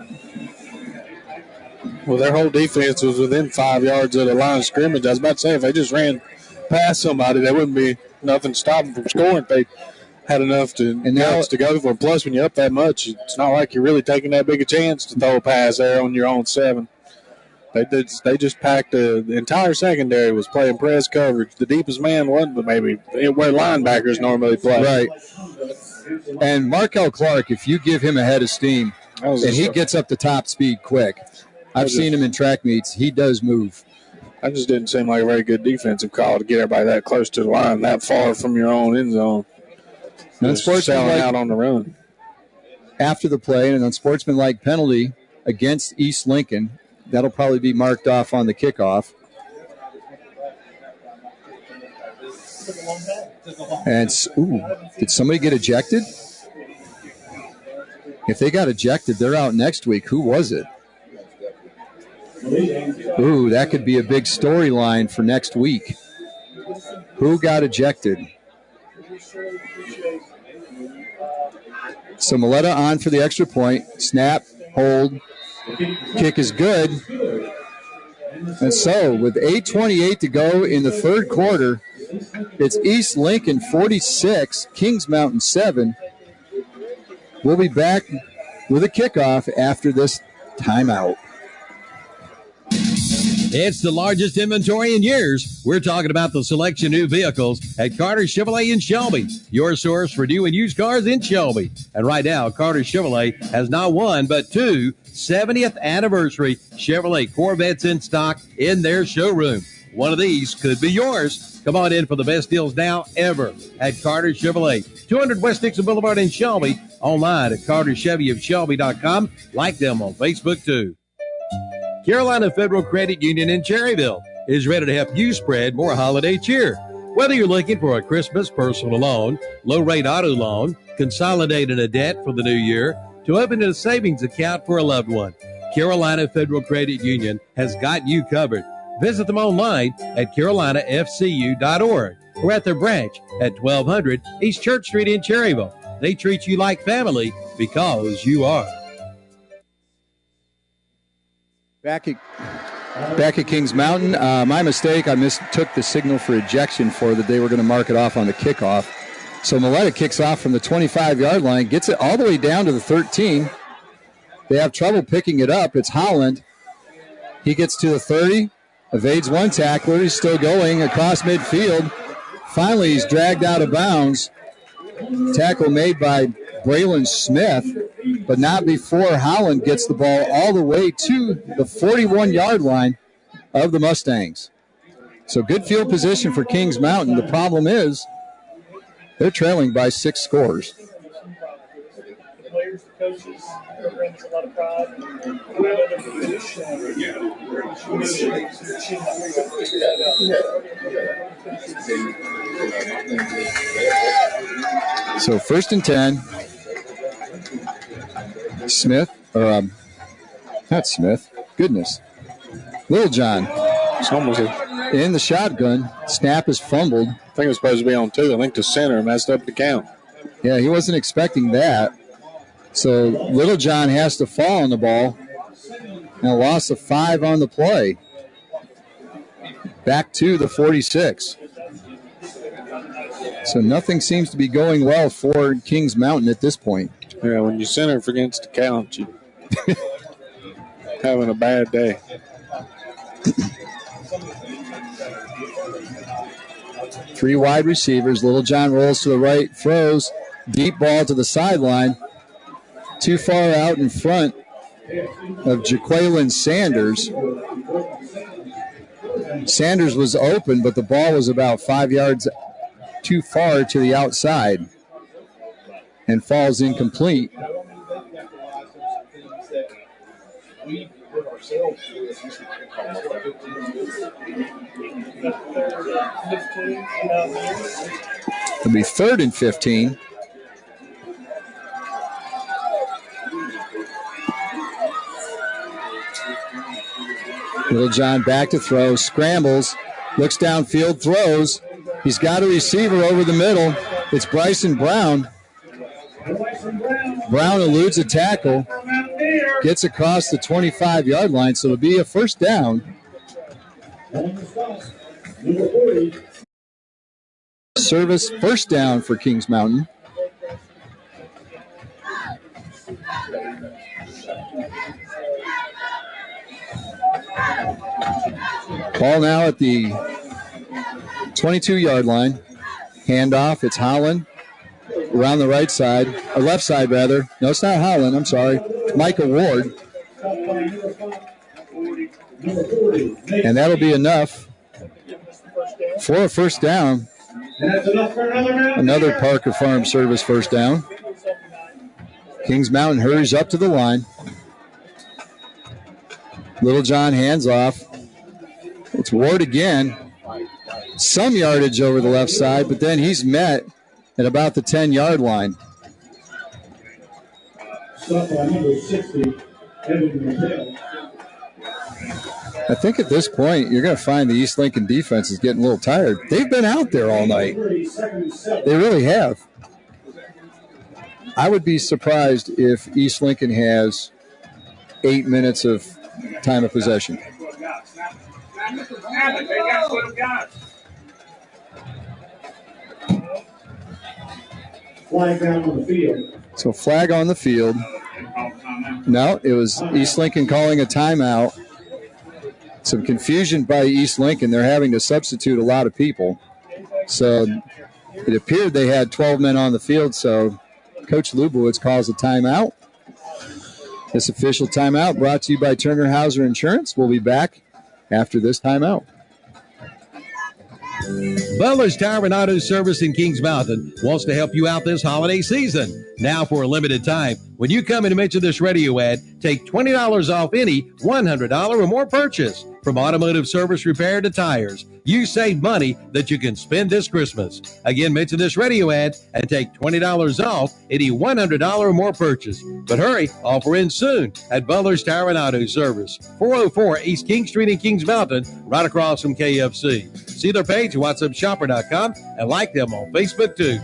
Well, their whole defense was within 5 yards of the line of scrimmage. I was about to say, if they just ran past somebody, there wouldn't be nothing to stop them from scoring if they had enough to go for. Plus, when you're up that much, it's not like you're really taking that big a chance to throw a pass there on your own 7. They just packed the entire secondary was playing press coverage. The deepest man wasn't, but maybe where linebackers normally play. Right. And Markel Clark, if you give him a head of steam, and he gets up to top speed quick. I've seen him in track meets. He does move. I just didn't seem like a very good defensive call to get everybody that close to the line, that far from your own end zone. Unsportsmanlike out on the run. After the play, and an unsportsmanlike penalty against East Lincoln. That'll probably be marked off on the kickoff. And, did somebody get ejected? If they got ejected, they're out next week. Who was it? Ooh, that could be a big storyline for next week. Who got ejected? So Maletta on for the extra point. Snap, hold. Kick is good. And so with 8:28 to go in the third quarter, it's East Lincoln 46, Kings Mountain 7. We'll be back with a kickoff after this timeout. It's the largest inventory in years. We're talking about the selection of new vehicles at Carter Chevrolet in Shelby, your source for new and used cars in Shelby. And right now, Carter Chevrolet has not one, but 2 70th anniversary Chevrolet Corvettes in stock in their showroom. One of these could be yours. Come on in for the best deals now ever at Carter Chevrolet, 200 West Dixon Boulevard in Shelby. Online at CarterChevyofShelby.com. Like them on Facebook, too. Carolina Federal Credit Union in Cherryville is ready to help you spread more holiday cheer. Whether you're looking for a Christmas personal loan, low-rate auto loan, consolidating a debt for the new year, to open a savings account for a loved one, Carolina Federal Credit Union has got you covered. Visit them online at carolinafcu.org or or at their branch at 1200 East Church Street in Cherryville. They treat you like family because you are. Back at Kings Mountain, my mistake, I mistook the signal for ejection for that they were going to mark it off on the kickoff. So Milletta kicks off from the 25-yard line, gets it all the way down to the 13. They have trouble picking it up. It's Holland. He gets to the 30, evades one tackler. He's still going across midfield. Finally, he's dragged out of bounds. Tackle made by Braylon Smith, but not before Holland gets the ball all the way to the 41-yard line of the Mustangs. So good field position for Kings Mountain. The problem is they're trailing by 6 scores. The players, the coaches, it brings a lot of pride. So 1st and 10. Smith, or not Smith, goodness. Little John. It's almost in the shotgun. Snap is fumbled. I think it was supposed to be on 2. I think the center messed up the count. Yeah, he wasn't expecting that. So Little John has to fall on the ball. And a loss of 5 on the play. Back to the 46. So nothing seems to be going well for Kings Mountain at this point. Yeah, when you center for against the count, you having a bad day. Three wide receivers. Little John rolls to the right, throws. Deep ball to the sideline. Too far out in front of Jaqueline Sanders. Sanders was open, but the ball was about 5 yards too far to the outside and falls incomplete. It'll be 3rd and 15. Little John back to throw, scrambles, looks downfield, throws. He's got a receiver over the middle. It's Bryson Brown. Brown eludes a tackle, gets across the 25-yard line, so it'll be a 1st down. Service 1st down for Kings Mountain. Ball now at the 22-yard line. Handoff, it's Holland. Around the right side, or left side rather. No, it's not Holland, I'm sorry. Michael Ward. And that'll be enough for a 1st down. Another Parker Farm Service 1st down. Kings Mountain hurries up to the line. Little John hands off. It's Ward again. Some yardage over the left side, but then he's met at about the 10-yard line. I think at this point, you're going to find the East Lincoln defense is getting a little tired. They've been out there all night. They really have. I would be surprised if East Lincoln has 8 minutes of time of possession. Flag down on the field. So flag on the field. No, it was East Lincoln calling a timeout. Some confusion by East Lincoln. They're having to substitute a lot of people. So it appeared they had 12 men on the field, so Coach Lubowitz calls a timeout. This official timeout brought to you by Turner Hauser Insurance. We'll be back after this timeout. Butler's Tire and Auto Service in Kings Mountain wants to help you out this holiday season. Now for a limited time, When you come in and mention this radio ad, take $20 off any $100 or more purchase. From automotive service repair to tires, you save money that you can spend this Christmas. Again, mention this radio ad and take $20 off any $100 or more purchase. But hurry, offer ends soon at Butler's Tire and Auto Service, 404 East King Street in Kings Mountain, right across from KFC. See their page at whatsupshopper.com and like them on Facebook too.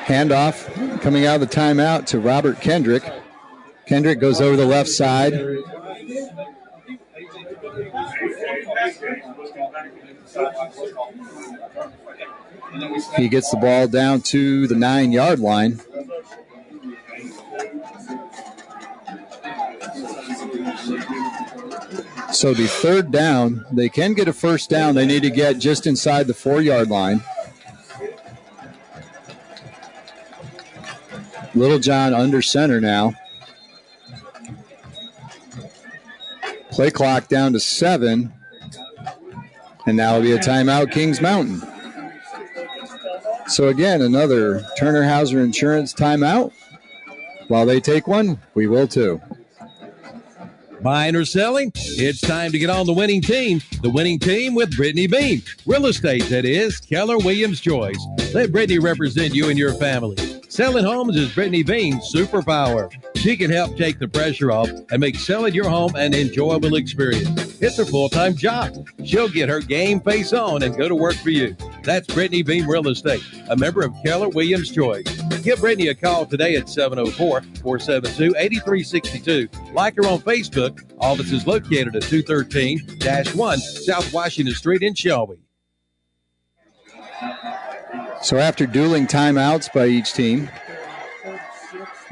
Handoff coming out of the timeout to Robert Kendrick. Kendrick goes over the left side. He gets the ball down to the 9-yard line. So it'll be third down. They can get a first down. They need to get just inside the 4-yard line. Littlejohn under center now. Play clock down to 7. And now will be a timeout, Kings Mountain. So again, another Turner Hauser Insurance timeout. While they take one, we will too. Buying or selling? It's time to get on the winning team. The winning team with Brittany Beam. Real estate, that is, Keller Williams Choice. Let Brittany represent you and your family. Selling homes is Brittany Beam's superpower. She can help take the pressure off and make selling your home an enjoyable experience. It's a full-time job. She'll get her game face on and go to work for you. That's Brittany Beam Real Estate, a member of Keller Williams Choice. Give Brittany a call today at 704-472-8362. Like her on Facebook. Office is located at 213-1 South Washington Street in Shelby. So after dueling timeouts by each team,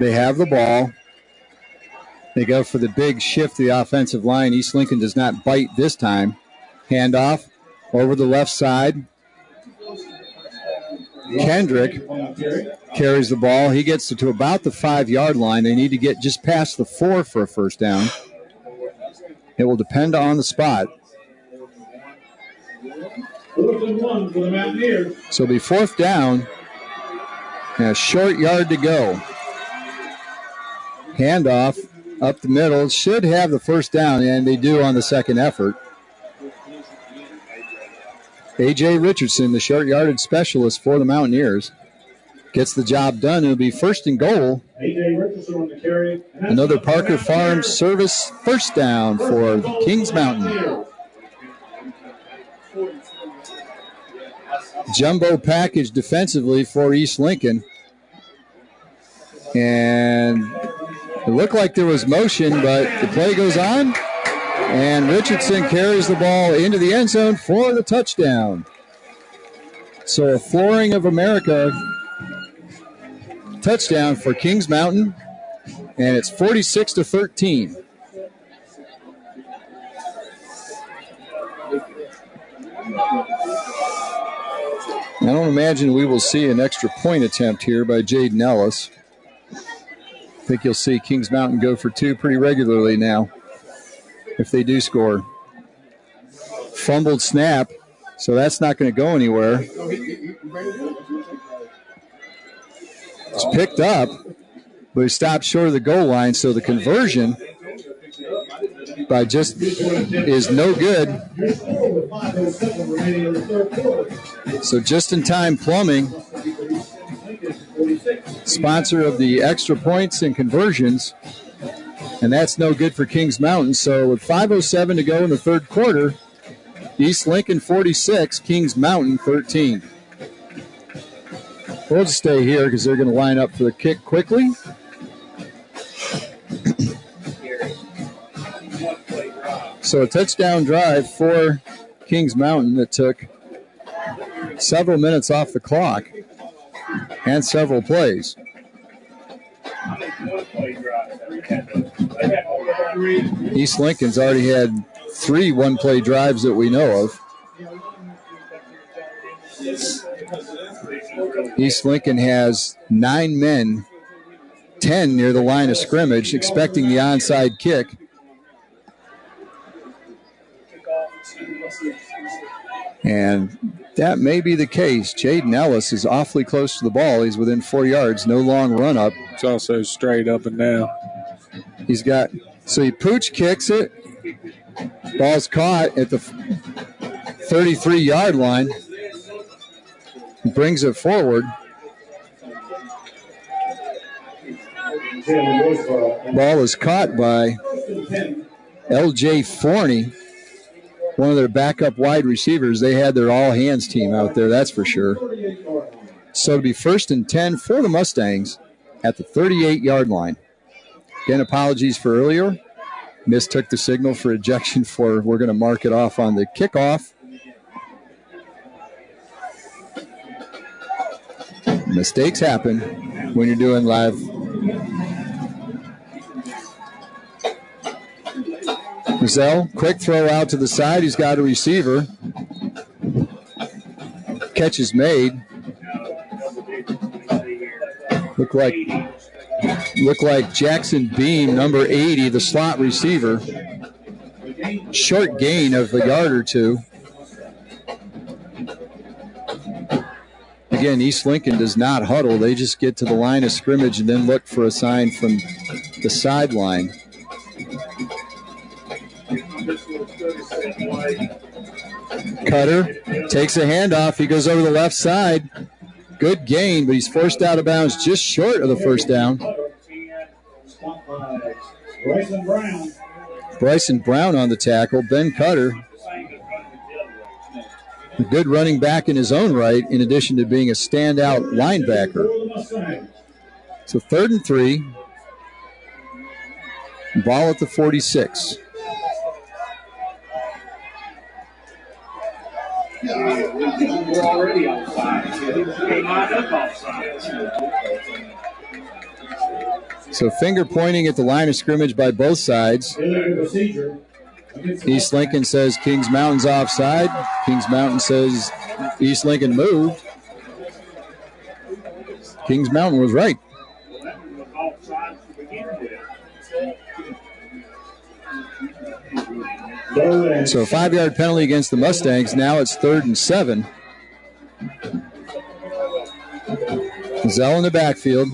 they have the ball. They go for the big shift to the offensive line. East Lincoln does not bite this time. Handoff over the left side. Kendrick carries the ball. He gets to about the 5-yard line. They need to get just past the 4 for a first down. It will depend on the spot. 4th and 1 for the Mountaineers. So it'll be 4th down and a short yard to go. Handoff up the middle. Should have the first down, and they do on the second effort. A.J. Richardson, the short yardage specialist for the Mountaineers, gets the job done. It'll be 1st and goal. A.J. Richardson on the carry. Another Parker Farms service first down for Kings Mountain. Jumbo package defensively for East Lincoln. And it looked like there was motion, but the play goes on. And Richardson carries the ball into the end zone for the touchdown. So a Flooring of America touchdown for Kings Mountain. And it's 46-13. I don't imagine we will see an extra point attempt here by Jaden Ellis. I think you'll see Kings Mountain go for 2 pretty regularly now if they do score. Fumbled snap, so that's not going to go anywhere. It's picked up, but he stopped short of the goal line, so the conversion by just is no good. So Just in Time Plumbing, sponsor of the extra points and conversions, and that's no good for Kings Mountain. So with 5:07 to go in the third quarter, East Lincoln 46, Kings Mountain 13. We'll just stay here because they're going to line up for the kick quickly. So a touchdown drive for Kings Mountain that took several minutes off the clock and several plays. East Lincoln's already had 3 one-play drives that we know of. East Lincoln has 9 men, 10 near the line of scrimmage, expecting the onside kick. And That may be the case. Jaden Ellis is awfully close to the ball. He's within 4 yards. No long run up. It's also straight up and down. He's got, so he pooch kicks it. Ball's caught at the 33-yard line. He brings it forward. Ball is caught by L.J. Forney, one of their backup wide receivers. They had their all-hands team out there, that's for sure. So it'll be 1st and 10 for the Mustangs at the 38-yard line. Again, apologies for earlier. Mistook the signal for ejection for, we're going to mark it off on the kickoff. Mistakes happen when you're doing live. Giselle, quick throw out to the side. He's got a receiver. Catch is made. Look like Jackson Beam, number 80, the slot receiver. Short gain of a yard or two. Again, East Lincoln does not huddle. They just get to the line of scrimmage and then look for a sign from the sideline. Cutter takes a handoff. He goes over the left side. Good gain, but he's forced out of bounds just short of the first down. Bryson Brown on the tackle. Ben Cutter, a good running back in his own right, in addition to being a standout linebacker. So 3rd and 3. Ball at the 46. We're already offside. So finger pointing at the line of scrimmage by both sides. East Lincoln says Kings Mountain's offside. Kings Mountain says East Lincoln moved. Kings Mountain was right. So a 5-yard penalty against the Mustangs. Now it's 3rd and 7. Zell in the backfield.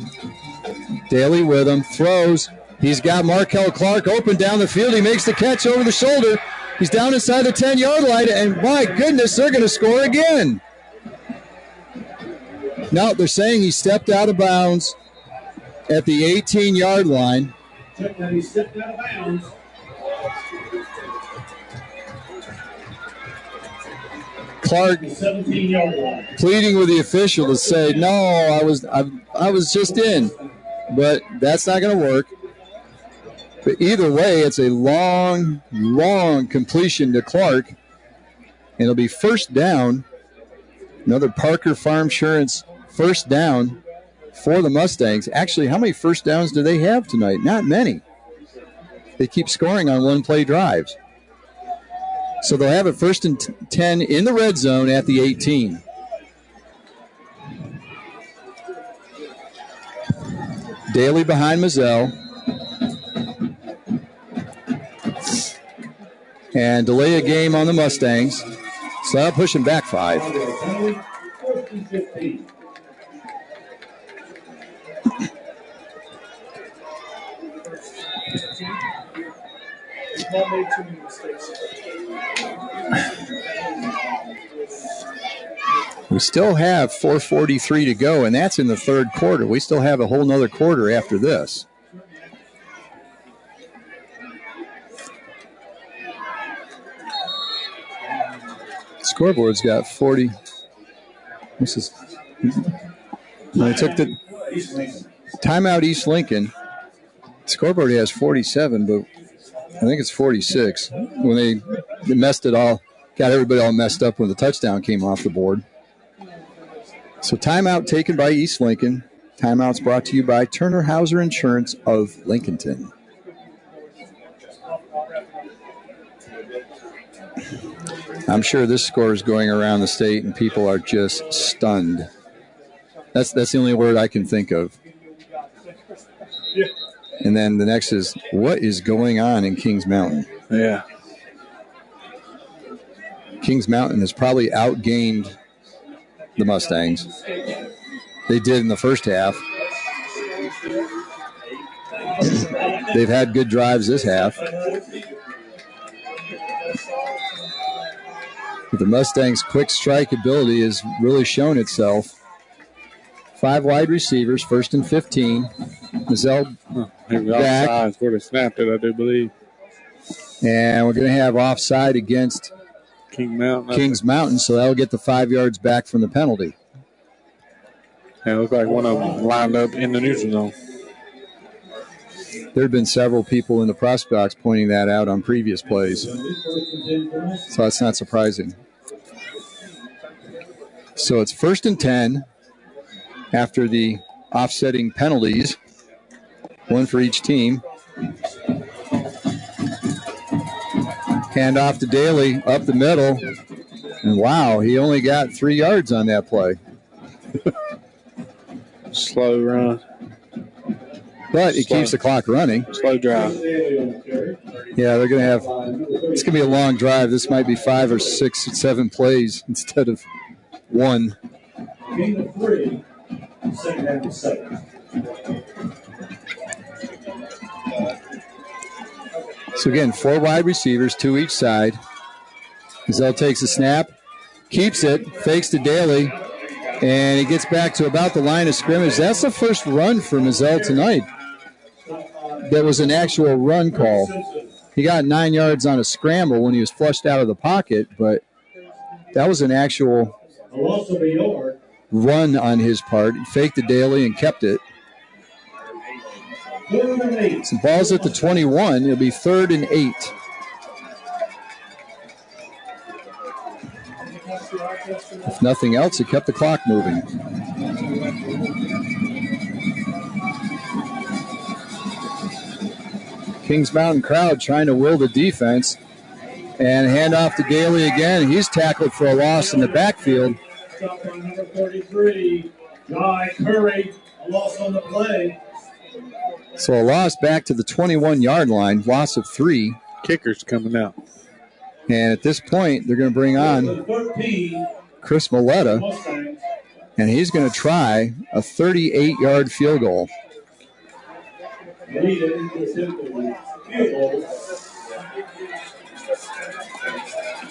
Daly with him. Throws. He's got Markel Clark open down the field. He makes the catch over the shoulder. He's down inside the 10-yard line, and my goodness, they're going to score again. No, they're saying he stepped out of bounds at the 18-yard line. Check that he stepped out of bounds. Clark pleading with the official to say, no, I was just in. But that's not going to work. But either way, it's a long, long completion to Clark. And it'll be 1st down. Another Parker Farm Insurance 1st down for the Mustangs. Actually, how many 1st downs do they have tonight? Not many. They keep scoring on one-play drives. So they'll have it 1st and 10 in the red zone at the 18. Daly behind Mazzell. And delay a game on the Mustangs. So that'll push him back 5. We still have 4:43 to go, and that's in the 3rd quarter. We still have a whole nother quarter after this. Scoreboard's got 40. This is. I took the timeout East Lincoln. Scoreboard has 47, but I think it's 46. When they messed it all, got everybody all messed up when the touchdown came off the board. So timeout taken by East Lincoln. Timeout's brought to you by Turner Hauser Insurance of Lincolnton. I'm sure this score is going around the state and people are just stunned. That's the only word I can think of. And then the next is, what is going on in Kings Mountain? Yeah. Kings Mountain has probably outgained the Mustangs. They did in the first half. They've had good drives this half. But the Mustangs' quick strike ability has really shown itself. 5 wide receivers, 1st and 15. Mazzell back. Offsides where they snapped it, I do believe. And we're going to have offside against Kings Mountain, so that'll get the 5 yards back from the penalty. Yeah, it looked like one of them lined up in the neutral zone. There have been several people in the press box pointing that out on previous plays, so that's not surprising. So it's 1st and 10 after the offsetting penalties, 1 for each team. Hand off to Daly, up the middle, and wow, he only got 3 yards on that play. Slow run. But it keeps the clock running. Slow drive. Yeah, they're going to have, it's going to be a long drive. This might be 5 or 6 or 7 plays instead of 1. So again, 4 wide receivers, 2 each side. Mazzell takes a snap, keeps it, fakes to Daly, and he gets back to about the line of scrimmage. That's the first run for Mazzell tonight. That was an actual run call. He got 9 yards on a scramble when he was flushed out of the pocket, but that was an actual run on his part. He faked the Daly and kept it. So ball's at the 21. It'll be 3rd and 8. If nothing else, it kept the clock moving. Kings Mountain crowd trying to will the defense. And hand off to Daly again. He's tackled for a loss in the backfield. Number 33, Guy Curry, a loss on the play. So a loss back to the 21-yard line, loss of 3. Kicker's coming out. And at this point, they're going to bring on Chris Milletta, and he's going to try a 38-yard field goal.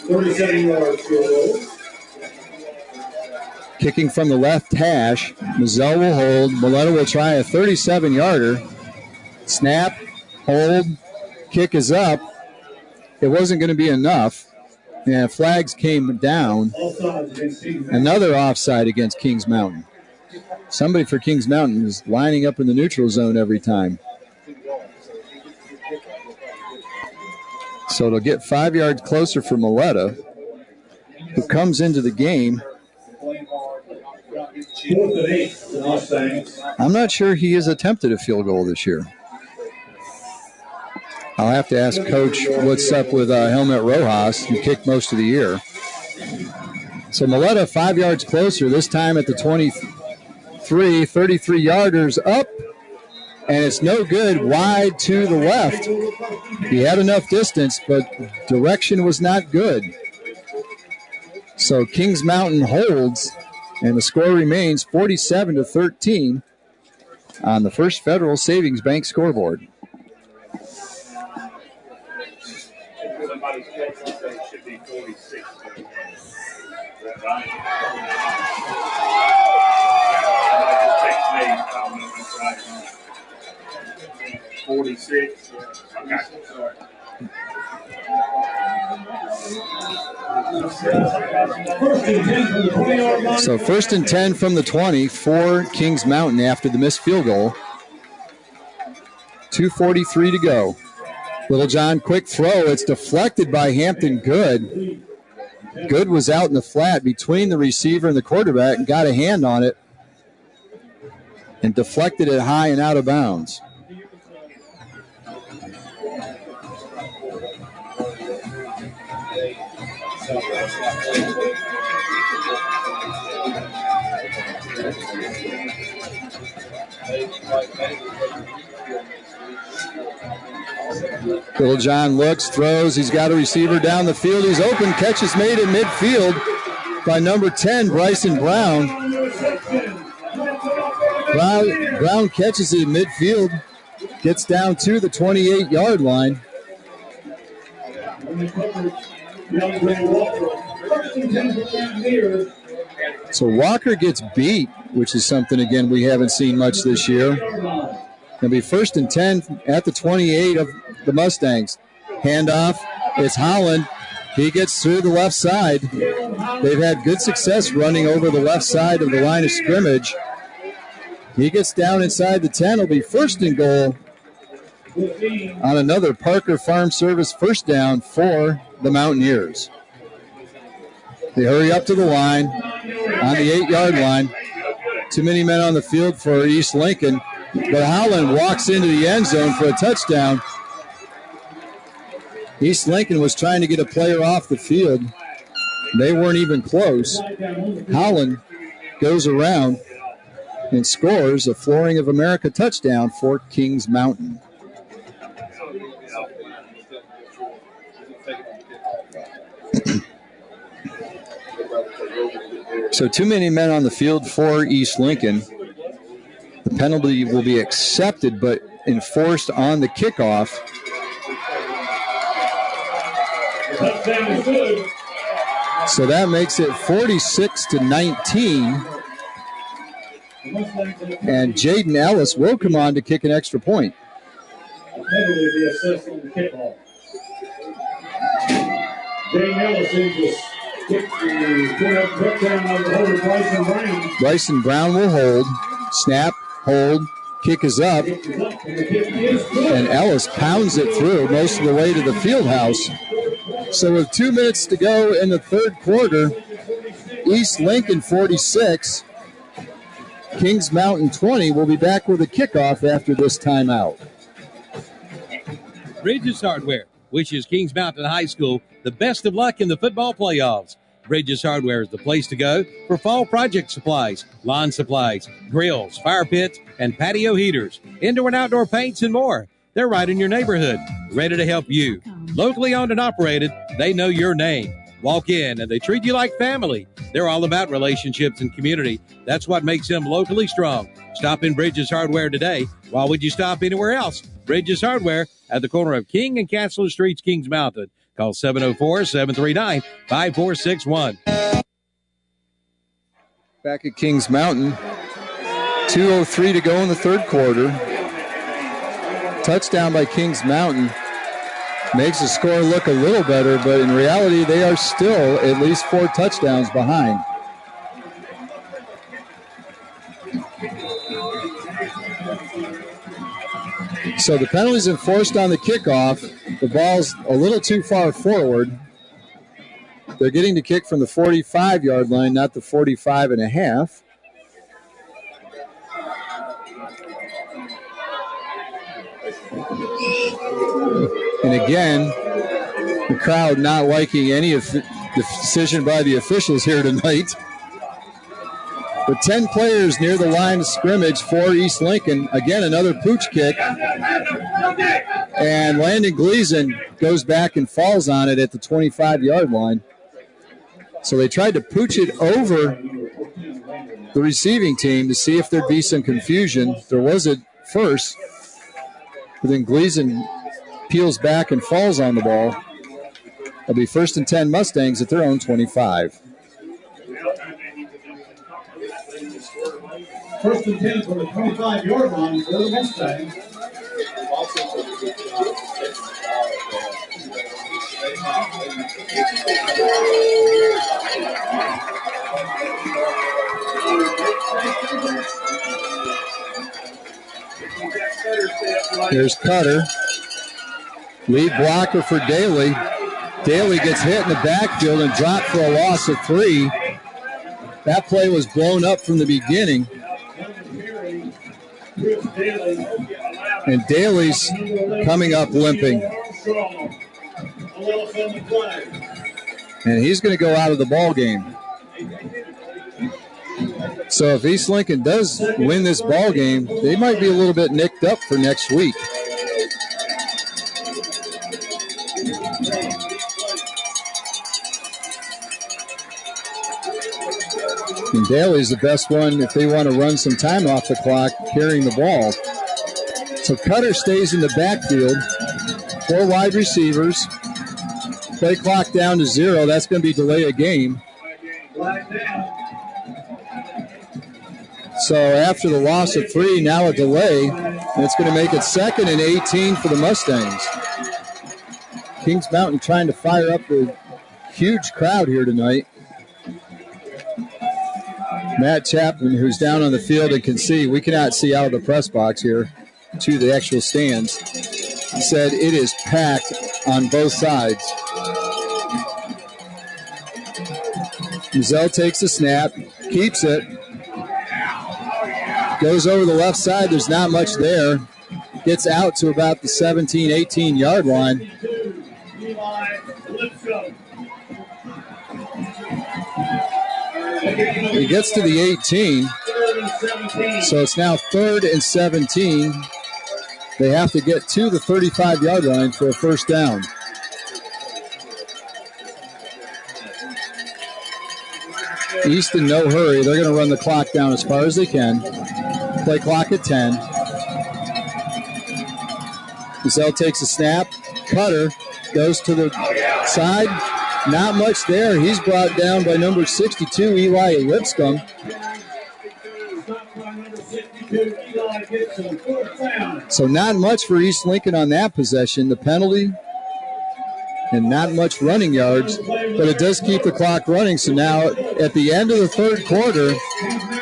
37-yard field goal. Kicking from the left hash, Mazzell will hold. Milletta will try a 37-yarder. Snap, hold, kick is up. It wasn't going to be enough. And flags came down. Another offside against Kings Mountain. Somebody for Kings Mountain is lining up in the neutral zone every time. So it'll get 5 yards closer for Milletta, who comes into the game. I'm not sure he has attempted a field goal this year. I'll have to ask Coach what's up with Helmet Rojas, who kicked most of the year. So Milletta 5 yards closer, this time at the 23, 33-yarders up, and it's no good, wide to the left. He had enough distance, but direction was not good. So Kings Mountain holds, and the score remains 47-13 on the First Federal Savings Bank scoreboard. Somebody's text said it should be 46. Is that right? Somebody just texted me. I don't know if that's right. 46. Okay. Sorry. So 1st and 10 from the 20 for Kings Mountain after the missed field goal. 2:43 to go. Little John, quick throw. It's deflected by Hampton Good. Good was out in the flat between the receiver and the quarterback and got a hand on it and deflected it high and out of bounds. Little John looks, throws. He's got a receiver down the field. He's open. Catch is made in midfield. by number 10, Bryson Brown. Brown catches it in midfield, gets down to the 28-yard line. So Walker gets beat, which is something, again, we haven't seen much this year. It'll be 1st and 10 at the 28 of the Mustangs. Handoff, it's Holland. He gets through the left side. They've had good success running over the left side of the line of scrimmage. He gets down inside the 10. It'll be 1st and goal on another Parker Farm Service first down for the Mountaineers. They hurry up to the line on the 8-yard line. Too many men on the field for East Lincoln. But Holland walks into the end zone for a touchdown. East Lincoln was trying to get a player off the field. They weren't even close. Holland goes around and scores a Flooring of America touchdown for Kings Mountain. So too many men on the field for East Lincoln. The penalty will be accepted but enforced on the kickoff. So that makes it 46-19. And Jaden Ellis will come on to kick an extra point. Jaden Ellis is Bryson Brown will hold. Snap, hold, kick is up. And Ellis pounds it through most of the way to the field house. So with 2 minutes to go in the third quarter, East Lincoln 46, Kings Mountain 20. We'll be back with a kickoff after this timeout. Bridges Hardware wishes Kings Mountain High School the best of luck in the football playoffs. Bridges Hardware is the place to go for fall project supplies, lawn supplies, grills, fire pits, and patio heaters, indoor and outdoor paints, and more. They're right in your neighborhood, ready to help you. Locally owned and operated, they know your name. Walk in and they treat you like family. They're all about relationships and community. That's what makes them locally strong. Stop in Bridges Hardware today. Why would you stop anywhere else? Bridges Hardware at the corner of King and Castler Streets, Kings Mountain. Call 704-739-5461. Back at Kings Mountain. 2:03 to go in the third quarter. Touchdown by Kings Mountain. Makes the score look a little better, but in reality, they are still at least 4 touchdowns behind. So the penalty's enforced on the kickoff. The ball's a little too far forward. They're getting to kick from the 45-yard line, not the 45.5. And again, the crowd not liking any of the decision by the officials here tonight. With 10 players near the line of scrimmage for East Lincoln. Again, another pooch kick. And Landon Gleason goes back and falls on it at the 25-yard line. So they tried to pooch it over the receiving team to see if there'd be some confusion. There was at first, but then Gleason peels back and falls on the ball. It'll be 1st and 10 Mustangs at their own 25. 1st and 10 for the 25-yard line for the Mustangs. Here's Cutter. Lead blocker for Daly. Daly gets hit in the backfield and dropped for a loss of 3. That play was blown up from the beginning. And Daly's coming up limping. And he's going to go out of the ball game. So if East Lincoln does win this ball game, they might be a little bit nicked up for next week. And Daly's the best one if they want to run some time off the clock carrying the ball. So Cutter stays in the backfield. 4 wide receivers. Play clock down to 0. That's going to be delay a game. So after the loss of 3, now a delay. And it's going to make it 2nd and 18 for the Mustangs. Kings Mountain trying to fire up the huge crowd here tonight. Matt Chapman, who's down on the field and can see, we cannot see out of the press box here to the actual stands, he said it is packed on both sides. Mizell takes the snap, keeps it, goes over the left side. There's not much there. Gets out to about the 17, 18-yard line. He gets to the 18, so it's now 3rd and 17. They have to get to the 35-yard line for a first down. East in no hurry. They're going to run the clock down as far as they can. Play clock at 10. Gazelle takes a snap. Cutter goes to the side. Not much there. He's brought down by number 62, Eli Lipscomb. So not much for East Lincoln on that possession. The penalty and not much running yards, but it does keep the clock running. So now at the end of the 3rd quarter,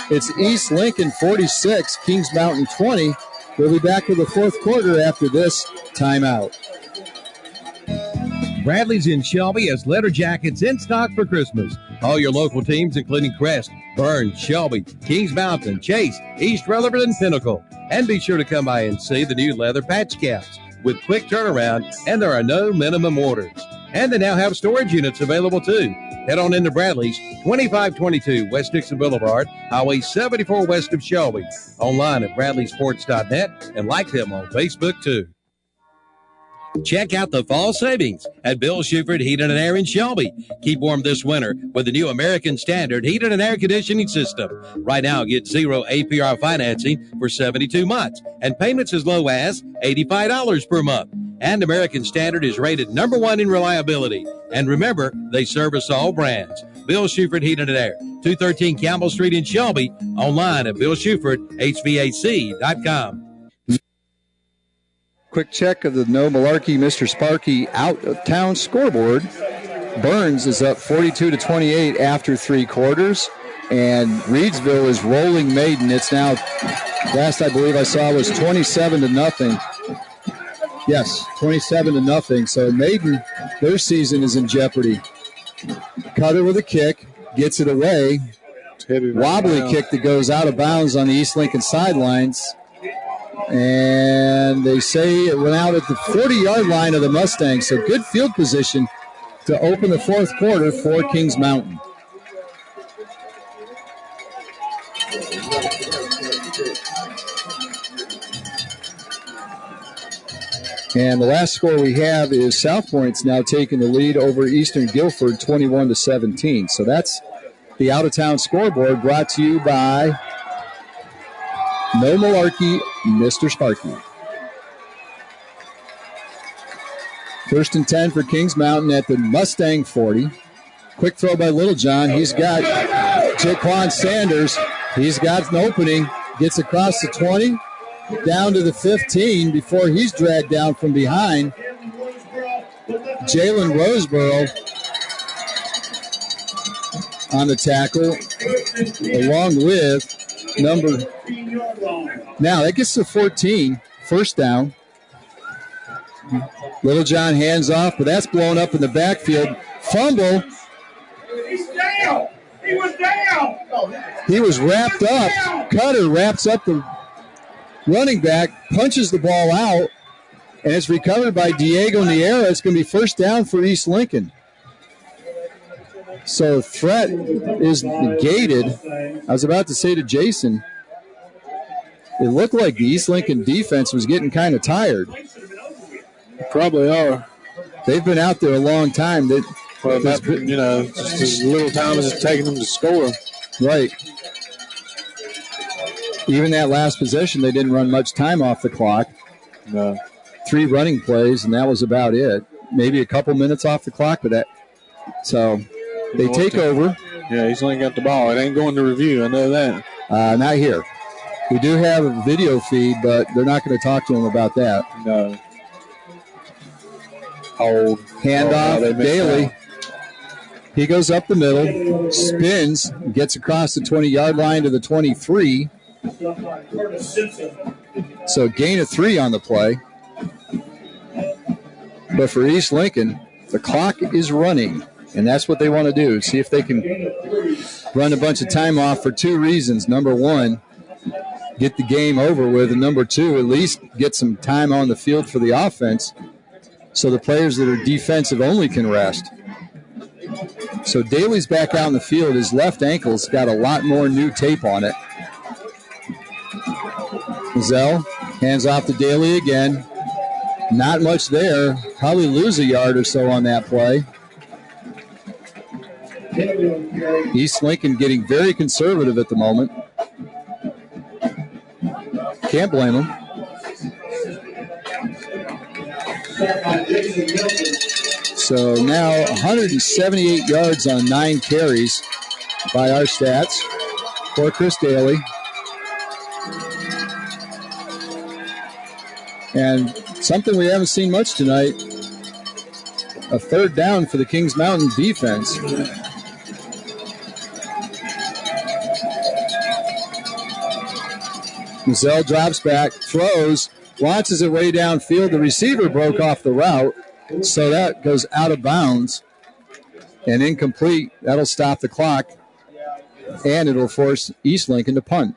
it's East Lincoln 46, Kings Mountain 20. We'll be back with the 4th quarter after this timeout. Bradley's in Shelby has leather jackets in stock for Christmas. All your local teams, including Crest, Burns, Shelby, Kings Mountain, Chase, East Rutherford, and Pinnacle. And be sure to come by and see the new leather patch caps with quick turnaround, and there are no minimum orders. And they now have storage units available too. Head on into Bradley's, 2522 West Dixon Boulevard, Highway 74 west of Shelby. Online at bradleysports.net and like them on Facebook too. Check out the fall savings at Bill Shuford Heating and Air in Shelby. Keep warm this winter with the new American Standard Heating and Air Conditioning System. Right now, get 0 APR financing for 72 months and payments as low as $85 per month. And American Standard is rated #1 in reliability. And remember, they service all brands. Bill Shuford Heating and Air, 213 Campbell Street in Shelby. Online at BillShufordHVAC.com. Quick check of the No Malarkey, Mr. Sparky out-of-town scoreboard. Burns is up 42-28 after 3 quarters, and Reedsville is rolling Maiden. It's now, last I believe I saw was 27-0. Yes, 27-0. So Maiden, their season is in jeopardy. Cutter with a kick, gets it away. Wobbly kick that goes out of bounds on the East Lincoln sidelines. And they say it went out at the 40-yard line of the Mustangs. So good field position to open the 4th quarter for Kings Mountain. And the last score we have is South Point's now taking the lead over Eastern Guilford 21-17. So that's the out-of-town scoreboard brought to you by No Malarkey, Mr. Sparky. 1st and 10 for Kings Mountain at the Mustang 40. Quick throw by Littlejohn. He's got Jaquan Sanders. He's got an opening. Gets across the 20, down to the 15 before he's dragged down from behind. Jalen Roseboro on the tackle, along with now that gets to 14, 1st down. Littlejohn hands off, but that's blown up in the backfield. Fumble. He's down. He was down. He was wrapped up. Cutter wraps up the running back, punches the ball out, and it's recovered by Diego Niera. It's going to be 1st down for East Lincoln. So threat is negated. I was about to say to Jason, it looked like the East Lincoln defense was getting kind of tired. Probably are. They've been out there a long time. Just as little time as it's taking them to score. Right. Even that last possession, they didn't run much time off the clock. No. 3 running plays, and that was about it. Maybe a couple minutes off the clock, but that. So they take over. Yeah, he's only got the ball. It ain't going to review. I know that. Not here. We do have a video feed, but they're not going to talk to him about that. No. Hold. Handoff, Daly. He goes up the middle, spins, gets across the 20-yard line to the 23. So gain of 3 on the play. But for East Lincoln, the clock is running, and that's what they want to do. See if they can run a bunch of time off for 2 reasons. Number 1, get the game over with, and number 2, at least get some time on the field for the offense so the players that are defensive only can rest. So Daly's back out in the field. His left ankle's got a lot more new tape on it. Zell hands off to Daly again. Not much there. Probably lose a yard or so on that play. East Lincoln getting very conservative at the moment. Can't blame them. So now 178 yards on 9 carries by our stats for Chris Daly. And something we haven't seen much tonight, a 3rd down for the Kings Mountain defense. Mazzell drops back, throws, launches it way downfield. The receiver broke off the route, so that goes out of bounds and incomplete. That'll stop the clock, and it'll force East Lincoln to punt.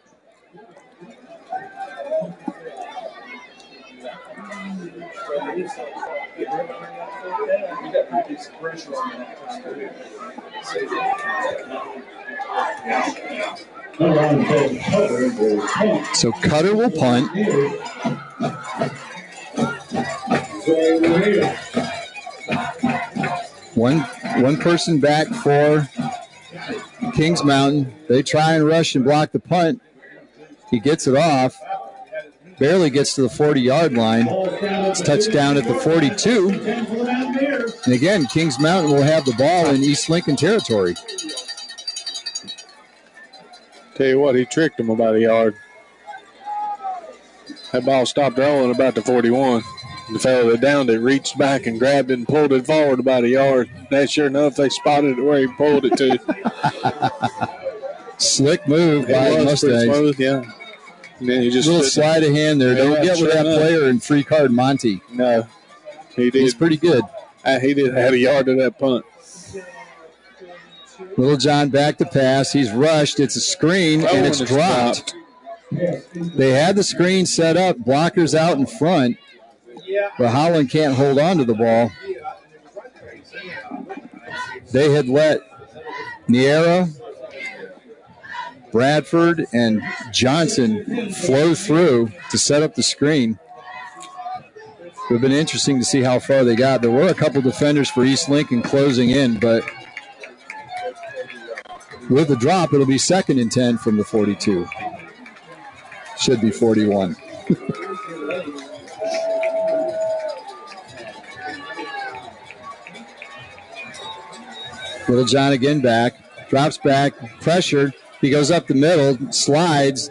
So Cutter will punt. One person back for Kings Mountain. They try and rush and block the punt. He gets it off. Barely gets to the 40-yard line. It's touchdown at the 42. And again, Kings Mountain will have the ball in East Lincoln territory. Tell you what, he tricked him about a yard. That ball stopped rolling about the 41. The fellow that downed it reached back and grabbed it and pulled it forward about a yard. That sure enough, they spotted it where he pulled it to. Slick move by Mustangs. Smooth, yeah. And then he just a little sleight of hand there. Don't get with that player in free card Monty. No, he did. He's pretty good. He did have a yard to that punt. Little John back to pass. He's rushed. It's a screen, and it's dropped. They had the screen set up. Blockers out in front. But Howland can't hold on to the ball. They had let Niera, Bradford, and Johnson flow through to set up the screen. It would have been interesting to see how far they got. There were a couple defenders for East Lincoln closing in, but with the drop, it'll be 2nd and 10 from the 42. Should be 41. Little John again back, drops back, pressured. He goes up the middle, slides,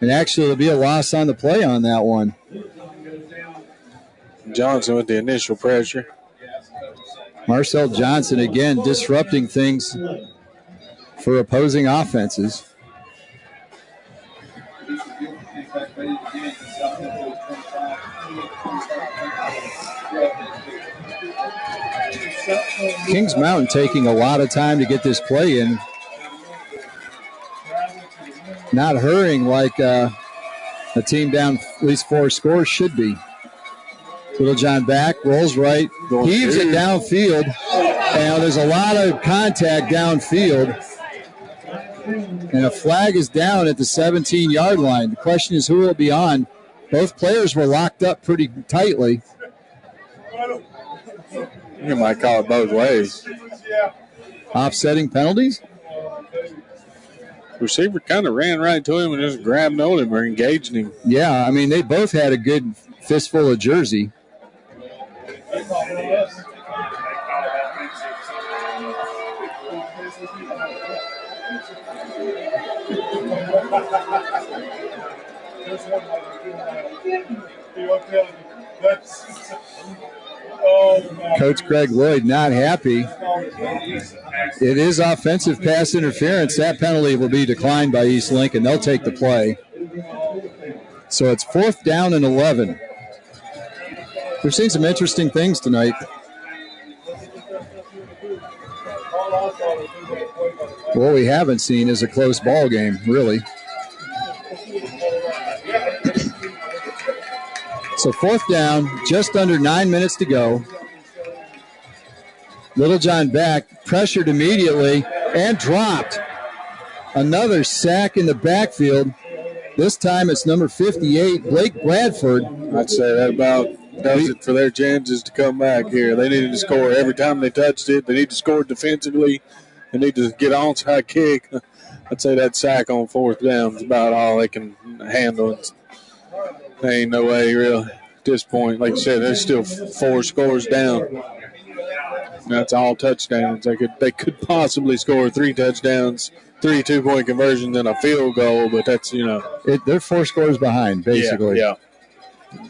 and actually it'll be a loss on the play on that one. Johnson with the initial pressure. Marcel Johnson again disrupting things for opposing offenses. Kings Mountain taking a lot of time to get this play in. Not hurrying like a team down at least 4 scores should be. Little John back, rolls right, heaves it downfield. Now there's a lot of contact downfield. And a flag is down at the 17-yard line. The question is who will be on. Both players were locked up pretty tightly. You might call it both ways. Offsetting penalties? receiver kind of ran right to him and just grabbed on him or engaged him. Yeah, I mean, they both had a good fistful of jersey. Coach Greg Lloyd not happy. It is offensive pass interference. That penalty will be declined by East Lincoln. They'll take the play. So it's 4th down and 11. We're seeing some interesting things tonight. What we haven't seen is a close ball game, really. So 4th down, just under 9 minutes to go. Littlejohn back, pressured immediately, and dropped. Another sack in the backfield. This time it's number 58, Blake Bradford. I'd say that about does it for their chances to come back here. They needed to score every time they touched it. They need to score defensively. They need to get onside kick. I'd say that sack on 4th down is about all they can handle. There ain't no way, really, at this point. Like you said, they're still 4 scores down. That's all touchdowns. They could possibly score 3 touchdowns, 3 2-point conversions, and a field goal, but that's, they're 4 scores behind, basically. Yeah.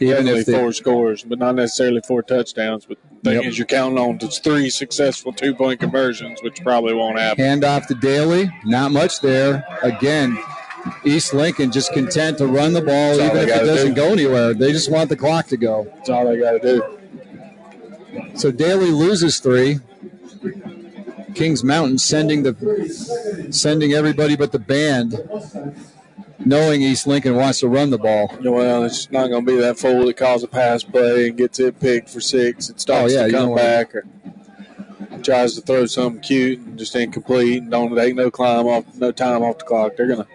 Even if 4 scores, but not necessarily 4 touchdowns. But the thing is, you're counting on 3 successful 2-point conversions, which probably won't happen. Hand off to Daly. Not much there. Again, East Lincoln just content to run the ball, even if it doesn't go anywhere. They just want the clock to go. That's all they got to do. So Daly loses 3. Kings Mountain sending everybody but the band, knowing East Lincoln wants to run the ball. Well, it's not going to be that fool that calls a pass play and gets it picked for 6. It starts to come back or tries to throw something cute and just incomplete and don't take no time off the clock. They're going to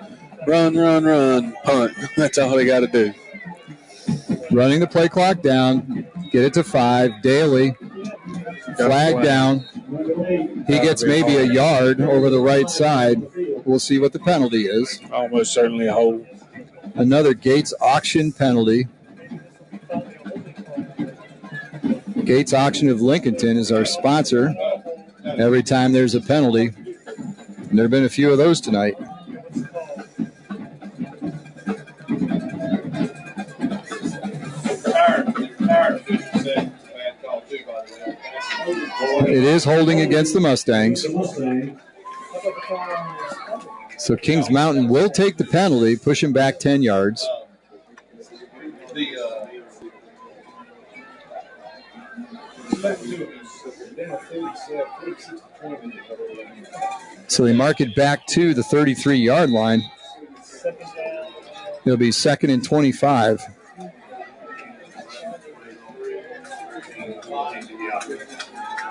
run, punt. That's all they got to do. Running the play clock down, get it to 5. Daly, flag down. He gets maybe a yard over the right side. We'll see what the penalty is. Almost certainly a hold. Another Gates Auction penalty. Gates Auction of Lincolnton is our sponsor. Every time there's a penalty, and there have been a few of those tonight. It is holding against the Mustangs. So Kings Mountain will take the penalty, push him back 10 yards. So they mark it back to the 33-yard line. It'll be 2nd and 25.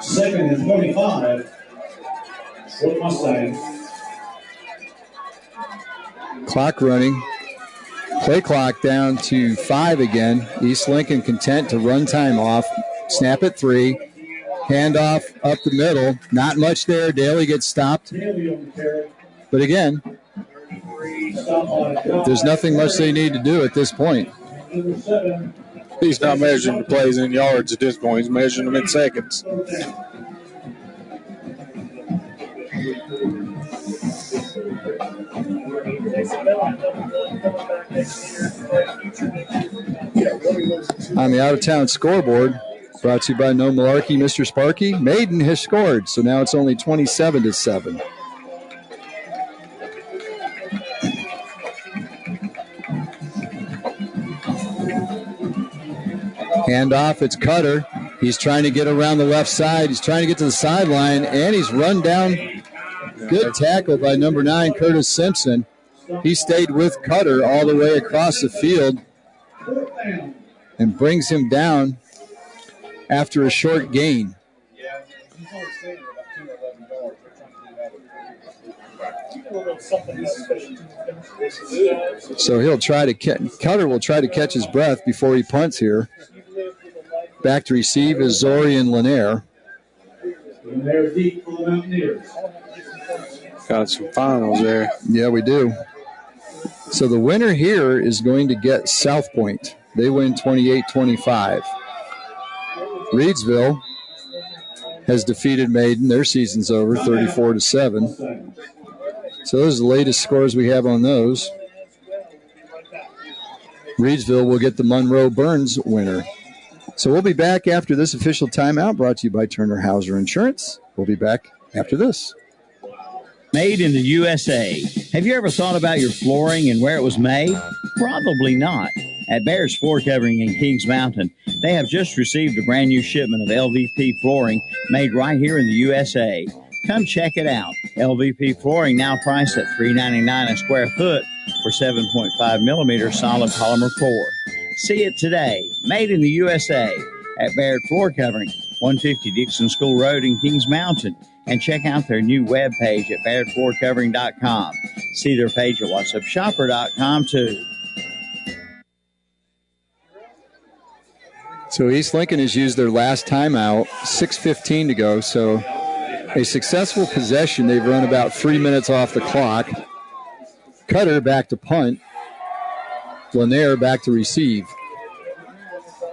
Second and 25 for the Mustangs. Clock running. Play clock down to 5 again. East Lincoln content to run time off. Snap at 3. Handoff up the middle. Not much there. Daly gets stopped. But again, there's nothing much they need to do at this point. He's not measuring the plays in yards at this point. He's measuring them in seconds. On the out-of-town scoreboard, brought to you by No Malarkey, Mr. Sparky. Maiden has scored, so now it's only 27-7. Handoff, it's Cutter. He's trying to get around the left side. He's trying to get to the sideline, and he's run down. Good tackle by number 9, Curtis Simpson. He stayed with Cutter all the way across the field and brings him down after a short gain. So he'll try to Cutter will try to catch his breath before he punts here. Back to receive is Zorian Lanier. And they're deep for the Mountaineers. Got some finals there. Yeah, we do. So the winner here is going to get South Point. They win 28-25. Reedsville has defeated Maiden. Their season's over, 34-7. So those are the latest scores we have on those. Reedsville will get the Monroe Burns winner. So we'll be back after this official timeout brought to you by Turner Hauser Insurance. We'll be back after this. Made in the USA. Have you ever thought about your flooring and where it was made? Probably not. At Bear's Floor Covering in Kings Mountain, they have just received a brand new shipment of LVP flooring made right here in the USA. Come check it out. LVP flooring now priced at $3.99 a square foot for 7.5 millimeter solid polymer core. See it today. Made in the USA at Baird Floor Covering, 150 Dixon School Road in Kings Mountain. And check out their new webpage at bairdfloorcovering.com. See their page at whatsupshopper.com too. So East Lincoln has used their last timeout, 6:15 to go. So a successful possession. They've run about 3 minutes off the clock. Cutter back to punt. Lanier back to receive.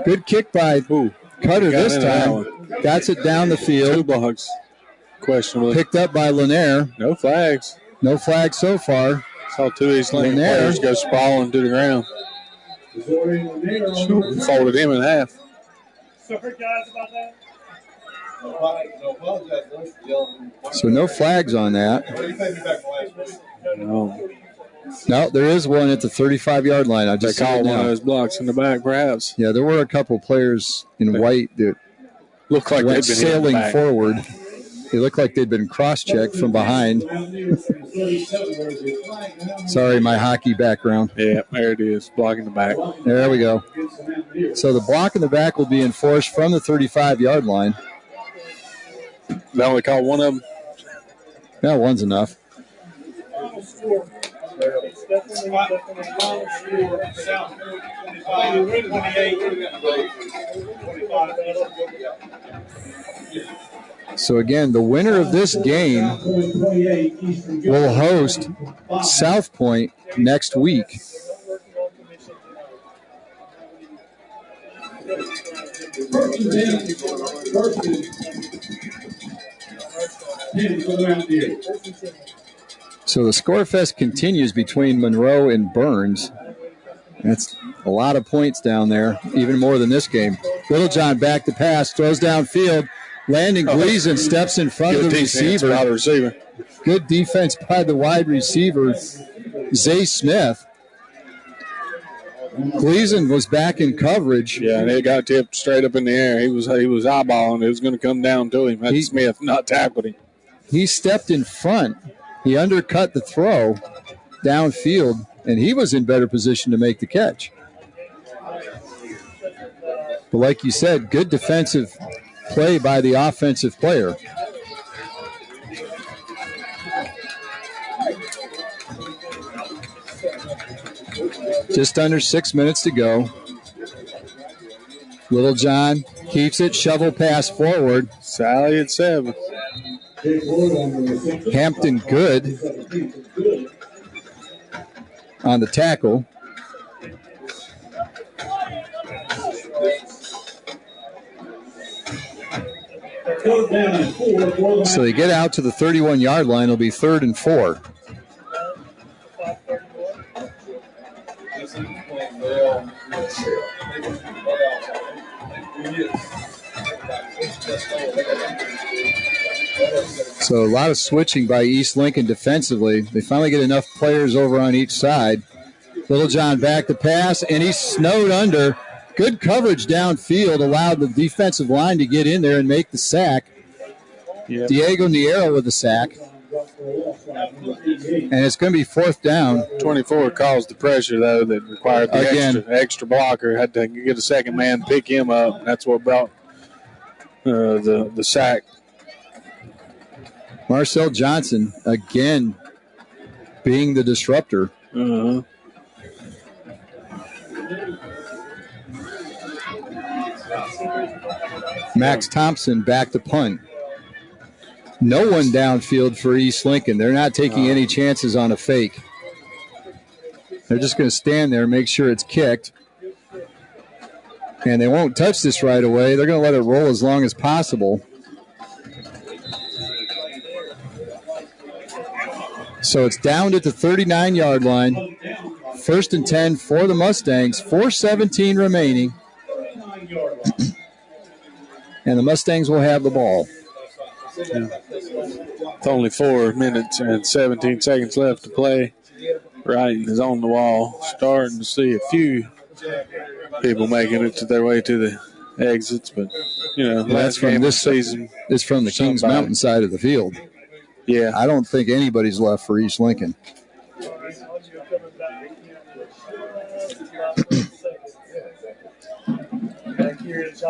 Good kick by Cutter this time. That's it down the field. 2 blocks. Questionable. Picked up by Lanier. No flags. No flags so far. Saw 2 East Lincoln players go sprawling to the ground. Folded him in half. Sorry, guys, about that. So no flags on that. No, there is one at the 35-yard line. I just they call one of those blocks in the back, perhaps. Yeah, there were a couple players in white that looked like went they'd been sailing forward. They looked like they'd been cross-checked from behind. Sorry, my hockey background. Yeah, there it is, blocking the back. There we go. So the block in the back will be enforced from the 35-yard line. They only call one of them? Yeah, one's enough. So again, the winner of this game will host South Point next week. So the Scorefest continues between Monroe and Burns. That's a lot of points down there, even more than this game. Littlejohn back to pass, throws downfield. Landon Gleason steps in front of the receiver. Good defense by the wide receiver, Zay Smith. Gleason was back in coverage. Yeah, and it got tipped straight up in the air. He was eyeballing. It was going to come down to him. That's Smith not tackled him. He stepped in front. He undercut the throw downfield, and he was in better position to make the catch. But like you said, good defensive play by the offensive player. Just under 6 minutes to go. Littlejohn keeps it, shovel pass forward. Sally at 7. Hampton good on the tackle. So they get out to the 31-yard line. It'll be 3rd and 4. So a lot of switching by East Lincoln defensively. They finally get enough players over on each side. Littlejohn back to pass, and he's snowed under. Good coverage downfield allowed the defensive line to get in there and make the sack. Yep. Diego Niero with the sack. And it's going to be 4th down. 24 caused the pressure, though, that required the extra blocker. Had to get a second man, pick him up. That's what brought the sack. Marcel Johnson, again, being the disruptor. Uh-huh. Max Thompson back to punt. No one downfield for East Lincoln. They're not taking any chances on a fake. They're just going to stand there and make sure it's kicked. And they won't touch this right away. They're going to let it roll as long as possible. So it's down at the 39-yard line. 1st and 10 for the Mustangs. 4:17 remaining. And the Mustangs will have the ball. Yeah. It's only 4 minutes and 17 seconds left to play. Writing is on the wall. Starting to see a few people making it to their way to the exits, but that's from this season. It's from the Kings Mountain side of the field. Yeah, I don't think anybody's left for East Lincoln.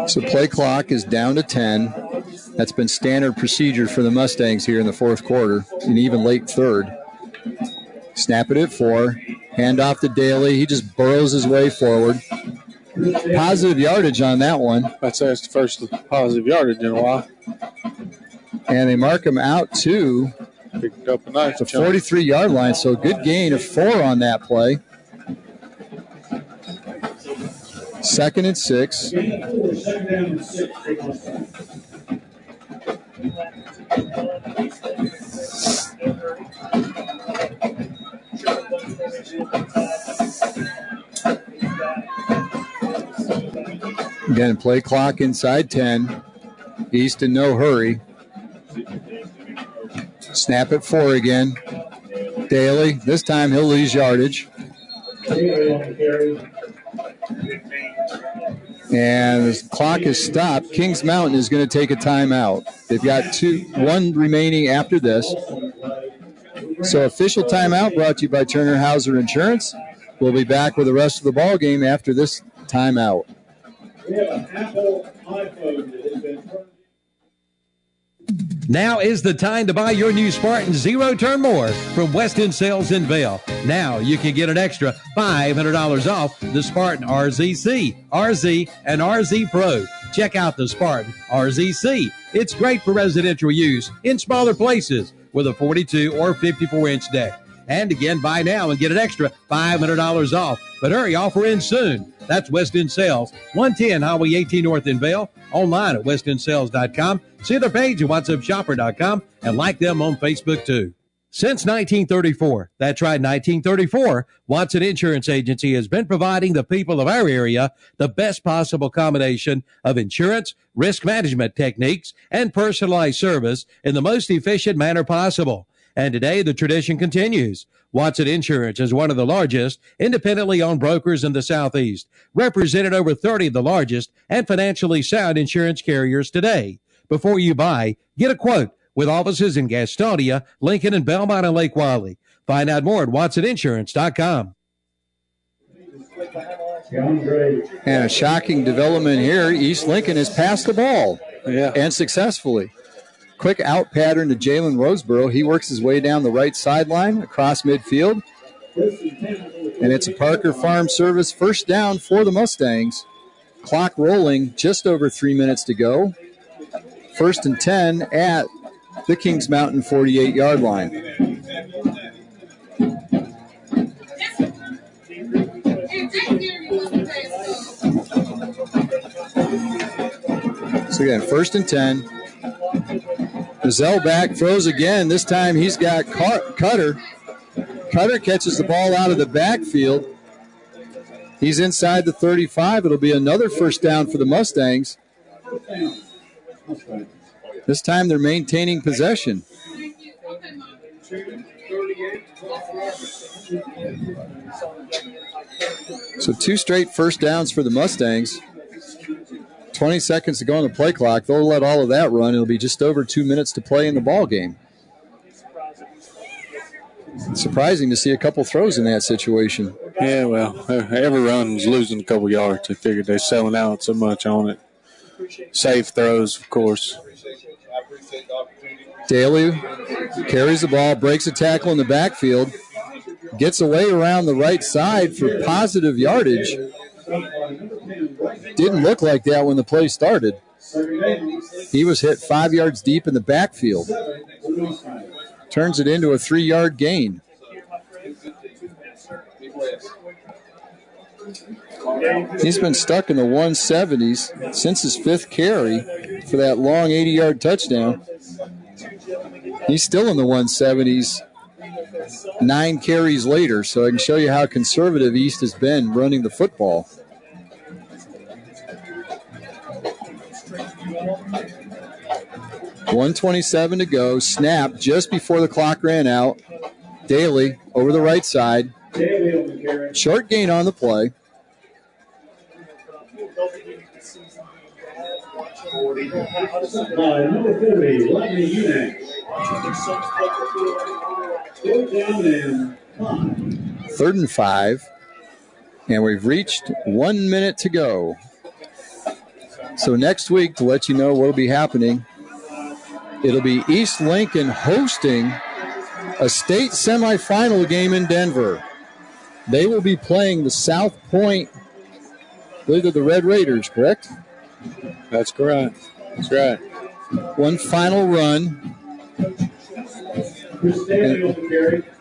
So play clock is down to 10. That's been standard procedure for the Mustangs here in the fourth quarter and even late third. Snap it at 4. Hand off to Daly. He just burrows his way forward. Positive yardage on that one. I'd say it's the first positive yardage in a while. And they mark him out to picked up a nice the 43-yard line. So a good gain of 4 on that play. 2nd and 6. Again, play clock inside 10. East in no hurry. Snap at 4 again. Daly, this time he'll lose yardage. And the clock is stopped. Kings Mountain is going to take a timeout. They've got 1 remaining after this. So official timeout brought to you by Turner Hauser Insurance. We'll be back with the rest of the ball game after this timeout. Now is the time to buy your new Spartan zero-turn mower from West End Sales in Vail. Now you can get an extra $500 off the Spartan RZC, RZ, and RZ Pro. Check out the Spartan RZC. It's great for residential use in smaller places with a 42 or 54-inch deck. And again, buy now and get an extra $500 off. But hurry, offer ends soon. That's West End Sales, 110 Highway 18 North in Vail. Online at westendsales.com. See their page at whatsupshopper.com and like them on Facebook too. Since 1934, that's right, 1934, Watson Insurance Agency has been providing the people of our area the best possible combination of insurance, risk management techniques, and personalized service in the most efficient manner possible. And today, the tradition continues. Watson Insurance is one of the largest independently owned brokers in the Southeast, represented over 30 of the largest and financially sound insurance carriers today. Before you buy, get a quote with offices in Gastonia, Lincoln, and Belmont and Lake Wylie. Find out more at WatsonInsurance.com. And a shocking development here. East Lincoln has passed the ball and successfully. Quick out pattern to Jalen Roseborough. He works his way down the right sideline across midfield. And it's a Parker Farm Service first down for the Mustangs. Clock rolling, just over 3 minutes to go. 1st and 10 at the Kings Mountain 48-yard line. So again, 1st and 10. Gazelle back, throws again. This time he's got Cutter. Cutter catches the ball out of the backfield. He's inside the 35. It'll be another first down for the Mustangs. This time they're maintaining possession. So 2 straight first downs for the Mustangs. 20 seconds to go on the play clock. They'll let all of that run. It'll be just over 2 minutes to play in the ball game. It's surprising to see a couple throws in that situation. Yeah, well, every run's losing a couple yards. They figured they're selling out so much on it. Safe throws, of course. Daly carries the ball, breaks a tackle in the backfield, gets away around the right side for positive yardage. Didn't look like that when the play started. He was hit 5 yards deep in the backfield. turns it into a 3-yard gain. He's been stuck in the 170s since his 5th carry for that long 80-yard touchdown. He's still in the 170s 9 carries later, so I can show you how conservative East has been running the football. $1:27 to go. Snap just before the clock ran out. Daly over the right side. Short gain on the play. Number 40, Rodney Eubanks. 3rd and 5. And we've reached 1 minute to go. So next week, to let you know what will be happening, it'll be East Lincoln hosting a state semifinal game in Denver. They will be playing the South Point, I believe they're the Red Raiders, correct? That's correct. That's right. One final run.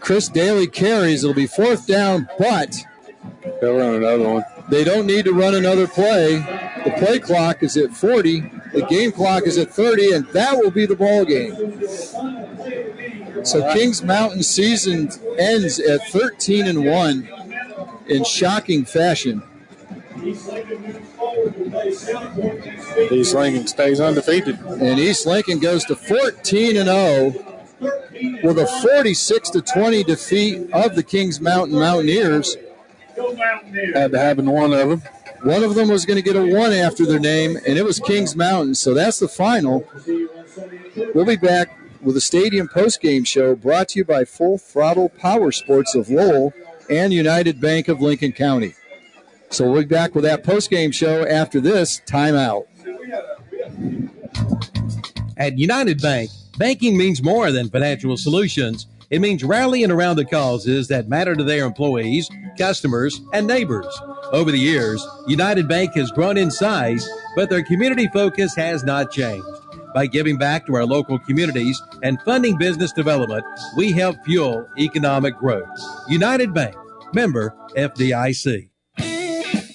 Chris Daly carries. It'll be 4th down, but they'll run another one. They don't need to run another play. The play clock is at 40. The game clock is at 30, and that will be the ball game. So Kings Mountain season ends at 13-1 in shocking fashion. East Lincoln stays undefeated. And East Lincoln goes to 14-0 with a 46-20 defeat of the Kings Mountain Mountaineers. Had to happen to one of them. One of them was going to get a 1 after their name, and it was Kings Mountain. So that's the final. We'll be back with a Stadium Postgame show brought to you by Full Throttle Power Sports of Lowell and United Bank of Lincoln County. So we'll be back with that postgame show after this timeout. At United Bank, banking means more than financial solutions. It means rallying around the causes that matter to their employees, customers, and neighbors. Over the years, United Bank has grown in size, but their community focus has not changed. By giving back to our local communities and funding business development, we help fuel economic growth. United Bank, member FDIC.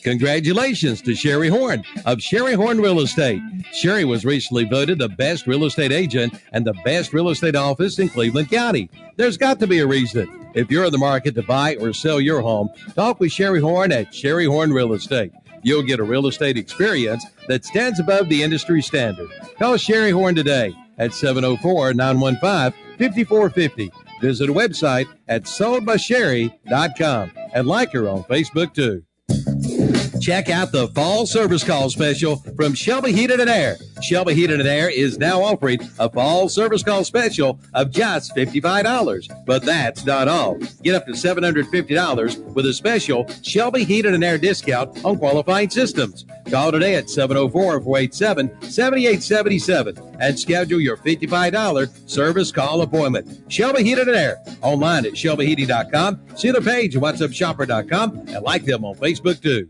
Congratulations to Sherry Horn of Sherry Horn Real Estate. Sherry was recently voted the best real estate agent and the best real estate office in Cleveland County. There's got to be a reason. If you're in the market to buy or sell your home, talk with Sherry Horn at Sherry Horn Real Estate. You'll get a real estate experience that stands above the industry standard. Call Sherry Horn today at 704-915-5450. Visit a website at soldbysherry.com and like her on Facebook too. Check out the Fall Service Call Special from Shelby Heated and Air. Shelby Heated and Air is now offering a Fall Service Call Special of just $55. But that's not all. Get up to $750 with a special Shelby Heated and Air discount on qualifying systems. Call today at 704-487-7877 and schedule your $55 service call appointment. Shelby Heated and Air. Online at shelbyheating.com. See the page at whatsupshopper.com and like them on Facebook too.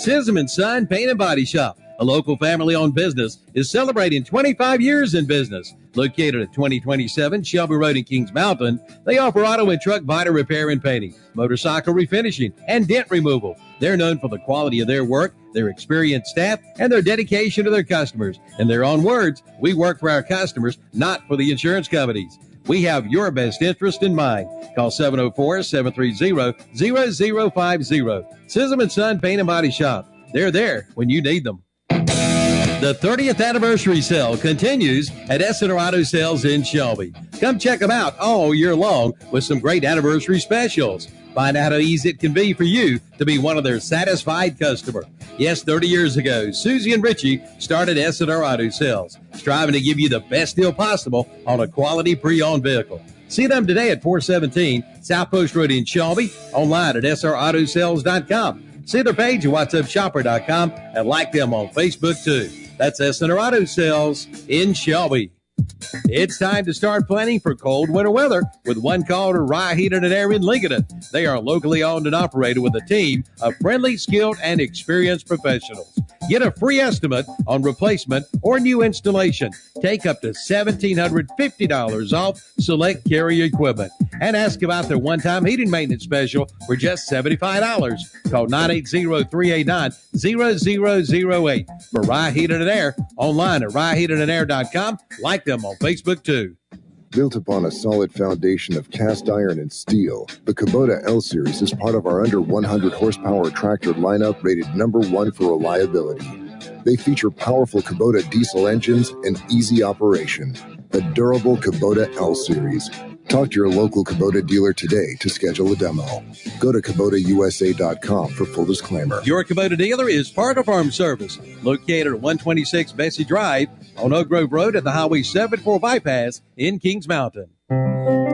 Sism & Son Paint and Body Shop, a local family-owned business, is celebrating 25 years in business. Located at 2027 Shelby Road in Kings Mountain, they offer auto and truck body repair and painting, motorcycle refinishing, and dent removal. They're known for the quality of their work, their experienced staff, and their dedication to their customers. In their own words, we work for our customers, not for the insurance companies. We have your best interest in mind. Call 704-730-0050. Sism & Son Paint and Body Shop. They're there when you need them. The 30th anniversary sale continues at S&R Auto Sales in Shelby. Come check them out all year long with some great anniversary specials. Find out how easy it can be for you to be one of their satisfied customers. Yes, 30 years ago, Susie and Richie started S&R Auto Sales, striving to give you the best deal possible on a quality pre-owned vehicle. See them today at 417 South Post Road in Shelby, online at srautosales.com. See their page at whatsupshopper.com and like them on Facebook too. That's S&R Auto Sales in Shelby. It's time to start planning for cold winter weather with one call to Rye Heated and Air in Lincoln. They are locally owned and operated with a team of friendly, skilled, and experienced professionals. Get a free estimate on replacement or new installation. Take up to $1,750 off select Carrier equipment. And ask about their one-time heating maintenance special for just $75. Call 980-389-0008 for Rye Heated and Air. Online at ryeheatedandair.com. Like them on Facebook too. Built upon a solid foundation of cast iron and steel, the Kubota L Series is part of our under 100 horsepower tractor lineup rated number 1 for reliability. They feature powerful Kubota diesel engines and easy operation. The durable Kubota L Series. Talk to your local Kubota dealer today to schedule a demo. Go to KubotaUSA.com for full disclaimer. Your Kubota dealer is part of Farm Service, located at 126 Bessie Drive on Oak Grove Road at the Highway 74 bypass in Kings Mountain.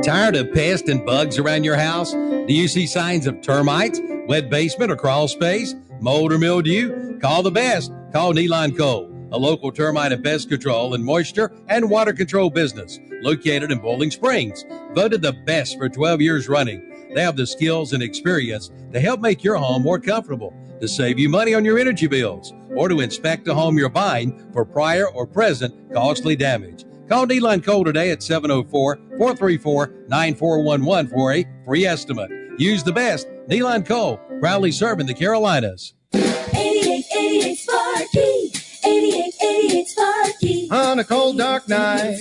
Tired of pests and bugs around your house? Do you see signs of termites, wet basement or crawl space, mold or mildew? Call the best. Call Neeline Cole, a local termite and pest control and moisture and water control business located in Bowling Springs. Voted the best for 12 years running. They have the skills and experience to help make your home more comfortable, to save you money on your energy bills, or to inspect a home you're buying for prior or present costly damage. Call Neeline Cole today at 704-434-9411 for a free estimate. Use the best. Neeline Cole, proudly serving the Carolinas. 8888 Sparky. 8888 Sparky. On a cold dark night,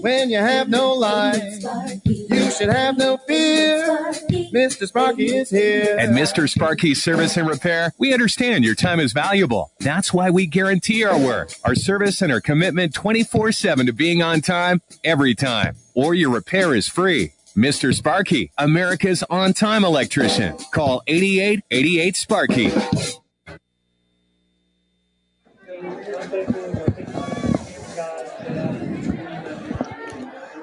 when you have no light, you should have no fear. Mr. Sparky is here. At Mr. Sparky Service and Repair, we understand your time is valuable. That's why we guarantee our work, our service, and our commitment 24/7 to being on time, every time. Or your repair is free. Mr. Sparky, America's on-time electrician. Call 8888 Sparky.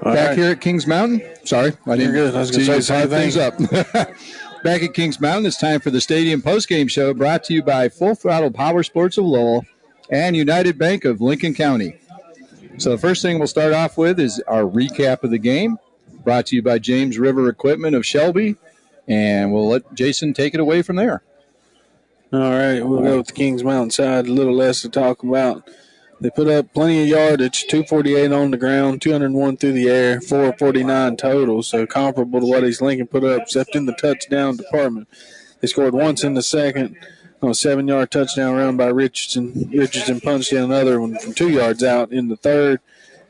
Back here at Kings Mountain. Sorry, I didn't. You're good. I was going to say things up. Back at Kings Mountain, it's time for the Stadium Postgame Show, brought to you by Full Throttle Power Sports of Lowell and United Bank of Lincoln County. So the first thing we'll start off with is our recap of the game, brought to you by James River Equipment of Shelby, and we'll let Jason take it away from there. All right, we'll go with the Kings Mountain side. A little less to talk about. They put up plenty of yardage, 248 on the ground, 201 through the air, 449 total, so comparable to what East Lincoln put up, except in the touchdown department. They scored once in the second on a 7-yard touchdown run by Richardson. Richardson punched in another one from 2 yards out in the third,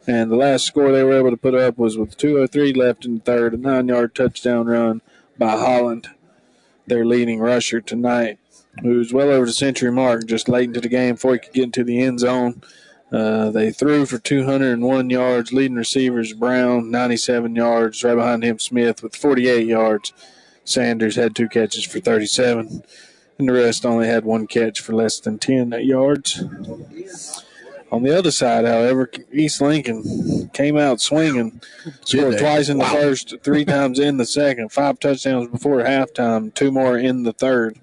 and the last score they were able to put up was with 2:03 left in the third, a 9-yard touchdown run by Holland, their leading rusher tonight, who's well over the century mark, just late into the game before he could get into the end zone. They threw for 201 yards. Leading receivers, Brown, 97 yards. Right behind him, Smith with 48 yards. Sanders had 2 catches for 37. And the rest only had 1 catch for less than 10 yards. On the other side, however, East Lincoln came out swinging. Scored twice in the first, 3 times in the second. 5 touchdowns before halftime, 2 more in the third.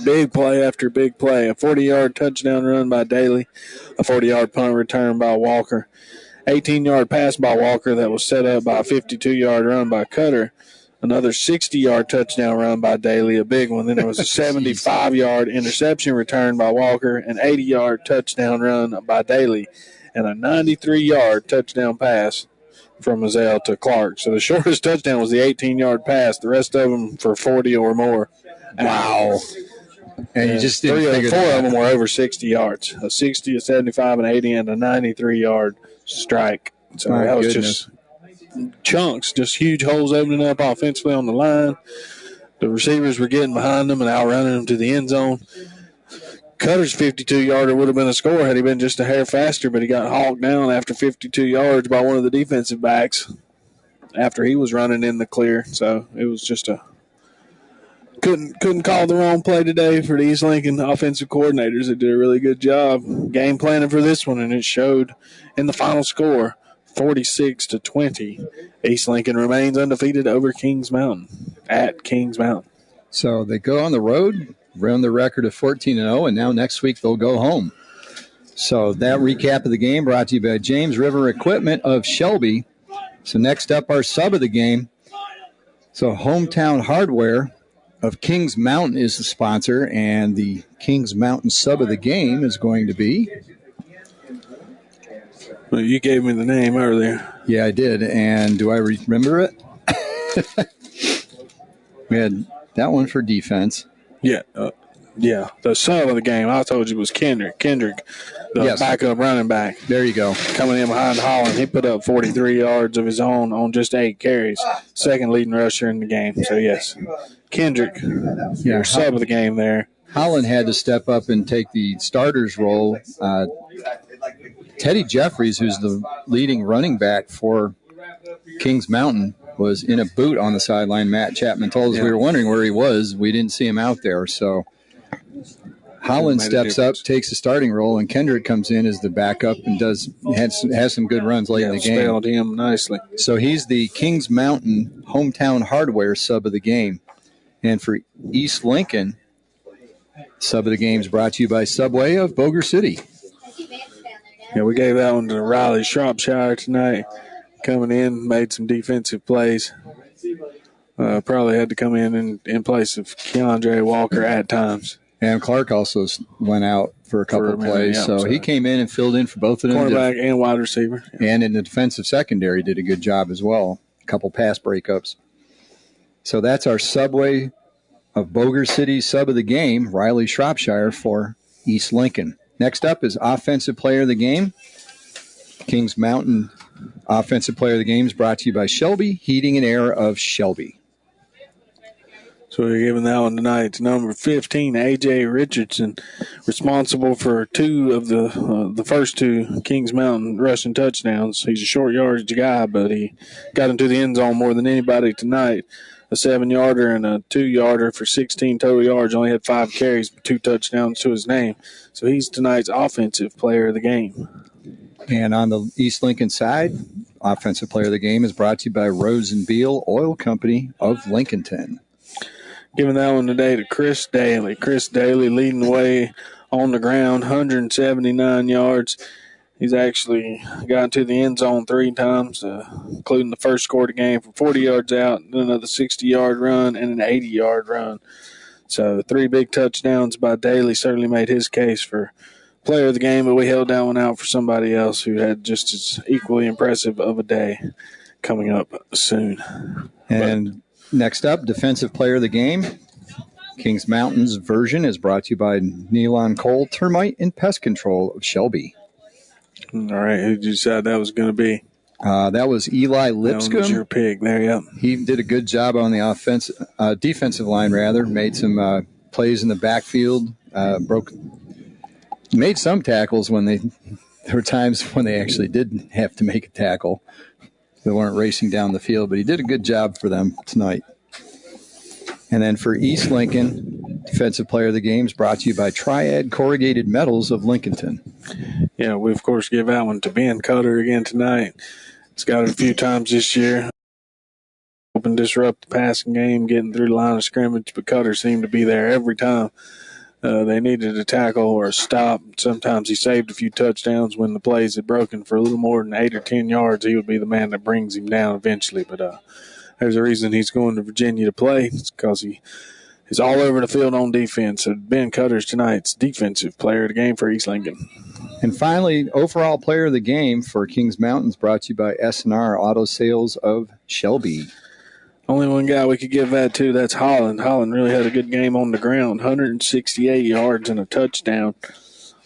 Big play after big play. A 40-yard touchdown run by Daly. A 40-yard punt return by Walker. 18-yard pass by Walker that was set up by a 52-yard run by Cutter. Another 60-yard touchdown run by Daly, a big one. Then there was a 75-yard interception return by Walker, an 80-yard touchdown run by Daly, and a 93-yard touchdown pass from Mazzell to Clark. So the shortest touchdown was the 18-yard pass. The rest of them for 40 or more. Wow. And you just didn't figure 4 of them were over 60 yards. A 60, a 75, an 80, and a 93-yard strike. So My that was goodness. just chunks, just huge holes opening up offensively on the line. The receivers were getting behind them and outrunning them to the end zone. Cutter's 52-yarder would have been a score had he been just a hair faster, but he got hawked down after 52 yards by one of the defensive backs after he was running in the clear. So it was just a couldn't call the wrong play today for the East Lincoln offensive coordinators. They did a really good job game planning for this one, and it showed in the final score, 46-20. East Lincoln remains undefeated over Kings Mountain at Kings Mountain. So they go on the road, run the record of 14-0, and now next week they'll go home. So that recap of the game brought to you by James River Equipment of Shelby. So next up, our sub of the game. So Hometown Hardware of Kings Mountain is the sponsor, and the Kings Mountain sub of the game is going to be. Well, you gave me the name earlier. Yeah, I did. And do I remember it? We had that one for defense. Yeah. Yeah, the sub of the game, I told you, was Kendrick. Kendrick, the backup running back. There you go. Coming in behind Holland. He put up 43 yards of his own on just 8 carries. Second leading rusher in the game. So, yes, Kendrick, your sub of the game there. Holland had to step up and take the starter's role. Teddy Jeffries, who's the leading running back for Kings Mountain, was in a boot on the sideline. Matt Chapman told us we were wondering where he was. We didn't see him out there, so Holland steps up, takes the starting role, and Kendrick comes in as the backup and has some good runs late in the game. Spelled him nicely. So he's the Kings Mountain hometown hardware sub of the game. And for East Lincoln, sub of the game is brought to you by Subway of Boger City. Yeah, we gave that one to Riley Shropshire tonight. Coming in, made some defensive plays. Probably had to come in place of Keandre Walker at times. And Clark also went out for a couple of plays. So he came in and filled in for both of them. Quarterback and wide receiver. And in the defensive secondary did a good job as well. A couple pass breakups. So that's our Subway of Boger City sub of the game, Riley Shropshire for East Lincoln. Next up is Offensive Player of the Game. Kings Mountain Offensive Player of the Game is brought to you by Shelby Heating and Air of Shelby. So we're giving that one tonight to number 15, A.J. Richardson, responsible for 2 of the first 2 Kings Mountain rushing touchdowns. He's a short yardage guy, but he got into the end zone more than anybody tonight. A 7-yarder and a 2-yarder for 16 total yards. Only had 5 carries, but 2 touchdowns to his name. So he's tonight's Offensive Player of the Game. And on the East Lincoln side, Offensive Player of the Game is brought to you by Rose and Beal Oil Company of Lincolnton. Giving that one today to Chris Daly. Chris Daly leading the way on the ground, 179 yards. He's actually gotten to the end zone 3 times, including the first score of the game from 40 yards out, then another 60-yard run, and an 80-yard run. So 3 big touchdowns by Daly certainly made his case for player of the game, but we held that one out for somebody else who had just as equally impressive of a day coming up soon. And next up, Defensive Player of the Game. Kings Mountain's version is brought to you by Nealon Cole Termite and Pest Control of Shelby. All right, who did you decide that was going to be? That was Eli Lipscomb. That was your pick there, yeah. He did a good job on the defensive line, made some plays in the backfield, made some tackles when there were times when they actually did have to make a tackle. They weren't racing down the field, but he did a good job for them tonight. And then for East Lincoln, Defensive Player of the Game is brought to you by Triad Corrugated Metals of Lincolnton. Yeah, we, of course, give that one to Ben Cutter again tonight. He's got it a few times this year. Hoping to disrupt the passing game, getting through the line of scrimmage, but Cutter seemed to be there every time. They needed a tackle or a stop. Sometimes he saved a few touchdowns when the plays had broken for a little more than 8 or 10 yards. He would be the man that brings him down eventually. But there's a reason he's going to Virginia to play. It's because he is all over the field on defense. So Ben Cutter's tonight's Defensive Player of the Game for East Lincoln. And finally, Overall Player of the Game for Kings Mountains brought to you by S&R Auto Sales of Shelby. Only one guy we could give that to, that's Holland. Holland really had a good game on the ground, 168 yards and a touchdown.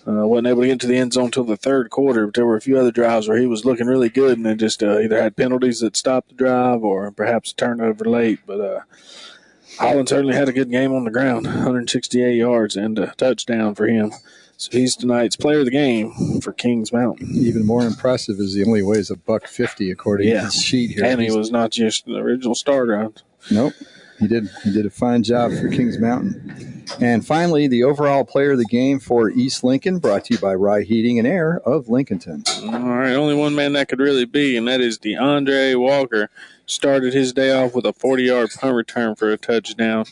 Wasn't able to get to the end zone until the third quarter, but there were a few other drives where he was looking really good and then just either had penalties that stopped the drive or perhaps a turnover late. But Holland certainly had a good game on the ground, 168 yards and a touchdown for him. So he's tonight's Player of the Game for Kings Mountain. Even more impressive is he only weighs $150 according to the sheet here. And he was not just the original starter. Nope. He did a fine job for Kings Mountain. And finally, the Overall Player of the Game for East Lincoln, brought to you by Rye Heating and Air of Lincolnton. All right, only one man that could really be, and that is DeAndre Walker. Started his day off with a 40-yard punt return for a touchdown.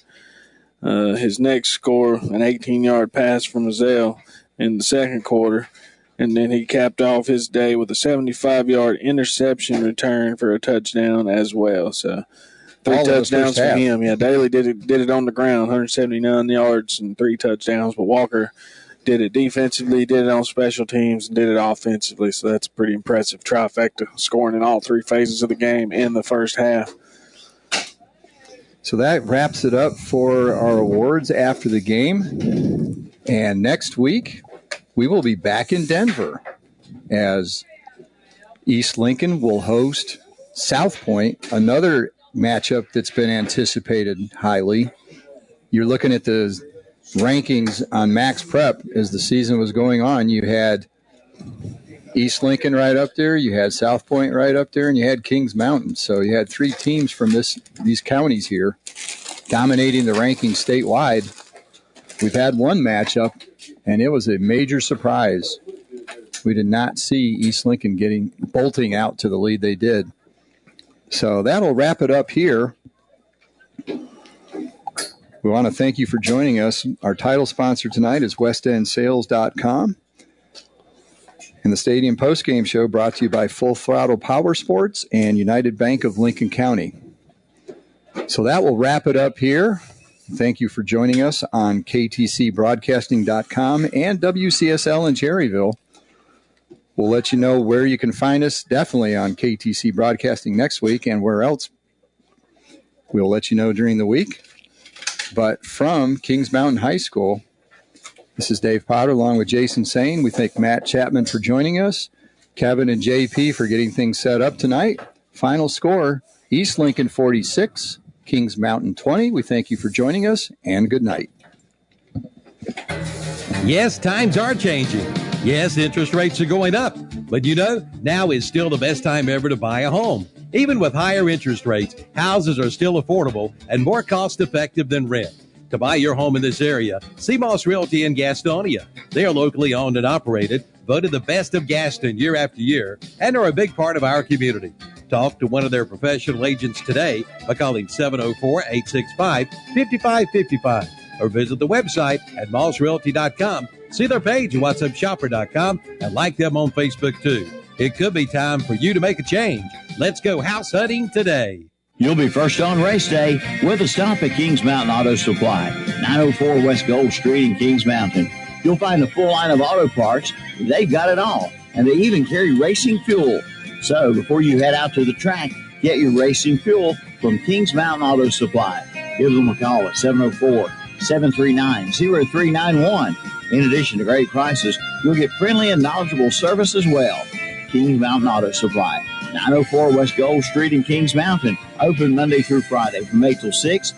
His next score, an 18-yard pass from Azale in the second quarter. And then he capped off his day with a 75-yard interception return for a touchdown as well. So 3 all touchdowns for half. him. Yeah, Daly did it on the ground, 179 yards and 3 touchdowns. But Walker did it defensively, did it on special teams, and did it offensively. So that's a pretty impressive trifecta, scoring in all 3 phases of the game in the first half. So that wraps it up for our awards after the game. And next week, we will be back in Denver as East Lincoln will host South Point, another matchup that's been anticipated highly. You're looking at the rankings on Max Prep as the season was going on. You had East Lincoln right up there, you had South Point right up there, and you had Kings Mountain. So you had 3 teams from these counties here dominating the rankings statewide. We've had one matchup, and it was a major surprise. We did not see East Lincoln bolting out to the lead they did. So that'll wrap it up here. We want to thank you for joining us. Our title sponsor tonight is WestEndSales.com. And the Stadium Postgame Show brought to you by Full Throttle Power Sports and United Bank of Lincoln County. So that will wrap it up here. Thank you for joining us on KTCBroadcasting.com and WCSL in Cherryville. We'll let you know where you can find us, definitely on KTC Broadcasting next week, and where else we'll let you know during the week. But from Kings Mountain High School, this is Dave Potter along with Jason Sane. We thank Matt Chapman for joining us, Kevin and JP for getting things set up tonight. Final score, East Lincoln 46, Kings Mountain 20. We thank you for joining us, and good night. Yes, times are changing. Yes, interest rates are going up. But now is still the best time ever to buy a home. Even with higher interest rates, houses are still affordable and more cost-effective than rent. To buy your home in this area, see Moss Realty in Gastonia. They are locally owned and operated, voted the best of Gaston year after year, and are a big part of our community. Talk to one of their professional agents today by calling 704-865-5555 or visit the website at mossrealty.com. See their page at whatsupshopper.com and like them on Facebook too. It could be time for you to make a change. Let's go house hunting today. You'll be first on race day with a stop at Kings Mountain Auto Supply, 904 West Gold Street in Kings Mountain. You'll find a full line of auto parts. They've got it all, and they even carry racing fuel. So before you head out to the track, get your racing fuel from Kings Mountain Auto Supply. Give them a call at 704-739-0391. In addition to great prices, you'll get friendly and knowledgeable service as well. Kings Mountain Auto Supply, 904 West Gold Street in Kings Mountain. Open Monday through Friday from 8 till 6.